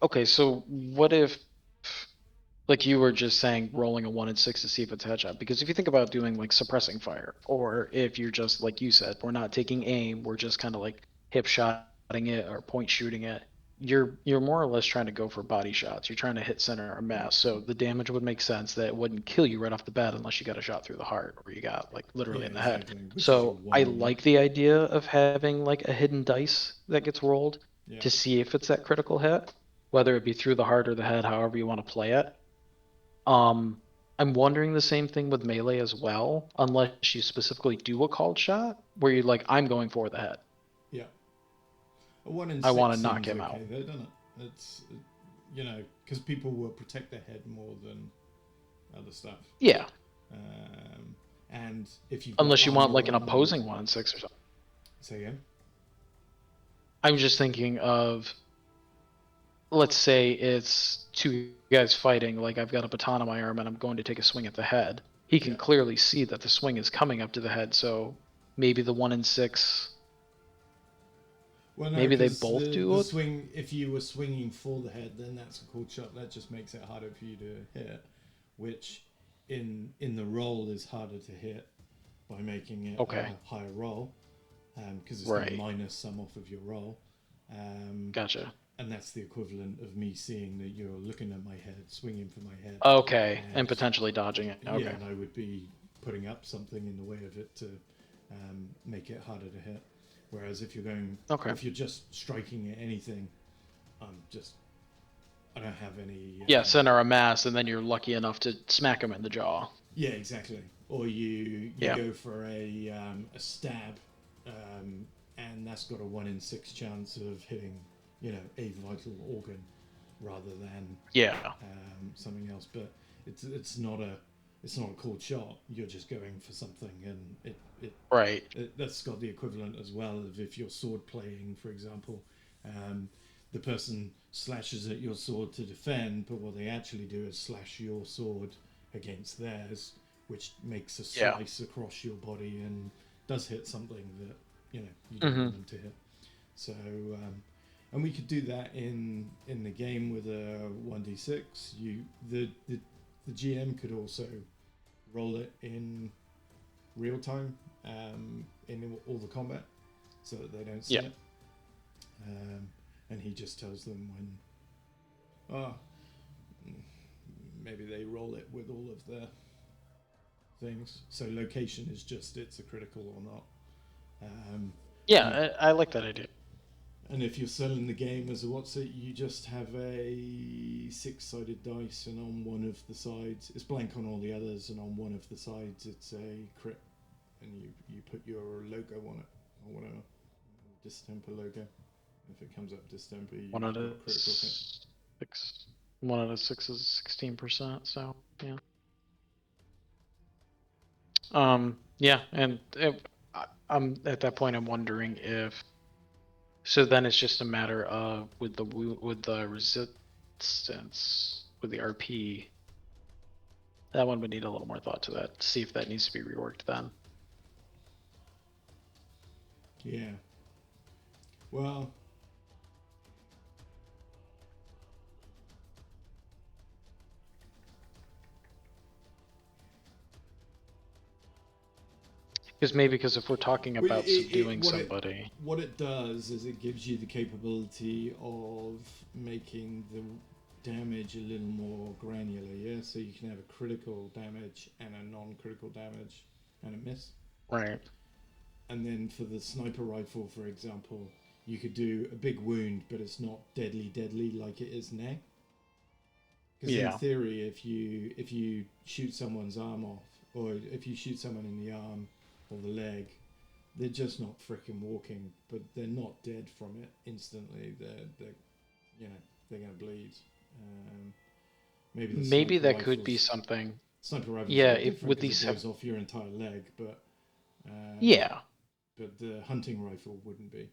Okay, so what if, like you were just saying, rolling a 1 and 6 to see if it's a headshot? Because if you think about doing like suppressing fire, or if you're just like you said, we're not taking aim, we're just kind of like hip shotting it or point shooting it. You're more or less trying to go for body shots. You're trying to hit center or mass, so the damage would make sense that it wouldn't kill you right off the bat unless you got a shot through the heart or you got like literally Yeah, in the head. exactly. Which is So your I one, like the idea of having like a hidden dice that gets rolled yeah. to see if it's that critical hit, whether it be through the heart or the head, however you want to play it. I'm wondering the same thing with melee as well, unless you specifically do a called shot where you're like, I'm going for the head. Yeah. A 1 in I 6 wanna knock seems him okay out. though, doesn't it? It's, you know, because people will protect their head more than other stuff. Yeah, And if you've unless got you want armor like an on, opposing 1 in 6 or something. say again. I'm just thinking of, let's say it's two guys fighting, like I've got a baton on my arm and I'm going to take a swing at the head. He can Yeah. clearly see that the swing is coming up to the head, so maybe the 1 in 6. Well, no, Maybe they 'cause both do the it? swing. If you were swinging for the head, then that's a cold shot. That just makes it harder for you to hit, which in the roll is harder to hit by making it Okay. a higher roll, because it's Right. going to minus some off of your roll. Gotcha. And that's the equivalent of me seeing that you're looking at my head, swinging for my head. Okay, and potentially dodging it. Yeah, Okay. and I would be putting up something in the way of it to make it harder to hit. Whereas if you're going, Okay. if you're just striking at anything, I don't have any. Yeah, center a mass, and then you're lucky enough to smack him in the jaw. Yeah, exactly. Or you Yeah. go for a stab, and that's got a 1 in 6 chance of hitting, you know, a vital organ, rather than Yeah. something else. But it's not a cold shot. You're just going for something, and Right. that's got the equivalent as well of if you're sword playing, for example. The person slashes at your sword to defend, but what they actually do is slash your sword against theirs, which makes a Yeah. slice across your body and does hit something that you don't want them to hit. So, and we could do that in the game with a 1d6. The GM could also roll it in real time in all the combat, so that they don't see it. And he just tells them when, maybe they roll it with all of their things. So location is just it's a critical or not. Yeah, I like that idea. And if you're selling the game as a what's it, you just have a 6-sided dice, and on one of the sides it's blank on all the others, and on one of the sides it's a crit, and you put your logo on it or whatever, Distemper logo. If it comes up Distemper, you One out got a of critical hit. 6. 1 out of 6 is 16%. So yeah. Yeah, and I'm at that point. I'm wondering if. So then it's just a matter of with the resistance with the RP. That one would need a little more thought to that to see if that needs to be reworked then. Yeah. Well, Because if we're talking Well, about subduing what somebody, what it does is it gives you the capability of making the damage a little more granular, yeah? So you can have a critical damage and a non-critical damage and a miss. right? And then for the sniper rifle, for example, you could do a big wound, but it's not deadly like it is now. Because Yeah. in theory, if you shoot someone's arm off, or if you shoot someone in the arm or the leg, they're just not freaking walking, but they're not dead from it instantly. They're gonna bleed. Maybe that could be something. Sniper rifles Yeah, are if different with 'cause these it goes off your entire leg, but yeah, but the hunting rifle wouldn't be.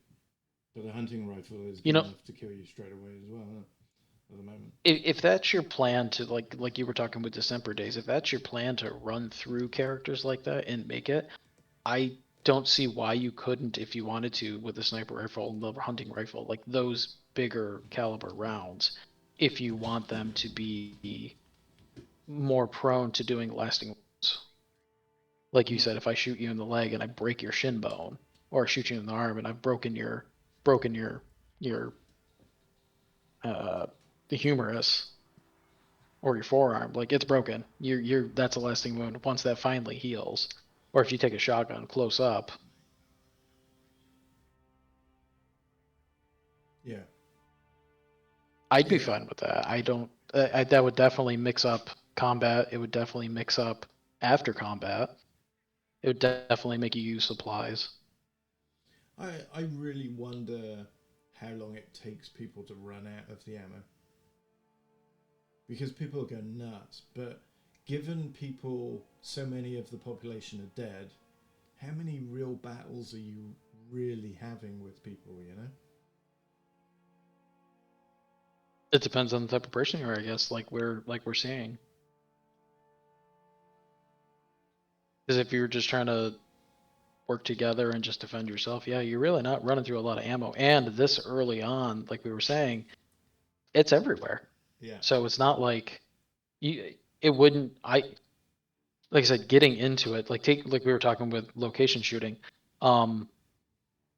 But the hunting rifle is You good know- enough to kill you straight away as well, huh? At the moment. if that's your plan to like you were talking with Distemper days, if that's your plan to run through characters like that and make it, I don't see why you couldn't if you wanted to with the sniper rifle and the hunting rifle, like those bigger caliber rounds, if you want them to be more prone to doing lasting wounds. Like you said, if I shoot you in the leg and I break your shin bone, or shoot you in the arm and I've broken your uh the humerus or your forearm, like it's broken. You're that's a lasting wound once that finally heals. Or if you take a shotgun close up, Yeah. I'd be Yeah. fine with that. I don't. That would definitely mix up combat. It would definitely mix up after combat. It would definitely make you use supplies. I really wonder how long it takes people to run out of the ammo. Because people go nuts, but given people, so many of the population are dead, how many real battles are you really having with people, you know? It depends on the type of person you are, I guess. Like we're seeing. Because if you're just trying to work together and just defend yourself, yeah, you're really not running through a lot of ammo. And this early on, like we were saying, it's everywhere. Yeah. So it's not like you. It wouldn't. Like I said, getting into it, like we were talking with location shooting. Um,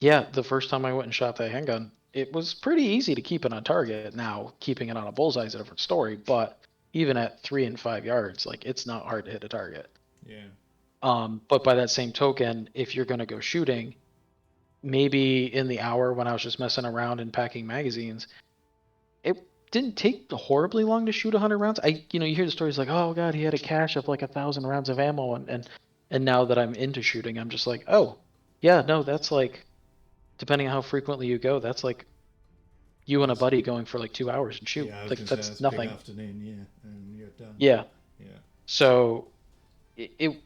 yeah, the first time I went and shot that handgun, it was pretty easy to keep it on target. Now, keeping it on a bullseye is a different story, but even at 3 and 5 yards, like it's not hard to hit a target. Yeah. But by that same token, if you're gonna go shooting, maybe in the hour when I was just messing around and packing magazines, it didn't take horribly long to shoot 100 rounds. You hear the stories like, oh god, he had a cache of like 1,000 rounds of ammo, and now that I'm into shooting, I'm just like, oh, yeah, no, that's like, depending on how frequently you go, that's like you and a That's, buddy going for like 2 hours and shoot. yeah, I was Like going to say that's that's a big nothing. afternoon, yeah, and you're done. Yeah. Yeah. So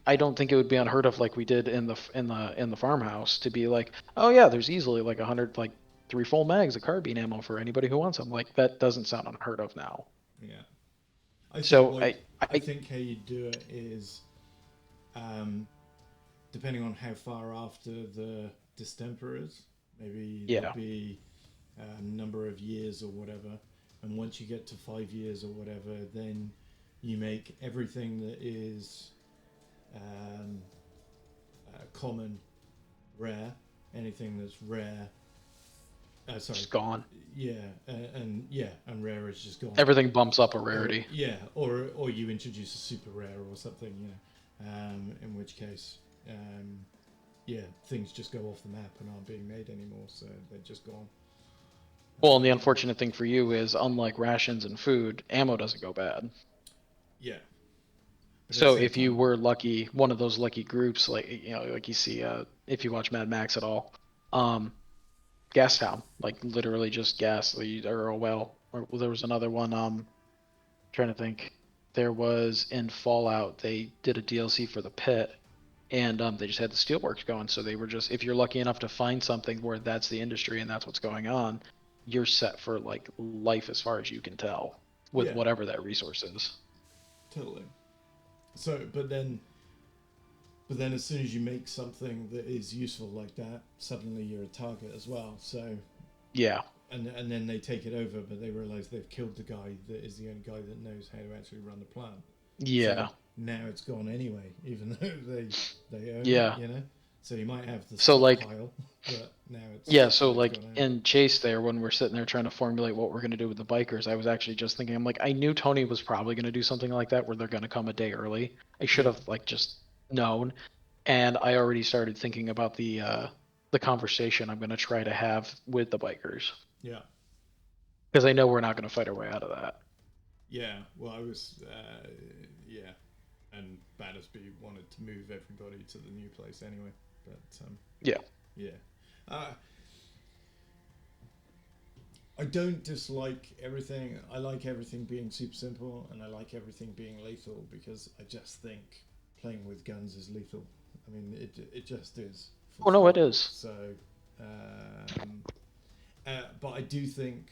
I don't think it would be unheard of like we did in the farmhouse to be like, oh yeah, there's easily like 100 like 3 full mags of carbine ammo for anybody who wants them. Like that doesn't sound unheard of now. Yeah. I think So what I I think how you do it is, um, depending on how far after the distemper is, maybe there'll yeah. be a number of years or whatever, and once you get to 5 years or whatever, then you make everything that is um, common rare. Anything that's rare, sorry, Just gone. yeah, and rare is just gone. Everything bumps up a Or, rarity. yeah, or you introduce a super rare or something, in which case, yeah, things just go off the map and aren't being made anymore, so they're just gone. Well, and the unfortunate thing for you is, unlike rations and food, ammo doesn't go bad. Yeah. But at the So same if you time, were lucky, one of those lucky groups, like like you see, if you watch Mad Max at all, um, gas town, like literally just gas, or a well. Or there was another one. Trying to think. There was in Fallout. They did a DLC for the pit, and they just had the steelworks going. So they were just, if you're lucky enough to find something where that's the industry and that's what's going on, you're set for like life as far as you can tell with yeah, whatever that resource is. totally. So, but then as soon as you make something that is useful like that, suddenly you're a target as well. So, Yeah. and then they take it over, but they realize they've killed the guy that is the only guy that knows how to actually run the plant. Yeah. So now it's gone anyway, even though they own Yeah. it. So you might have the So like, stockpile, but now it's yeah, so it's like gone out. in Chase there, when we're sitting there trying to formulate what we're going to do with the bikers, I was actually just thinking, I'm like, I knew Tony was probably going to do something like that where they're going to come a day early. I should Yeah. have like just known. And I already started thinking about the conversation I'm going to try to have with the bikers Yeah. because I know we're not going to fight our way out of that. Yeah. Well, I was yeah, and Battersby wanted to move everybody to the new place anyway, but Yeah. yeah. I don't dislike everything. I like everything being super simple, and I like everything being lethal because I just think playing with guns is lethal. I mean, it just is. Oh no, it is. So, um, but I do think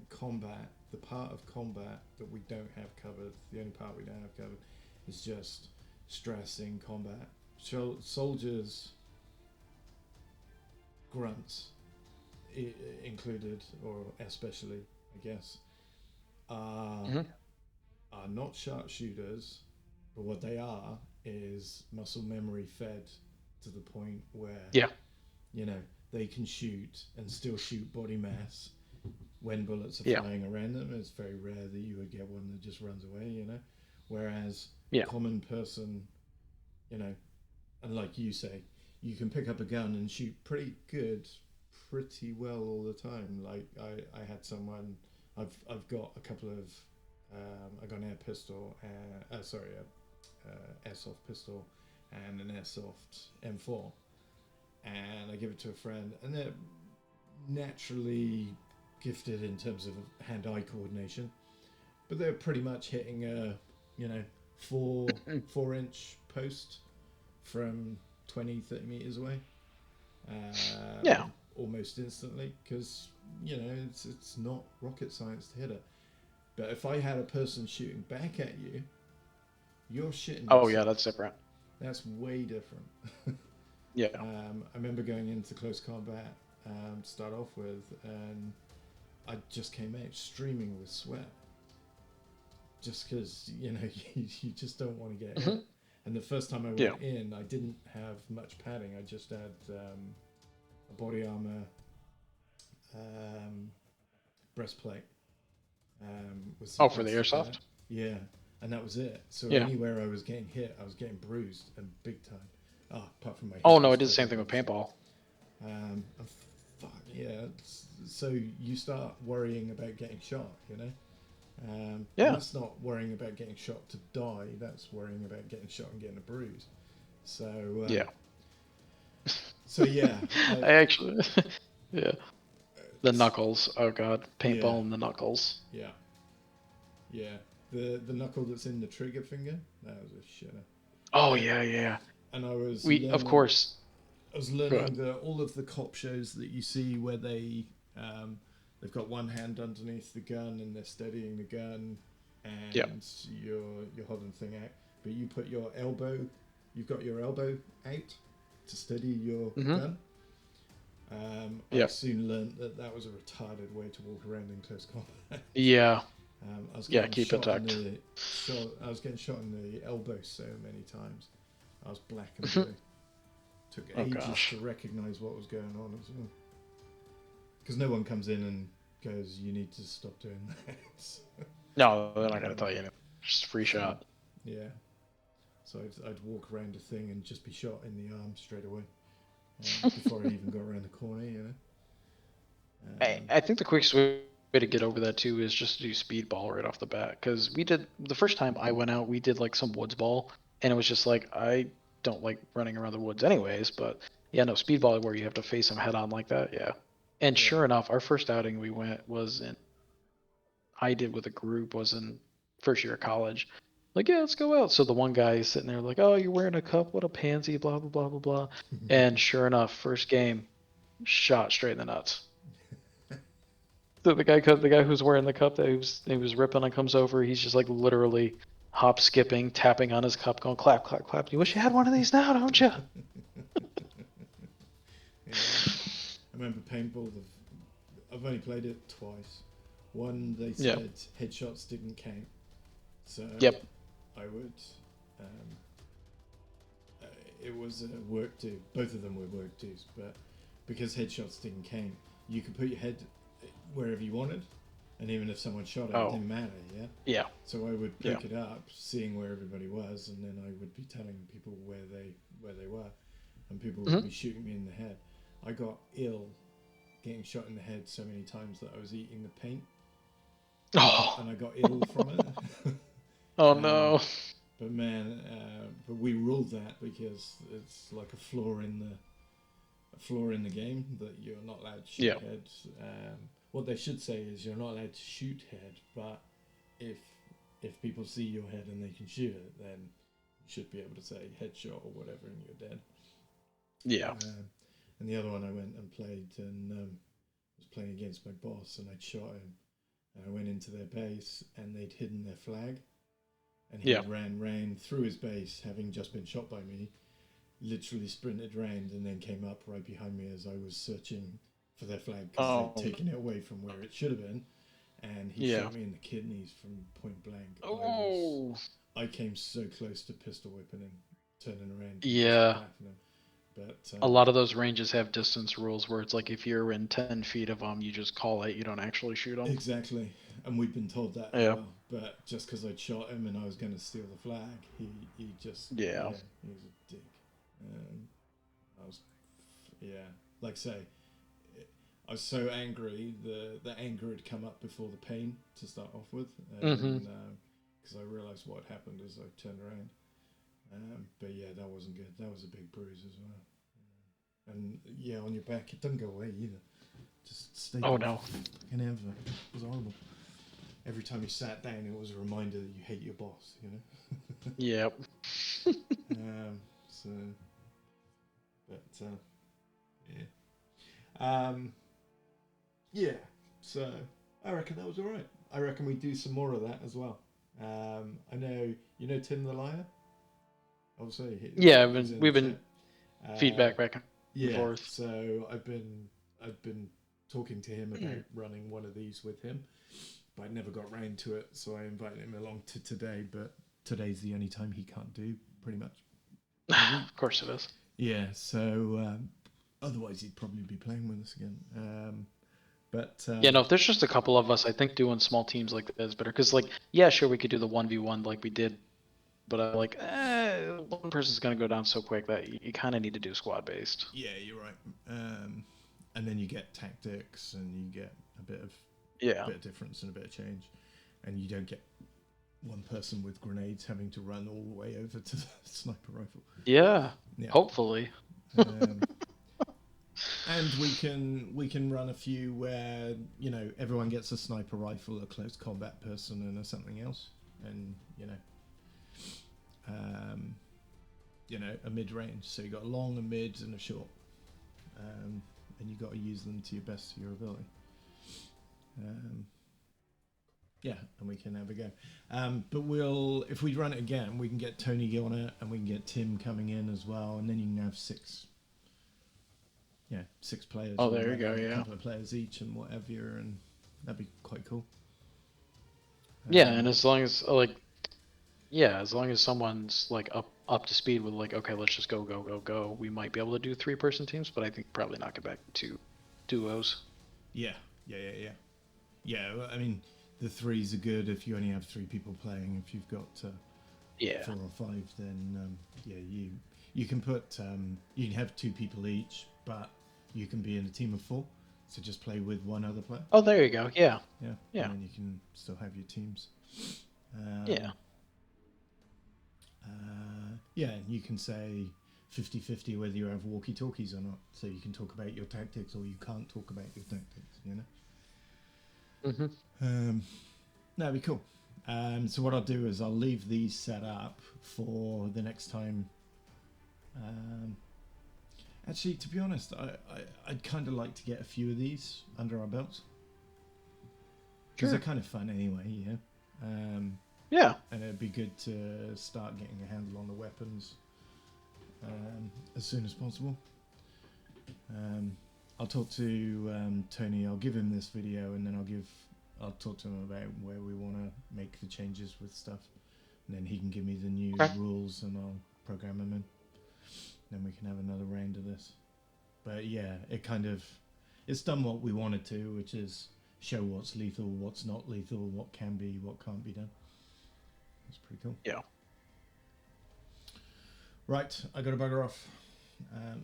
combat, the part of combat that we don't have covered, the only part we don't have covered, is just stress in combat. soldiers, grunts included, or especially, I guess, are not sharpshooters, but what they are is muscle memory fed to the point where Yeah. They can shoot and still shoot body mass when bullets are Yeah. flying around them. It's very rare that you would get one that just runs away, whereas Yeah. common person, and like you say, you can pick up a gun and shoot pretty pretty well all the time. Like I had someone, I've got a couple of, I got an air pistol, airsoft pistol, and an airsoft M4, and I give it to a friend, and they're naturally gifted in terms of hand-eye coordination, but they're pretty much hitting a 4-inch post from 20-30 meters away. Yeah. Almost instantly, because it's not rocket science to hit it. But if I had a person shooting back at you, you're shitting yourself. Oh yeah, that's different. That's way different. Yeah. I remember going into close combat to start off with, and I just came out streaming with sweat, just because you just don't want to get hit. And the first time I went in, I didn't have much padding. I just had a body armor, breastplate. With some For the plastic in airsoft? it. Yeah, and that was it. So Yeah. anywhere I was getting hit, I was getting bruised, and big time. Apart from my. Oh no, I did the same thing with paintball. Fuck yeah! So you start worrying about getting shot, and that's not worrying about getting shot to die. That's worrying about getting shot and getting a bruise. So Yeah. So yeah, I actually, yeah, the knuckles. Oh god, paintball and the knuckles. Yeah. The knuckle that's in the trigger finger. That was a shitter. Oh yeah. And I was. Of course. I was learning all of the cop shows that you see where they've got one hand underneath the gun and they're steadying the gun, and you're holding the thing out, but you put your elbow, you've got your elbow out to steady your gun. I soon learned that was a retarded way to walk around in close combat. Yeah. I was keep it tucked. I was getting shot in the elbow so many times. I was black and blue. Took ages to recognize what was going on as well. Because no one comes in and goes, "You need to stop doing that." No, they're not gonna tell you anything. Just free shot. Yeah. So I'd walk around a thing and just be shot in the arm straight away before I even got around the corner. I think the quickest way to get over that too is just to do speedball right off the bat. Because we did the first time I went out, we did like some woods ball, and it was just like I don't like running around the woods anyways. But yeah, no, speedball where you have to face them head on like that. Yeah. And sure enough, our first outing we went I did with a group was in first year of college. Like, yeah, let's go out. So the one guy is sitting there like, oh, you're wearing a cup, what a pansy, blah blah blah blah blah. And sure enough, first game, shot straight in the nuts. So the guy who's wearing the cup that he was ripping and comes over, he's just like literally hop skipping, tapping on his cup, going clap clap clap. You wish you had one of these now, don't you? I remember paintball. I've only played it twice. One, they said headshots didn't count, so I would. It was a work do. Both of them were work do's, but because headshots didn't count, you could put your head wherever you wanted, and even if someone shot it, it didn't matter. Yeah. So I would pick it up, seeing where everybody was, and then I would be telling people where they were, and people would be shooting me in the head. I got ill getting shot in the head so many times that I was eating the paint. And I got ill from it. Oh no. But man, but we ruled that because it's like a flaw in the game that you're not allowed to shoot heads. What they should say is you're not allowed to shoot head, but if people see your head and they can shoot it, then you should be able to say headshot or whatever and you're dead. Yeah. And the other one I went and played and was playing against my boss, and I'd shot him. And I went into their base and they'd hidden their flag. And he ran through his base, having just been shot by me. literally sprinted round and then came up right behind me as I was searching for their flag because they'd taken it away from where it should have been, and he shot me in the kidneys from point blank. Oh. I came so close to pistol whipping him, turning around, and Yeah. just baffing him. But A lot of those ranges have distance rules where it's like if you're in 10 feet of them, you just call it. You don't actually shoot them. exactly, and we've been told that as well. But just because I'd shot him and I was going to steal the flag, he just he was a dick. I was like I say, I was so angry. The anger had come up before the pain to start off with, because I realised what had happened as I turned around. But yeah, that wasn't good. That was a big bruise as well. And yeah, on your back, it doesn't go away either. Just stayed Oh no! Fucking ever. It was horrible. Every time you sat down, it was a reminder that you hate your boss. You know. Yep. So, but yeah. Yeah. So I reckon that was all right. I reckon we do some more of that as well. I know you know Tim the Liar. Obviously. Yeah, we've been feedback back and forth. So I've been talking to him about running one of these with him, but I never got round to it. So I invited him along to today, but today's the only time he can't do, pretty much. Of course it is. Yeah. So otherwise he'd probably be playing with us again. But yeah, no, if there's just a couple of us, I think doing small teams like that is better. Because, like, yeah, sure, we could do the 1v1 like we did. But I'm like, one person's going to go down so quick that you kind of need to do squad-based. Yeah, you're right. And then you get tactics and you get a bit of difference and a bit of change. And you don't get one person with grenades having to run all the way over to the sniper rifle. Yeah. Hopefully. And we can run a few where, you know, everyone gets a sniper rifle, a close combat person, and something else. And, a mid-range. So you got a long, a mid, and a short. And you got to use them to your best of your ability. And we can have a go. But if we run it again, we can get Tony on it, and we can get Tim coming in as well, and then you can have six players. Oh, there you go, A couple of players each and whatever, and that'd be quite cool. Yeah, and as long as someone's like up to speed with like, okay, let's just go, we might be able to do 3-person teams, but I think probably not get back to duos. Yeah. I mean, the threes are good if you only have 3 people playing. If you've got 4 or 5, then you can put you can have 2 people each, but you can be in a team of 4, so just play with one other player. Oh, there you go. Yeah. And then you can still have your teams. And you can say 50-50 whether you have walkie-talkies or not, so you can talk about your tactics or you can't talk about your tactics, That'd be cool. So what I'll do is I'll leave these set up for the next time. Actually, to be honest, I'd kind of like to get a few of these under our belts. Because they're kind of fun anyway, and it'd be good to start getting a handle on the weapons as soon as possible. I'll talk to Tony. I'll give him this video, and then I'll talk to him about where we want to make the changes with stuff, and then he can give me the new rules, and I'll program them in. Then we can have another round of this. But yeah, it's done what we wanted to, which is show what's lethal, what's not lethal, what can be, what can't be done. That's pretty cool. Yeah. Right, I got to bugger off.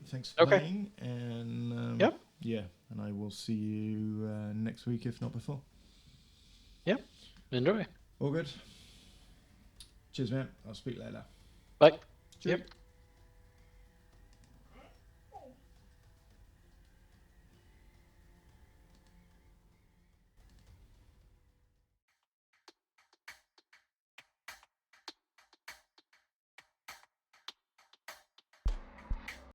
Thanks for playing, and and I will see you next week, if not before. Yep. Enjoy. All good. Cheers, man. I'll speak later. Bye. Cheers. Yep.